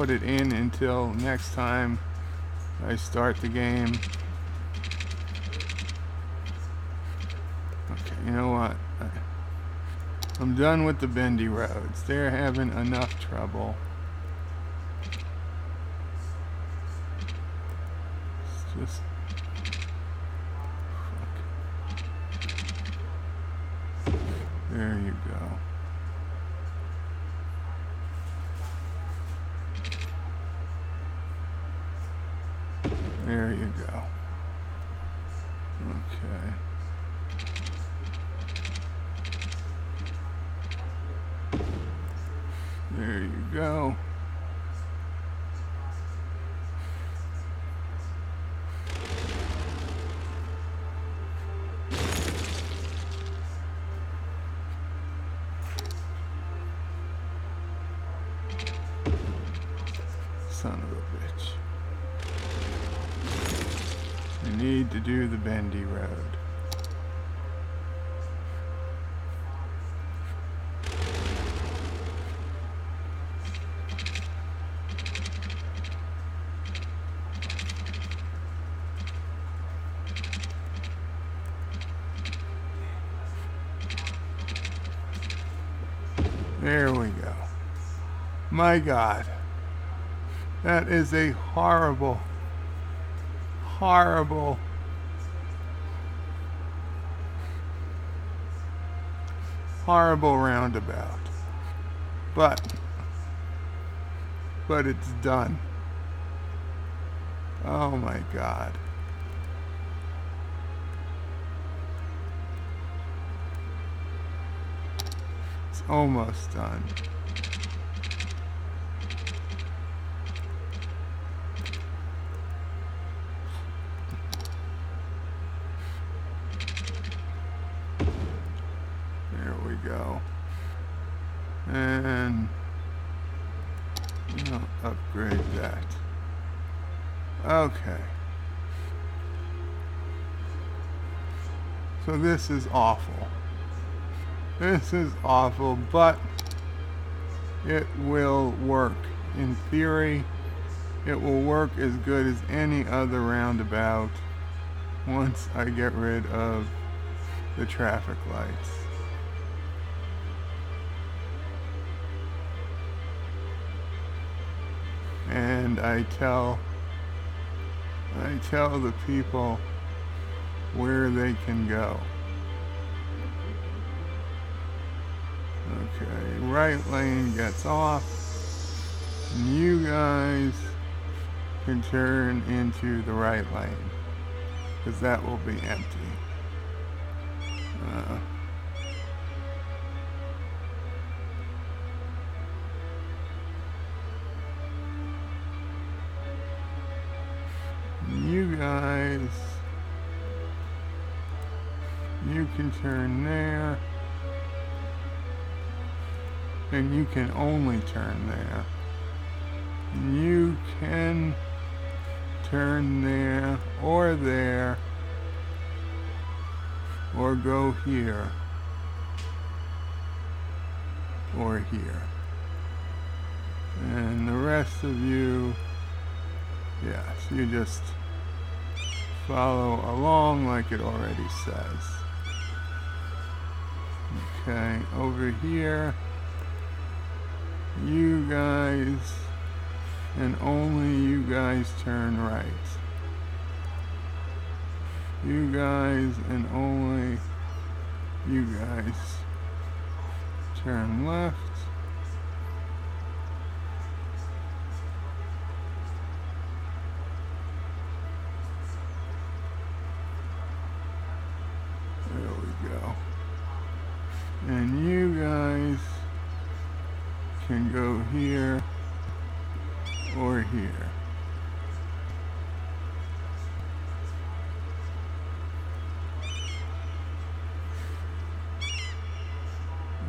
it in until next time I start the game. Okay, you know what? I'm done with the bendy roads. They're having enough trouble. It's just... fuck. There you go. go. Son of a bitch. We need to do the bendy road. There we go. My God. That is a horrible, horrible, horrible roundabout. But it's done. Oh my God. It's almost done. Go and upgrade that. Okay, so this is awful. This is awful, but it will work. In theory, it will work as good as any other roundabout once I get rid of the traffic lights. And I tell the people where they can go. Okay, right lane gets off. And you guys can turn into the right lane, because that will be empty. You guys, you can turn there, and you can only turn there. You can turn there, or go here, or here. And the rest of you, yes, you just follow along like it already says. Okay, over here, you guys, and only you guys turn right. You guys and only you guys turn left. There we go. And you guys can go here or here.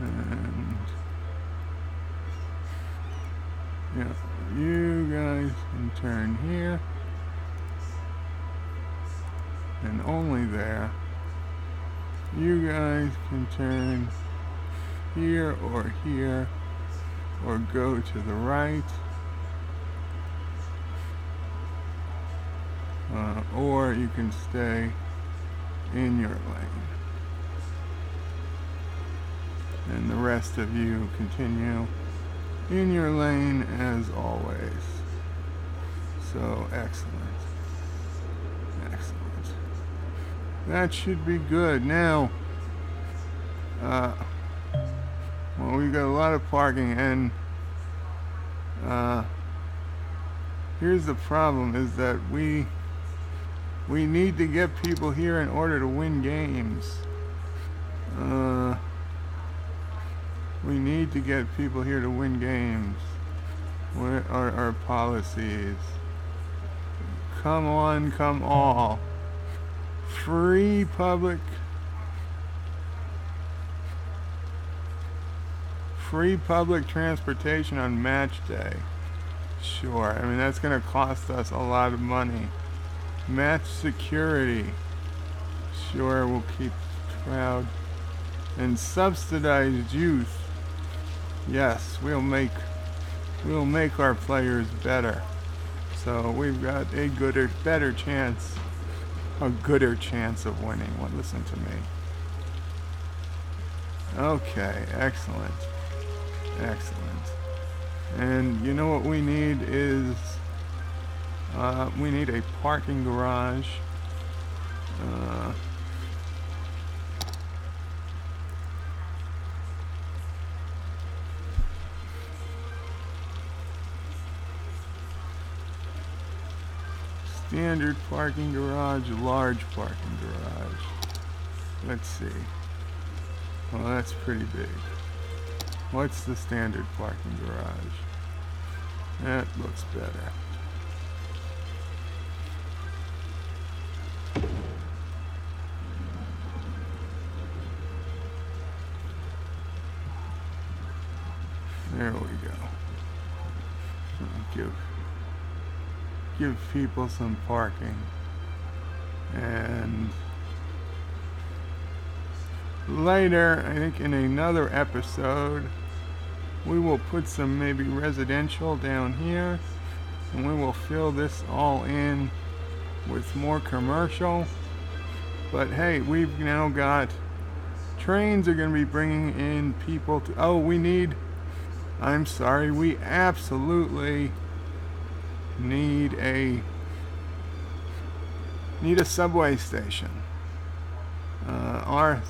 And yeah, you guys can turn here and only there. You guys can turn here or go to the right, or you can stay in your lane, and the rest of you continue in your lane as always. So excellent. That should be good. Now, well, we've got a lot of parking, and here's the problem, is that we need to get people here in order to win games. We need to get people here to win games. What are our policies? Come on, come all. Free public transportation on match day. Sure, I mean that's gonna cost us a lot of money. Match security. Sure, we'll keep the crowd. And subsidized youth. Yes, we'll make our players better. So we've got a gooder chance of winning. Well, listen to me. Okay, excellent. And you know what we need is we need a parking garage. Standard parking garage, large parking garage. Let's see. Well, that's pretty big. What's the standard parking garage? That looks better. There we go. Give people some parking. And later, I think in another episode, we will put some maybe residential down here, and we will fill this all in with more commercial. But hey, we've now got trains are going to be bringing in people to, we absolutely need a subway station. Our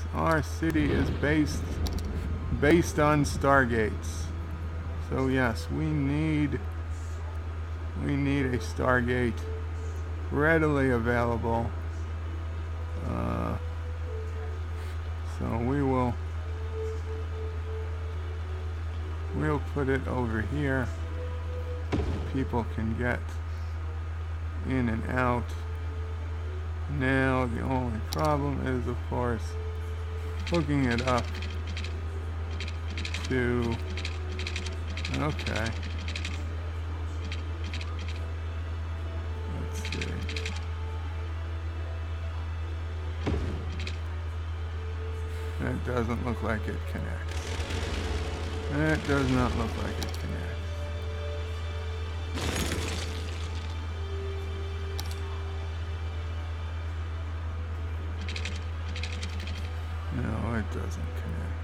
city is based on Stargates, so yes, we need a Stargate readily available. So we'll put it over here. People can get in and out. Now the only problem is, of course, hooking it up to, okay, let's see. That doesn't look like it connects. That does not look like it connects. No, it doesn't connect.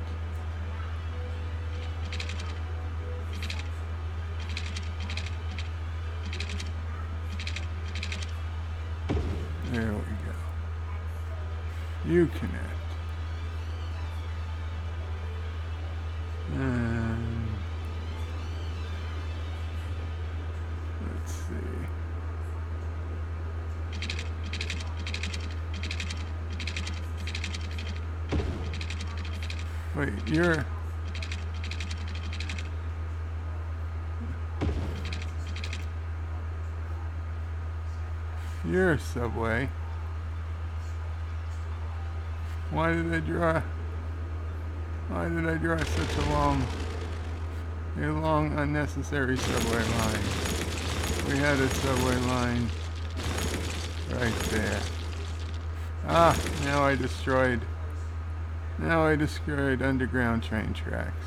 There we go. You connect. And let's see. Wait, you're a subway. Why did I draw such a long unnecessary subway line? We had a subway line right there. Ah, now I destroyed underground train tracks.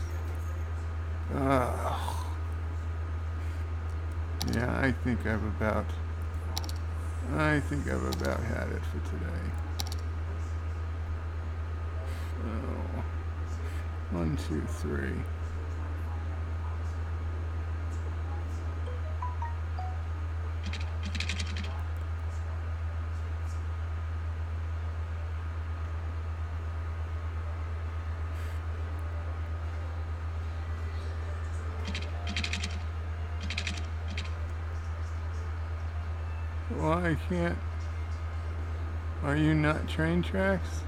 Yeah, I think I've about had it for today. Oh, 1, 2, 3. Well, I can't. Are you not train tracks?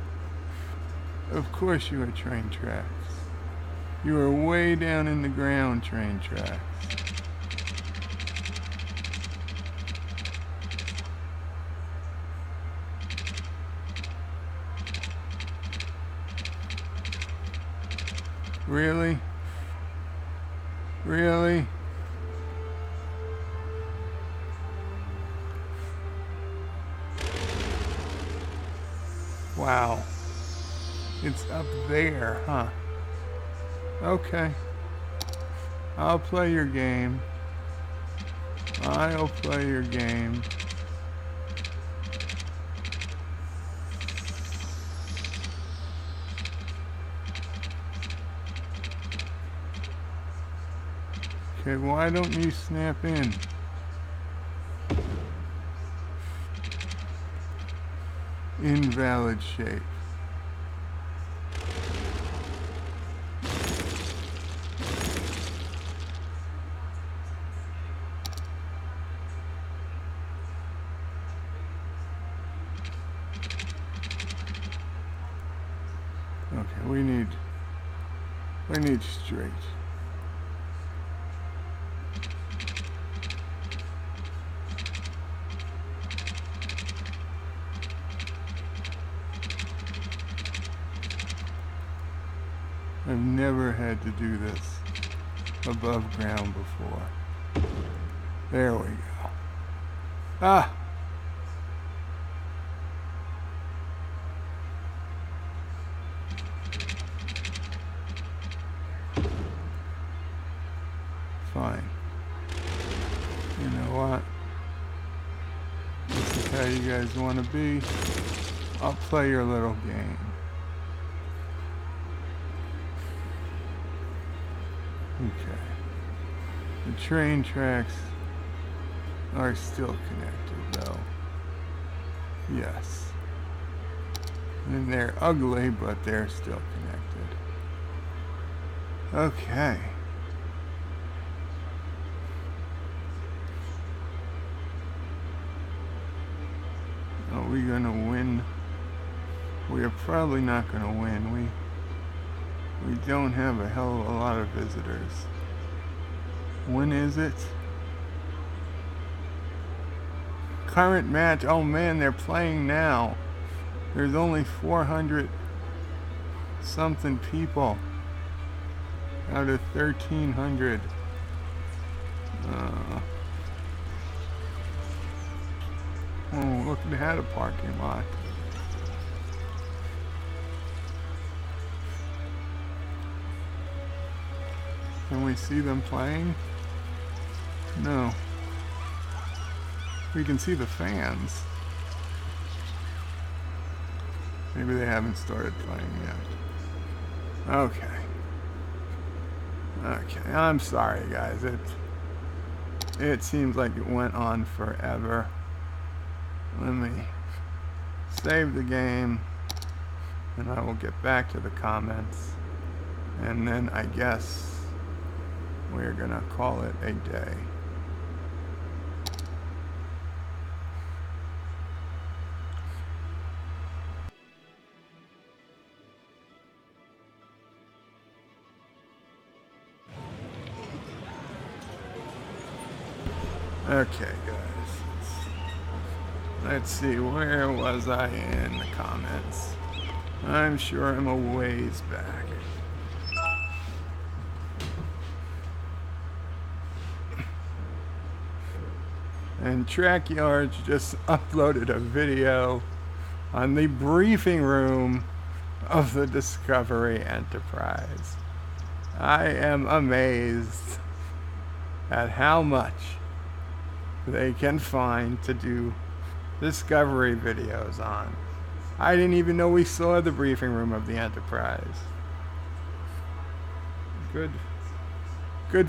Of course you are train tracks. You are way down in the ground train tracks. Really? Really? Wow. It's up there, huh? Okay. I'll play your game. I'll play your game. Okay, why don't you snap in? Invalid shape. Okay, we need straight. I've never had to do this above ground before. There we go. Ah! Fine. You know what? This is how you guys want to be. I'll play your little game. Okay. The train tracks are still connected, though. Yes. And they're ugly, but they're still connected. Okay. Are we gonna win? We are probably not gonna win. We don't have a hell of a lot of visitors. When is it? Current match. Oh man, they're playing now. There's only 400 something people out of 1,300. Oh, look, they had a parking lot. Can we see them playing? No. We can see the fans. Maybe they haven't started playing yet. Okay. Okay, I'm sorry guys. It seems like it went on forever. Let me save the game and I will get back to the comments. And then I guess we're gonna call it a day. Okay, guys. Let's see, where was I in the comments? I'm sure I'm a ways back. And Dracarys just uploaded a video on the briefing room of the Discovery Enterprise. I am amazed at how much they can find to do Discovery videos on. I didn't even know we saw the briefing room of the Enterprise. Good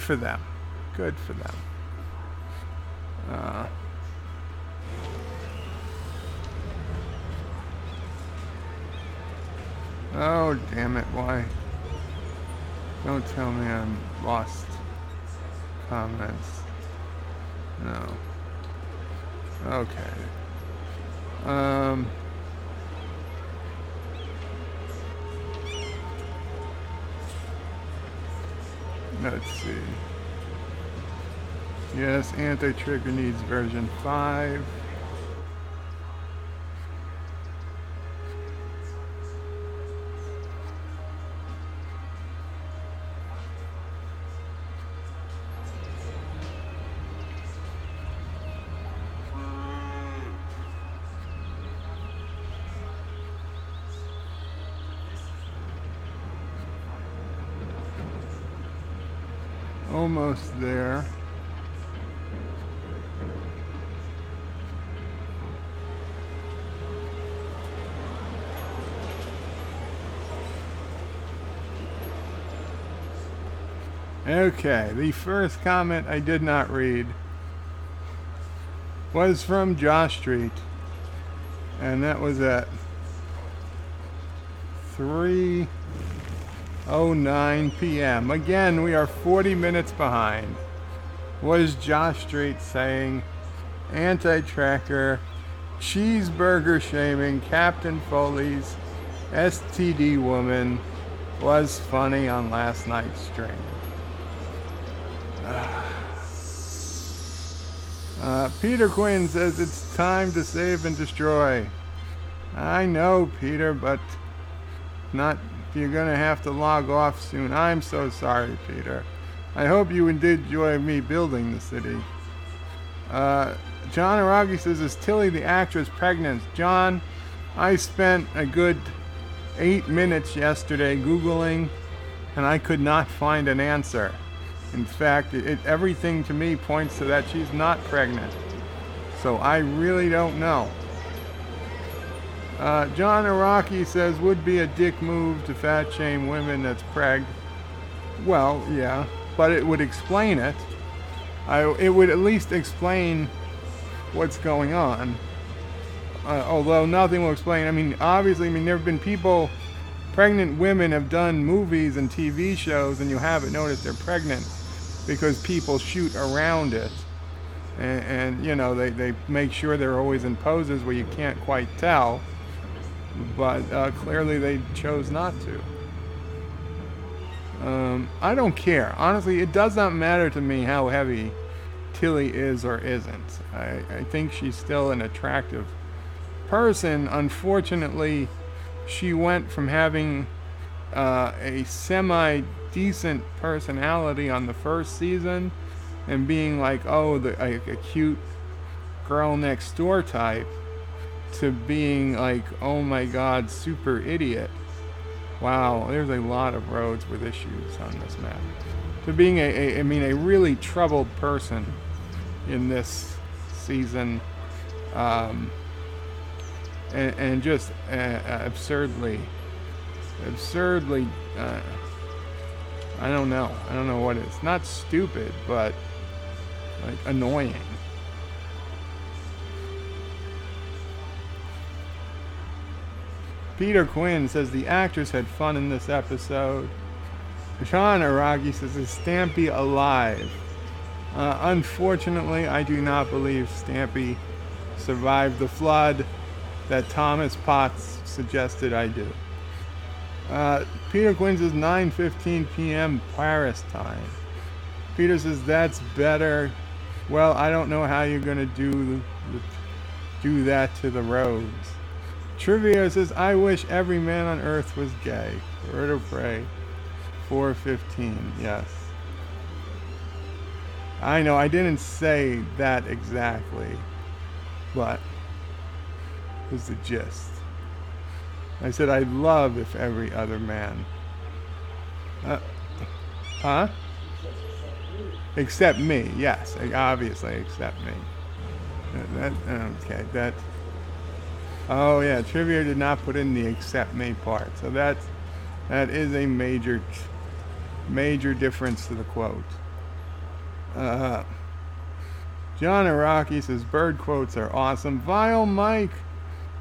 for them. Good for them. Oh, damn it, why? Don't tell me I'm lost comments. No. Okay. Let's see. Yes, anti-trigger needs version 5. Almost there. Okay, the first comment I did not read was from Josh Street, and that was at 3:09 p.m. Again, we are 40 minutes behind. Was Josh Street saying anti-tracker, cheeseburger shaming, Captain Foley's STD woman was funny on last night's stream. Peter Quinn says it's time to save and destroy. I know, Peter, but not. You're gonna have to log off soon. I'm so sorry, Peter. I hope you did enjoy me building the city. John Aragi says, is Tilly the actress pregnant? John, I spent a good 8 minutes yesterday Googling, and I could not find an answer. In fact, everything to me points to that she's not pregnant. So I really don't know. John Araki says, would be a dick move to fat shame women that's preg. Well, yeah, but it would explain it. It would at least explain what's going on. Although nothing will explain. I mean, obviously, there have been people, pregnant women have done movies and TV shows, and you haven't noticed they're pregnant because people shoot around it. And you know, they make sure they're always in poses where you can't quite tell. But clearly they chose not to. I don't care. Honestly, it does not matter to me how heavy Tilly is or isn't. I think she's still an attractive person. Unfortunately, she went from having a semi-decent personality on the first season and being like, oh, a cute girl next door type, to being like, oh my god, super idiot. Wow, there's a lot of roads with issues on this map. To being a really troubled person in this season, and just absurdly, I don't know what it is. Not stupid, but like annoying. Peter Quinn says the actors had fun in this episode. Sean Aragi says, is Stampy alive? Unfortunately, I do not believe Stampy survived the flood that Thomas Potts suggested I do. Peter Quinn says 9:15 p.m. Paris time. Peter says that's better. Well, I don't know how you're gonna do that to the roads. Trivia says, I wish every man on earth was gay. Bird of Prey, 4:15, yes. I know, I didn't say that exactly, but it was the gist. I said I'd love if every other man. Huh? Except me, yes, obviously, except me. Okay. Oh yeah, Trivia did not put in the accept me part, so that is a major difference to the quote. John Araki says bird quotes are awesome. Vile Mike,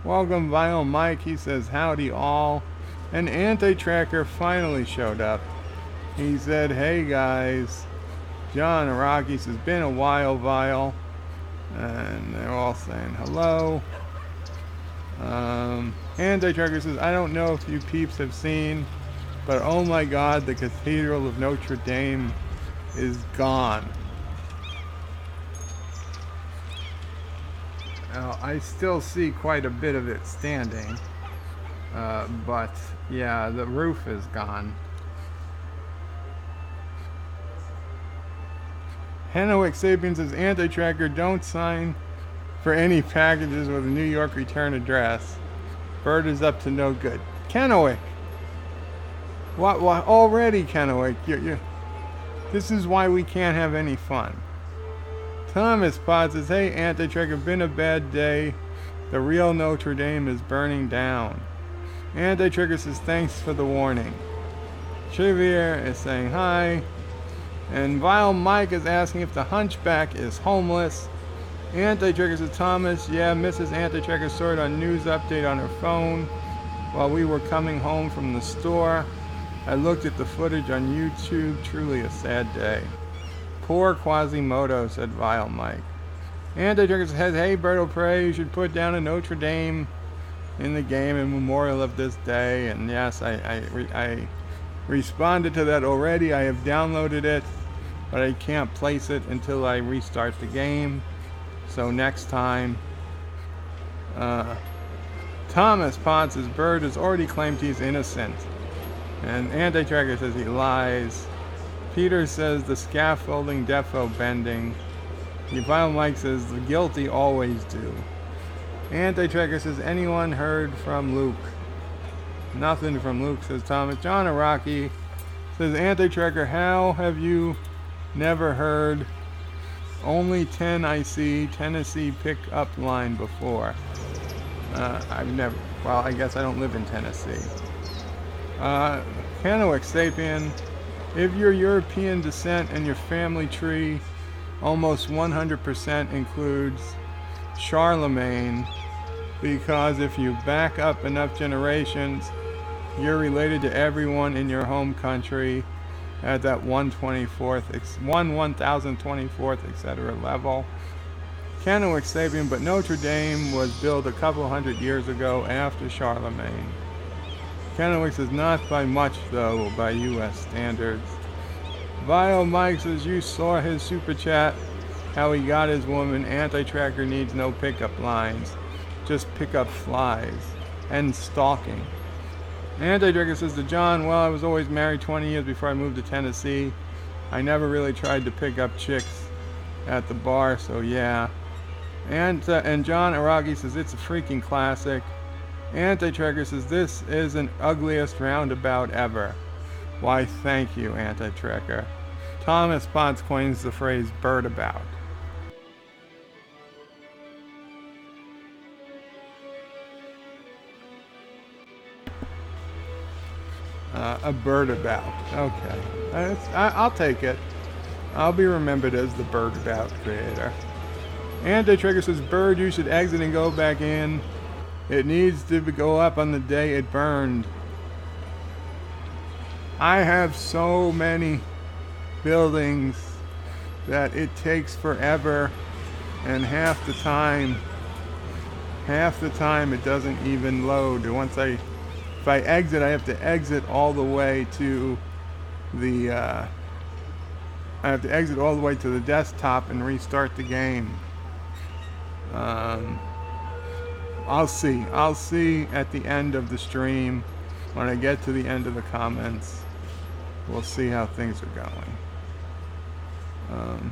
welcome Vile Mike. He says howdy all. An anti-tracker finally showed up. He said, hey guys. John Araki says been a while, Vile, and they're all saying hello. Anti-Tracker says, I don't know if you peeps have seen, but oh my god, the Cathedral of Notre Dame is gone. Now, I still see quite a bit of it standing, but yeah, the roof is gone. Hennewick Sapien says, Anti-Tracker, don't sign for any packages with a New York return address. Bird is up to no good. Kennewick! What already, Kennewick? This is why we can't have any fun. Thomas Potts says, hey, Anti-Tracker, been a bad day. The real Notre Dame is burning down. Anti-Tracker says, thanks for the warning. Trivier is saying hi. And Vile Mike is asking if the Hunchback is homeless. Anti-Tracker says, Thomas, yeah, Mrs. Anti-Tracker saw it on news update on her phone while we were coming home from the store. I looked at the footage on YouTube. Truly a sad day. Poor Quasimodo, said Vile Mike. Anti-Tracker says, hey, Berto Prey, you should put down a Notre Dame in the game in memorial of this day. And yes, I responded to that already. I have downloaded it, but I can't place it until I restart the game. So next time, Thomas Potts' bird has already claimed he's innocent. And Anti-Tracker says he lies. Peter says the scaffolding defo bending. Vile Mike says the guilty always do. Anti-Tracker says anyone heard from Luke? Nothing from Luke, says Thomas. John Araki says Anti-Tracker, how have you never heard only 10 I see Tennessee pick-up line before? I've never, well, I guess I don't live in Tennessee. Canoic Sapien, if you're European descent and your family tree almost 100% includes Charlemagne, because if you back up enough generations, you're related to everyone in your home country at that 1024th, etc. level. Canoic Sapien, but Notre Dame was built a couple hundred years ago after Charlemagne. Canoic says not by much though, by US standards. Vile Mike says you saw his super chat, how he got his woman. Anti-Tracker needs no pickup lines, just pickup flies and stalking. Anti-Tracker says to John, well, I was always married 20 years before I moved to Tennessee. I never really tried to pick up chicks at the bar, so yeah. And John Araki says it's a freaking classic. Anti-Tracker says this is an ugliest roundabout ever. Why, thank you, Anti-Tracker. Thomas Potts coins the phrase bird about. A bird about. Okay. I'll take it. I'll be remembered as the bird about creator. Anti-Tracker says, bird, you should exit and go back in. It needs to go up on the day it burned. I have so many buildings that it takes forever, and half the time it doesn't even load. If I exit, I have to exit all the way to the desktop and restart the game. I'll see at the end of the stream, when I get to the end of the comments. We'll see how things are going.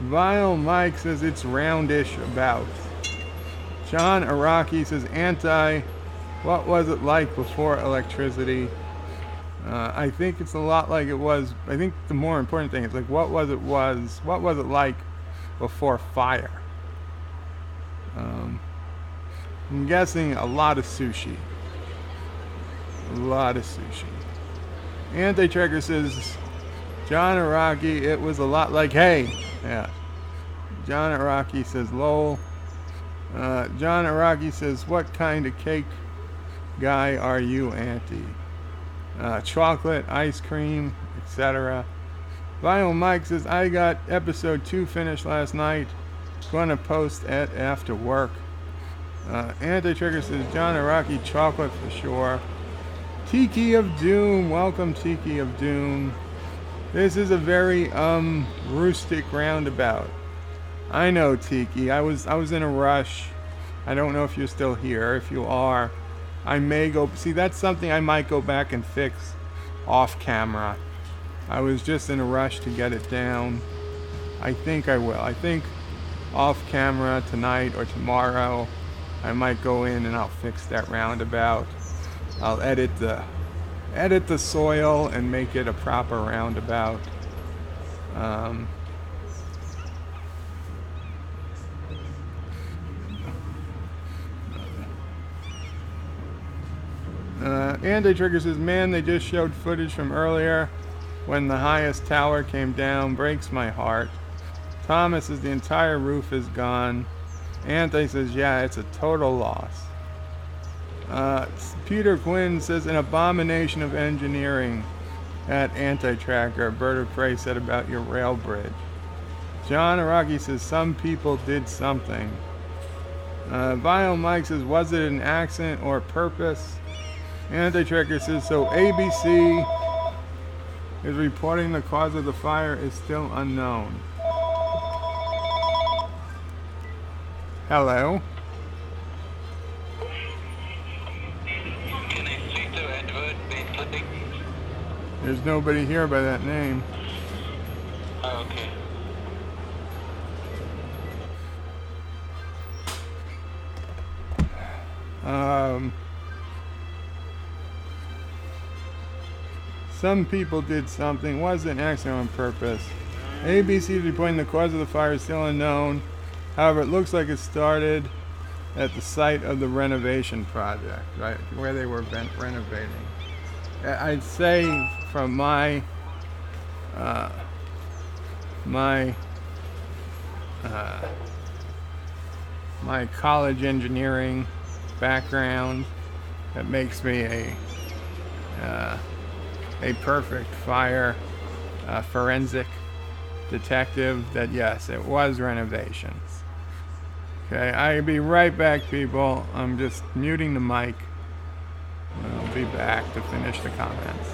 Vile Mike says it's roundish about. John Araki says what was it like before electricity? I think it's a lot like it was. I think the more important thing is like what was it like before fire? I'm guessing a lot of sushi. Anti-Tracker says, John Araki, it was a lot like hay. Yeah. John Araki says, lol. John Araki says, what kind of cake guy are you, Auntie? Chocolate, ice cream, etc. Vinyl Mike says, I got episode 2 finished last night. Gonna post it after work. Anti-Trigger says, John Araki, chocolate for sure. Tiki of Doom, welcome Tiki of Doom. This is a very rustic roundabout. I know, Tiki. I was in a rush. I don't know if you're still here. If you are, I may go see. That's something I might go back and fix off camera. I was just in a rush to get it down. I think I will. I think off camera tonight or tomorrow, I might go in and I'll fix that roundabout. I'll edit the edit the soil and make it a proper roundabout. Um, Anti-Trigger says, man, they just showed footage from earlier when the highest tower came down. Breaks my heart. Thomas says, the entire roof is gone. Anti says, yeah, it's a total loss. Peter Quinn says, an abomination of engineering at Anti-Tracker. Bird of Prey said about your rail bridge. John Araki says, some people did something. Vile Mike says, was it an accident or purpose? Anti-Tracker says, so ABC is reporting the cause of the fire is still unknown. Hello? Can I speak to Edward, basically? There's nobody here by that name. Oh, okay. Some people did something. Was an accident on purpose. ABC is reporting the cause of the fire is still unknown. However, it looks like it started at the site of the renovation project, right, where they were renovating. I'd say from my college engineering background, that makes me a perfect fire forensic detective, that yes, it was renovations. Okay, I'll be right back, people. I'm just muting the mic. I'll be back to finish the comments.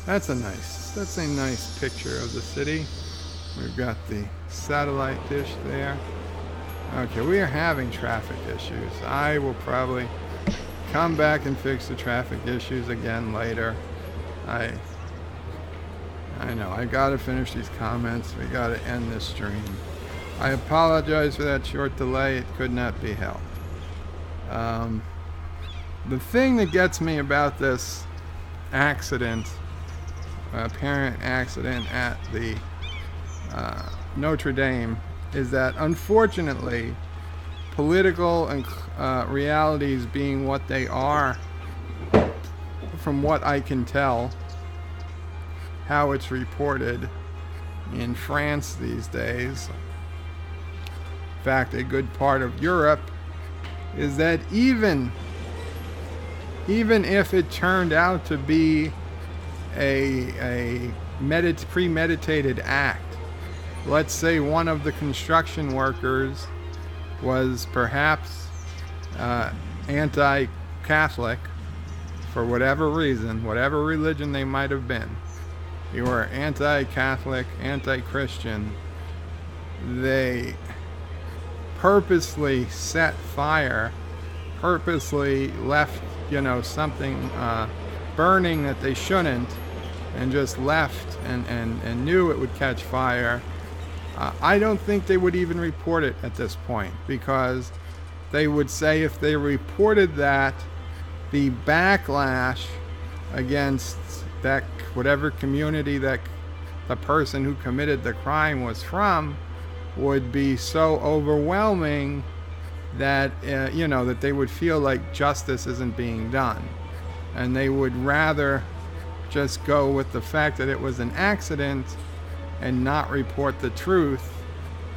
That's a nice picture of the city. We've got the satellite dish there. Okay, we are having traffic issues. I will probably come back and fix the traffic issues again later. I know, I gotta finish these comments. We gotta end this stream. I apologize for that short delay. It could not be helped. The thing that gets me about this accident, apparent accident at the Notre Dame, is that unfortunately political and realities being what they are, from what I can tell, how it's reported in France these days, in fact a good part of Europe, is that even if it turned out to be a premeditated act, let's say one of the construction workers was perhaps anti-Catholic for whatever reason, whatever religion they might have been. You were anti-Catholic, anti-Christian. They purposely set fire, purposely left, something burning that they shouldn't, and just left and knew it would catch fire. I don't think they would even report it at this point, because they would say if they reported that, the backlash against that whatever community that the person who committed the crime was from would be so overwhelming that that they would feel like justice isn't being done, and they would rather just go with the fact that it was an accident and not report the truth,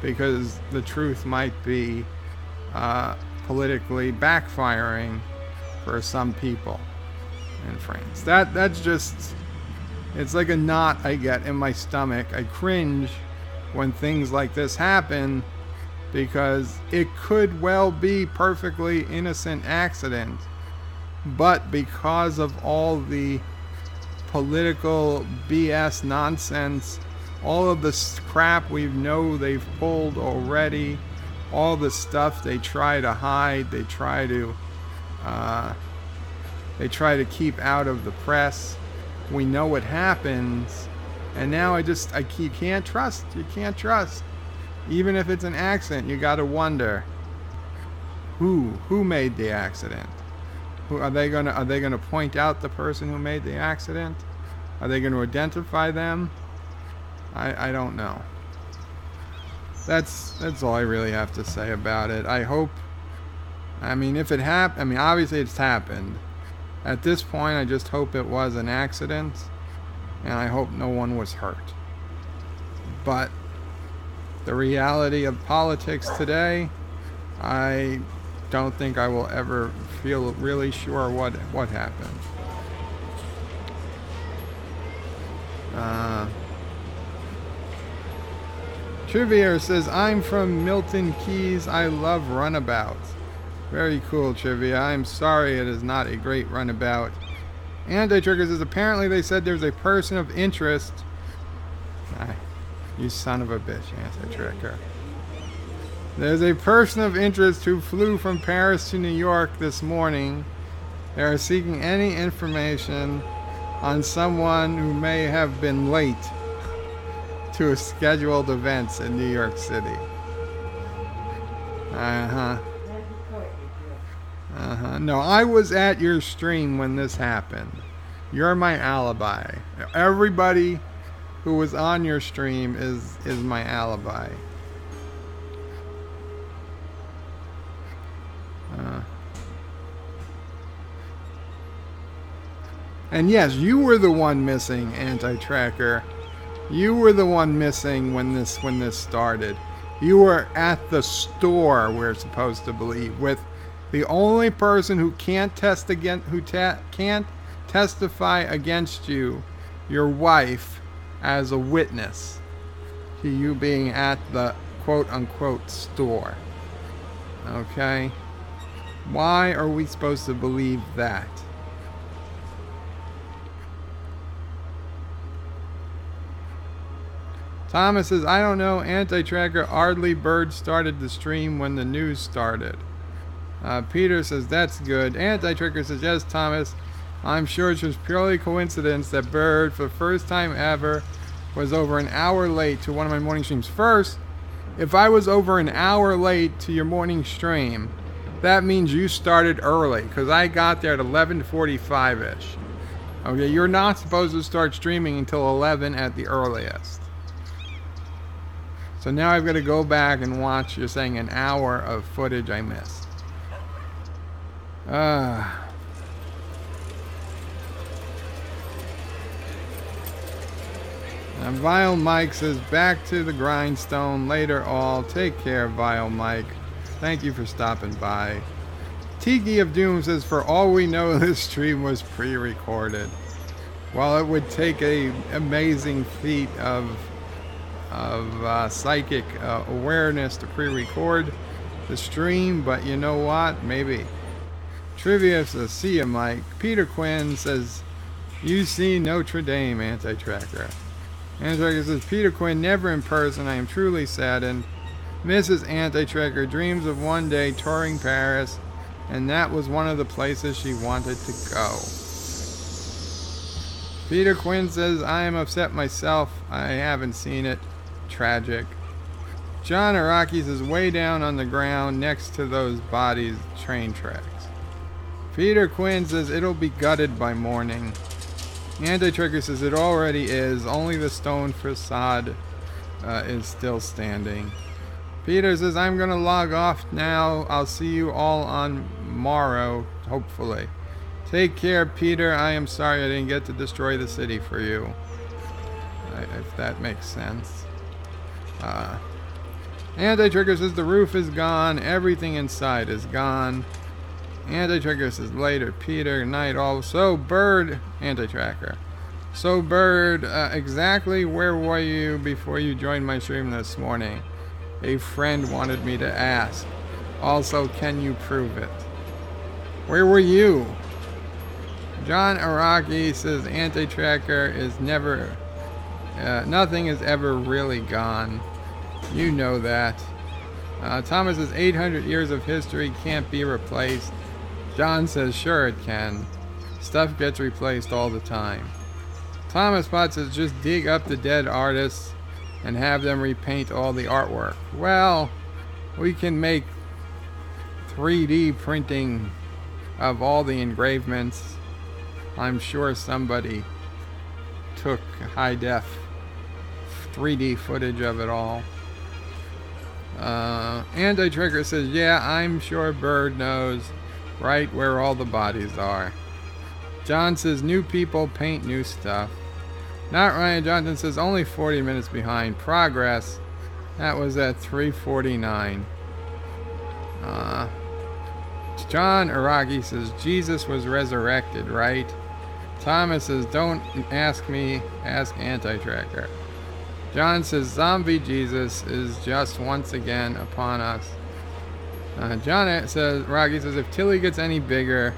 because the truth might be politically backfiring for some people in France. That's just, it's like a knot I get in my stomach. I cringe when things like this happen, because it could well be perfectly innocent accident, but because of all the political BS nonsense, all of the crap we know they've pulled already, all the stuff they try to hide, they try to keep out of the press. We know what happens, and now you can't trust. You can't trust. Even if it's an accident, you got to wonder who made the accident. Are they gonna point out the person who made the accident? Are they going to identify them? I don't know. That's all I really have to say about it. I hope, if it happened, obviously it's happened. At this point, I just hope it was an accident, and I hope no one was hurt. But the reality of politics today, I don't think I will ever feel really sure what happened. Trivia says, I'm from Milton Keyes. I love runabouts. Very cool, Trivia. I'm sorry it is not a great runabout. Anti-Tricker says, apparently they said there's a person of interest. You son of a bitch, Anti-Tricker. There's a person of interest who flew from Paris to New York this morning. They are seeking any information on someone who may have been late to scheduled events in New York City. No, I was at your stream when this happened. You're my alibi. Everybody who was on your stream is my alibi. And yes, you were the one missing, Anti-Tracker. You were the one missing when this started. You were at the store, we're supposed to believe, with the only person who can't can't testify against you, your wife, as a witness to you being at the quote-unquote store. Okay? Why are we supposed to believe that? Thomas says, I don't know, anti-tracker Ardley Bird started the stream when the news started. Peter says, that's good. Anti-tracker says, yes, Thomas. I'm sure it was purely coincidence that Bird, for the first time ever, was over an hour late to one of my morning streams. First, if I was over an hour late to your morning stream, that means you started early, because I got there at 11:45-ish. Okay, you're not supposed to start streaming until 11 at the earliest. So now I've got to go back and watch, you're saying, an hour of footage I missed. And Vile Mike says, back to the grindstone later all. Take care, Vile Mike. Thank you for stopping by. Tiki of Doom says, for all we know, this stream was pre-recorded. While it would take a amazing feat of psychic awareness to pre-record the stream, but you know what? Maybe. Trivia says, see ya, Mike. Peter Quinn says, you see Notre Dame, Anti-Tracker. Anti-Tracker says, Peter Quinn, never in person. I am truly saddened. Mrs. Anti-Tracker dreams of one day touring Paris, and that was one of the places she wanted to go. Peter Quinn says, I am upset myself. I haven't seen it. Tragic. John Araki says, way down on the ground next to those bodies, train tracks. Peter Quinn says, it'll be gutted by morning. Anti-Tracker says, it already is. Only the stone facade is still standing. Peter says, I'm going to log off now. I'll see you all on morrow, hopefully. Take care, Peter. I am sorry I didn't get to destroy the city for you. If that makes sense. Anti-Tracker says, the roof is gone. Everything inside is gone. Anti-Tracker says, later, Peter. Night all. So, Bird. Anti-Tracker. So, Bird, exactly where were you before you joined my stream this morning? A friend wanted me to ask. Also, can you prove it? Where were you? John Araki says, Anti-Tracker is never... nothing is ever really gone. You know that. Thomas says, 800 years of history can't be replaced. John says, sure it can. Stuff gets replaced all the time. Thomas Potts says, just dig up the dead artists and have them repaint all the artwork. Well, we can make 3D printing of all the engravements. I'm sure somebody took high-def 3D footage of it all. Anti-Tracker says, yeah, I'm sure Bird knows right where all the bodies are. John says, new people paint new stuff. Not Ryan Johnson says, only 40 minutes behind. Progress. That was at 3:49. John Araki says, Jesus was resurrected, right? Thomas says, don't ask me, ask Anti-Tracker. John says, zombie Jesus is just once again upon us. John says, Rocky says, if Tilly gets any bigger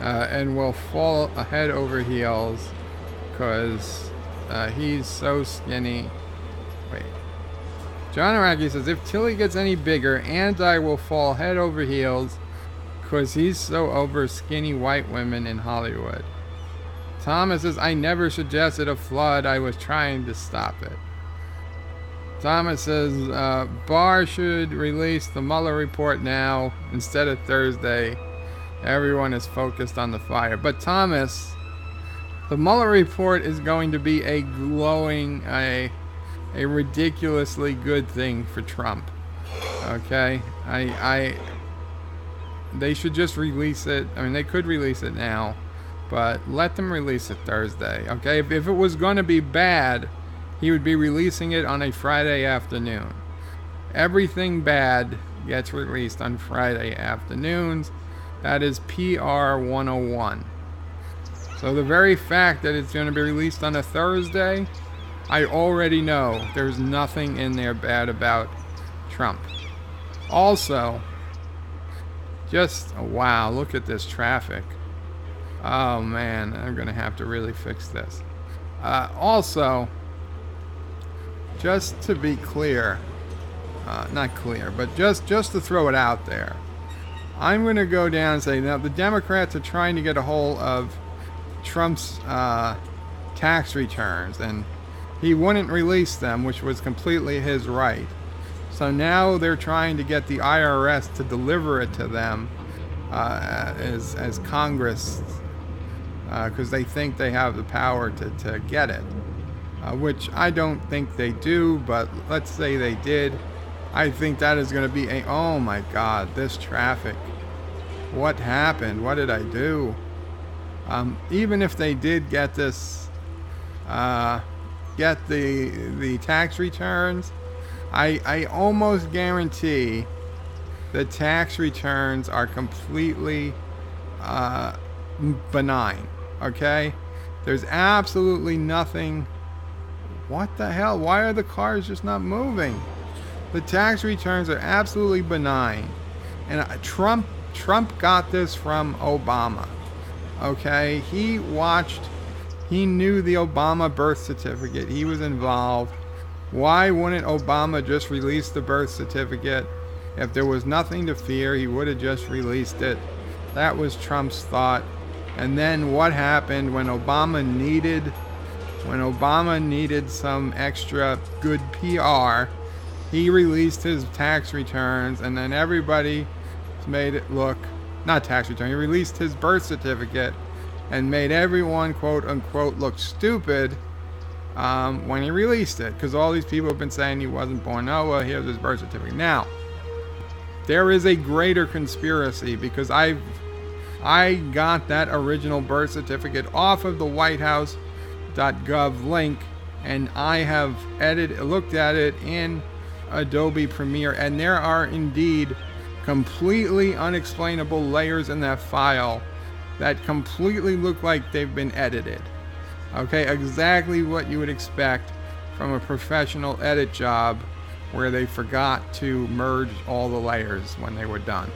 and will fall head over heels because he's so skinny. Wait. John Araki says, if Tilly gets any bigger, Anti will fall head over heels because he's so over skinny white women in Hollywood. Thomas says, I never suggested a flood. I was trying to stop it. Thomas says, Barr should release the Mueller report now instead of Thursday. Everyone is focused on the fire. But Thomas, the Mueller report is going to be a glowing, a ridiculously good thing for Trump. Okay? They should just release it. I mean, they could release it now, but let them release it Thursday. Okay? If it was going to be bad, he would be releasing it on a Friday afternoon. Everything bad gets released on Friday afternoons. That is PR 101. So the very fact that it's going to be released on a Thursday, I already know there's nothing in there bad about Trump. Also, just, wow, look at this traffic. Oh man, I'm going to have to really fix this. Also, just to be clear, not clear, but just to throw it out there, I'm going to go down and say, now the Democrats are trying to get a hold of Trump's tax returns, and he wouldn't release them, which was completely his right. So now they're trying to get the IRS to deliver it to them as Congress, because they think they have the power to get it, which I don't think they do, but let's say they did. I think that is going to be oh my God, this traffic. What happened? What did I do? Even if they did get this, get the tax returns, I almost guarantee the tax returns are completely benign. Okay? There's absolutely nothing. What the hell? Why are the cars just not moving? The tax returns are absolutely benign. And Trump got this from Obama. Okay? He knew the Obama birth certificate. He was involved. Why wouldn't Obama just release the birth certificate? If there was nothing to fear, he would have just released it. That was Trump's thought. And then what happened when Obama needed some extra good PR, he released his tax returns, and then everybody made it look, not tax return, he released his birth certificate and made everyone, quote unquote, look stupid when he released it, because all these people have been saying he wasn't born. Oh, well, here's his birth certificate. Now, there is a greater conspiracy, because I got that original birth certificate off of the whitehouse.gov link, and I have looked at it in Adobe Premiere, and there are indeed completely unexplainable layers in that file that completely look like they've been edited. Okay, exactly what you would expect from a professional edit job where they forgot to merge all the layers when they were done.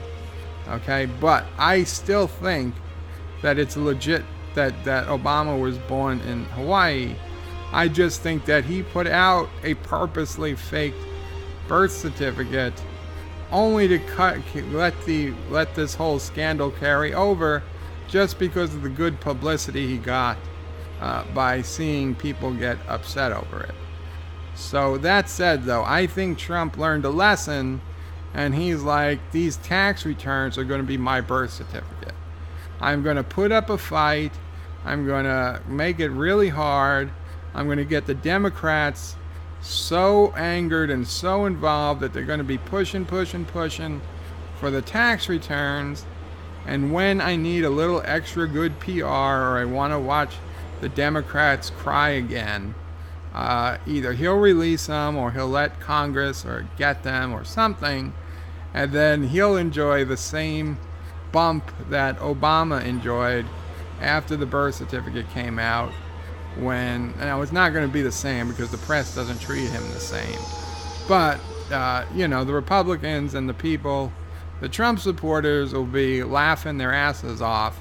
Okay, but I still think that it's legit that Obama was born in Hawaii. I just think that he put out a purposely faked birth certificate only to let this whole scandal carry over, just because of the good publicity he got by seeing people get upset over it. So that said, though, I think Trump learned a lesson, and he's like, these tax returns are going to be my birth certificate. I'm going to put up a fight. I'm going to make it really hard. I'm going to get the Democrats so angered and so involved that they're going to be pushing for the tax returns. And when I need a little extra good PR, or I want to watch the Democrats cry again, either he'll release them, or he'll let Congress or get them or something, and then he'll enjoy the same bump that Obama enjoyed after the birth certificate came out. Now it's not going to be the same, because the press doesn't treat him the same. But, the Republicans and the people, the Trump supporters, will be laughing their asses off,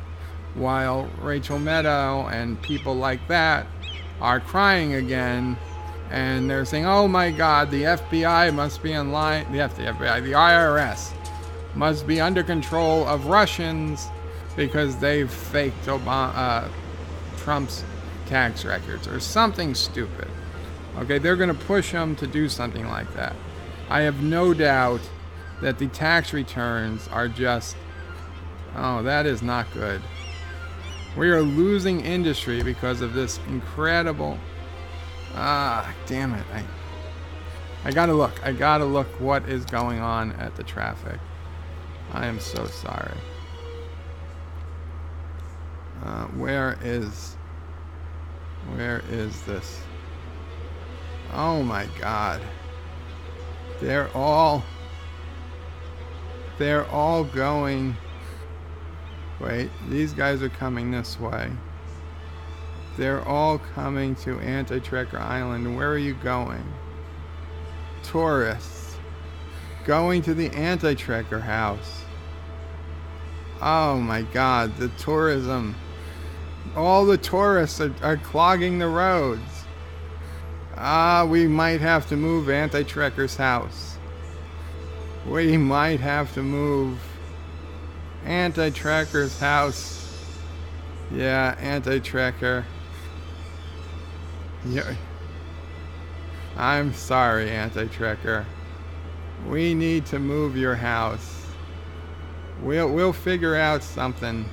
while Rachel Maddow and people like that are crying again, and they're saying, oh my God, the FBI must be in line, the IRS must be under control of Russians because they've faked Trump's tax records, or something stupid. Okay, they're going to push him to do something like that. I have no doubt that the tax returns are just, that is not good. We are losing industry because of this incredible, damn it. I gotta look what is going on at the traffic. I am so sorry. Where is this? Oh my God. They're all going. Wait, these guys are coming this way. They're all coming to Anti-Trekker Island. Where are you going? Tourists going to the Anti-Trekker house. Oh my God, the tourism. All the tourists are clogging the roads. We might have to move Anti-Trekker's house. We might have to move Anti-Trekker's house. Yeah, Anti-Trekker. Yeah. I'm sorry, Anti-Trekker. We need to move your house. We'll figure out something.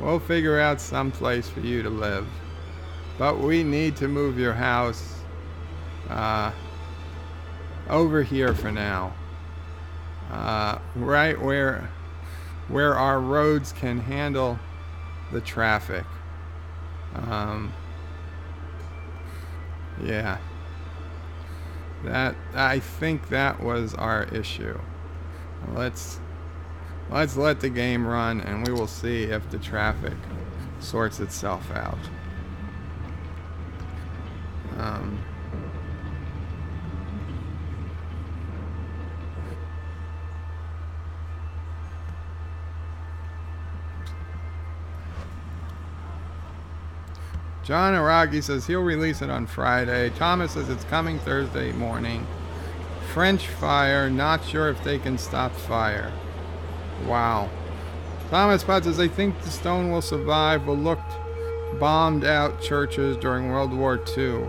We'll figure out some place for you to live. But we need to move your house over here for now. Right where our roads can handle the traffic. Yeah. I think that was our issue. Let's let the game run and we will see if the traffic sorts itself out. John Araki says he'll release it on Friday. Thomas says it's coming Thursday morning. French fire, not sure if they can stop fire. Wow. Thomas Potts says, I think the stone will survive, but looked bombed out churches during World War II.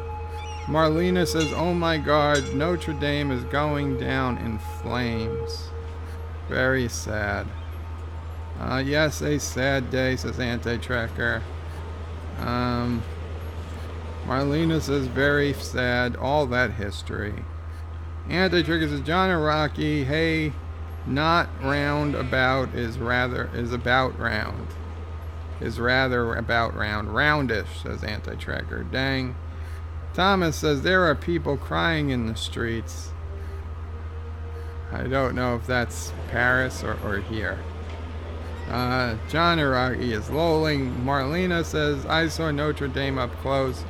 Marlena says, oh my God, Notre Dame is going down in flames. Very sad. Yes, a sad day, says Anti-Trekker. Marlena says, very sad, all that history. Anti-Trekker says, John Araki, hey, not round about is about round. Is rather about round. Roundish, says Anti-Trekker. Dang. Thomas says, there are people crying in the streets. I don't know if that's Paris or here. John Araki is lolling. Marlena says, I saw Notre Dame up close.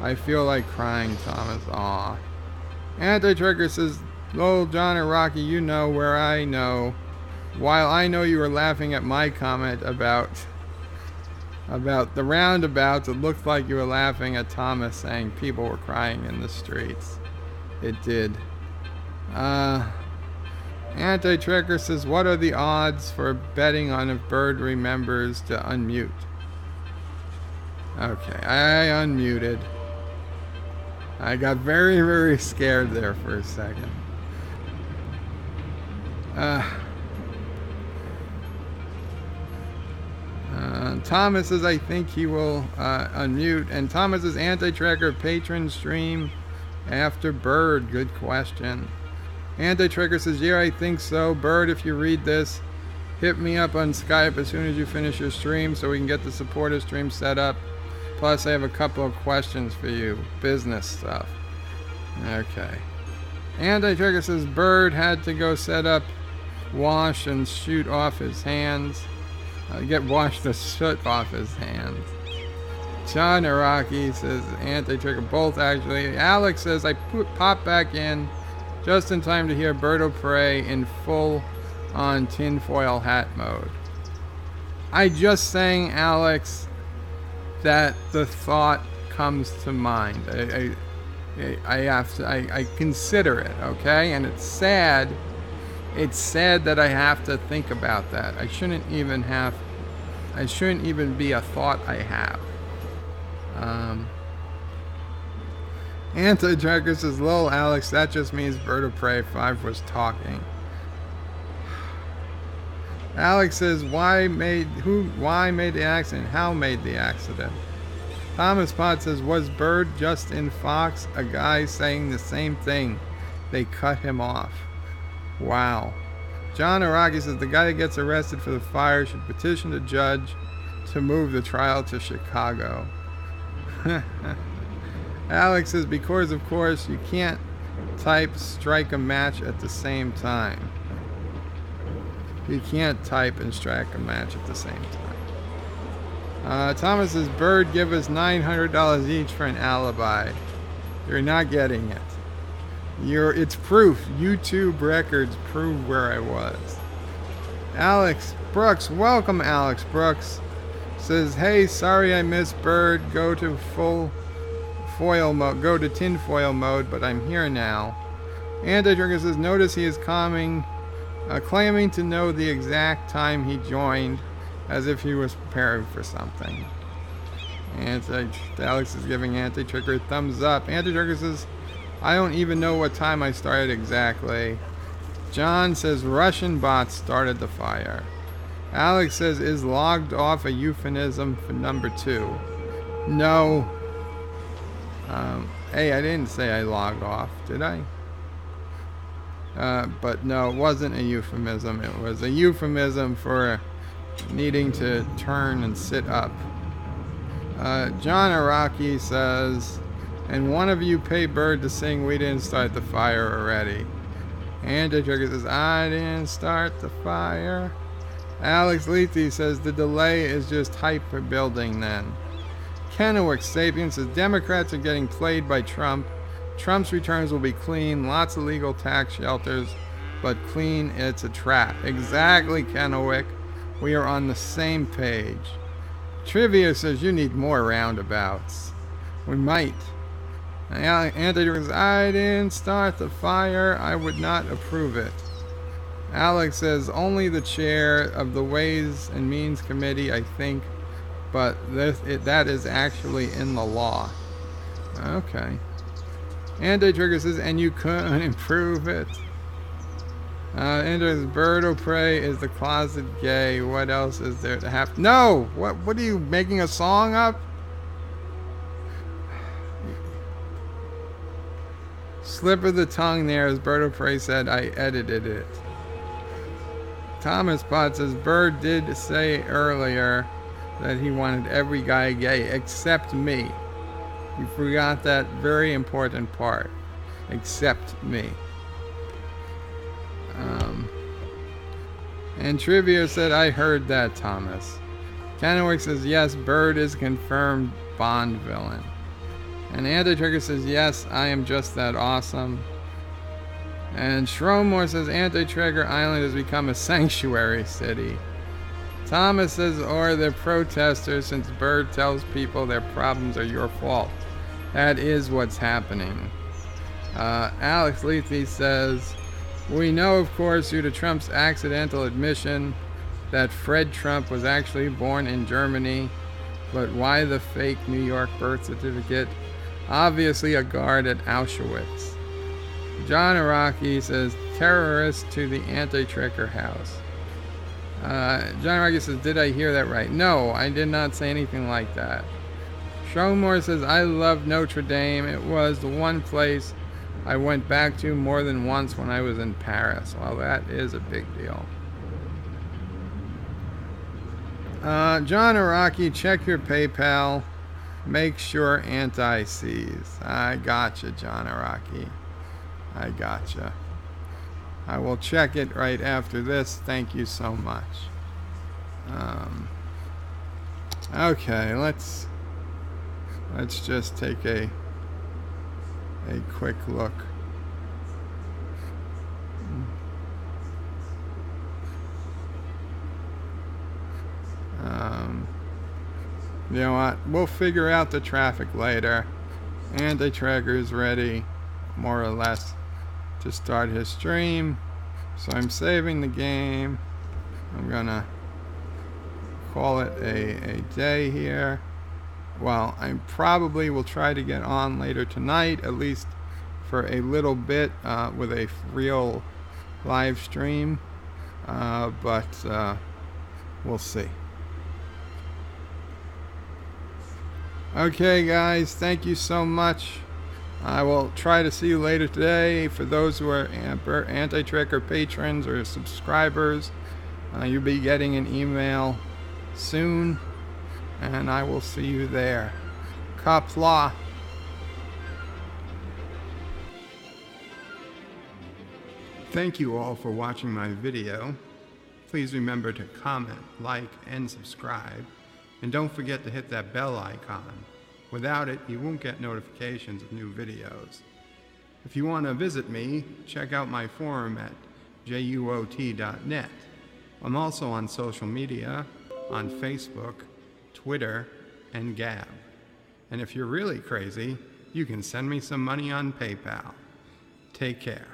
I feel like crying, Thomas. Aw. Anti-Trekker says, lol, John Araki, you know where I know. While I know you were laughing at my comment about the roundabouts, it looked like you were laughing at Thomas saying people were crying in the streets. It did. Anti-Trekker says, what are the odds for betting on if Bird remembers to unmute? Okay, I unmuted. I got very, very scared there for a second. Thomas says, I think he will unmute. And Thomas says, Anti-Trekker patron stream after Bird. Good question. Anti-Trekker says, yeah, I think so. Bird, if you read this, hit me up on Skype as soon as you finish your stream so we can get the supporter stream set up. Plus, I have a couple of questions for you. Business stuff. Okay. Anti-Trekker says, Bird had to go set up, wash, and shoot off his hands. Get washed the soot off his hands. John Araki says, Anti-Trekker, both actually. Alex says, I popped back in just in time to hear Bird of Prey in full on tinfoil hat mode. I just sang, Alex, that the thought comes to mind. I consider it, okay? And it's sad. It's sad that I have to think about that. I shouldn't even be a thought I have. Anti-Dracarys says, lol, Alex, that just means Bird of Prey 5 was talking. Alex says, why made the accident? How made the accident? Thomas Potts says, was Bird just in Fox? A guy saying the same thing. They cut him off. Wow. John Araki says, the guy that gets arrested for the fire should petition the judge to move the trial to Chicago. Alex says, because of course you can't type strike a match at the same time. You can't type and strike a match at the same time. Thomas says, Bird, give us $900 each for an alibi. You're not getting it. It's proof. YouTube records prove where I was. Alex Brooks, welcome Alex Brooks. Says, hey, sorry I missed Bird. Go to foil mode, go to tinfoil mode, but I'm here now. Anti-Trigger says, notice he is claiming to know the exact time he joined, as if he was preparing for something. Alex is giving Anti-Trigger a thumbs up. Anti-Trigger says, I don't even know what time I started exactly. John says, Russian bots started the fire. Alex says, is logged off a euphemism for number 2? No. Hey, I didn't say I logged off, did I? But no, it wasn't a euphemism. It was a euphemism for needing to turn and sit up. John Araki says, and one of you pay Bird to sing We Didn't Start the Fire Already. Anti-Trigger says, I didn't start the fire. Alex Lethe says, the delay is just hyper building then. Kennewick Sapien says, Democrats are getting played by Trump. Trump's returns will be clean, lots of legal tax shelters, but clean, it's a trap. Exactly, Kennewick. We are on the same page. Trivia says you need more roundabouts. We might. Anti-Trigger says, I didn't start the fire. I would not approve it. Alex says, only the chair of the Ways and Means Committee, I think, but that is actually in the law. Okay. Anti-Trigger says, and you couldn't improve it. Andrew's Bird of Prey is the closet gay. What else is there to have? No! What are you making a song up? Slip of the tongue there, as Bird of Prey said, I edited it. Thomas Potts says, Bird did say earlier that he wanted every guy gay except me. You forgot that very important part. Except me. And Trivia said, I heard that, Thomas. Kennewick says, yes, Bird is confirmed Bond villain. And Anti-Trigger says, yes, I am just that awesome. And Shromore says, Anti-Trigger Island has become a sanctuary city. Thomas says, or they're protesters since Bird tells people their problems are your fault. That is what's happening. Alex Lethe says, we know, of course, due to Trump's accidental admission that Fred Trump was actually born in Germany, but why the fake New York birth certificate? Obviously a guard at Auschwitz. John Araki says, terrorist to the Anti-Trigger house. John Araki says, did I hear that right? No, I did not say anything like that. Showmore says, I love Notre Dame. It was the one place I went back to more than once when I was in Paris. Well, that is a big deal. John Araki, check your PayPal. Make sure anti-sees. I gotcha, John Araki. I gotcha. I will check it right after this. Thank you so much. Okay, let's just take a quick look. You know what? We'll figure out the traffic later. Anti-Trigger's ready, more or less, to start his stream. So I'm saving the game. I'm gonna call it a day here. Well, I probably will try to get on later tonight, at least for a little bit, with a real live stream. But we'll see. Okay, guys, thank you so much. I will try to see you later today. For those who are Anti-Trigger patrons or subscribers, you'll be getting an email soon, and I will see you there. Qapla. Thank you all for watching my video. Please remember to comment, like, and subscribe. And don't forget to hit that bell icon. Without it, you won't get notifications of new videos. If you want to visit me, check out my forum at juot.net. I'm also on social media, on Facebook, Twitter, and Gab. And if you're really crazy, you can send me some money on PayPal. Take care.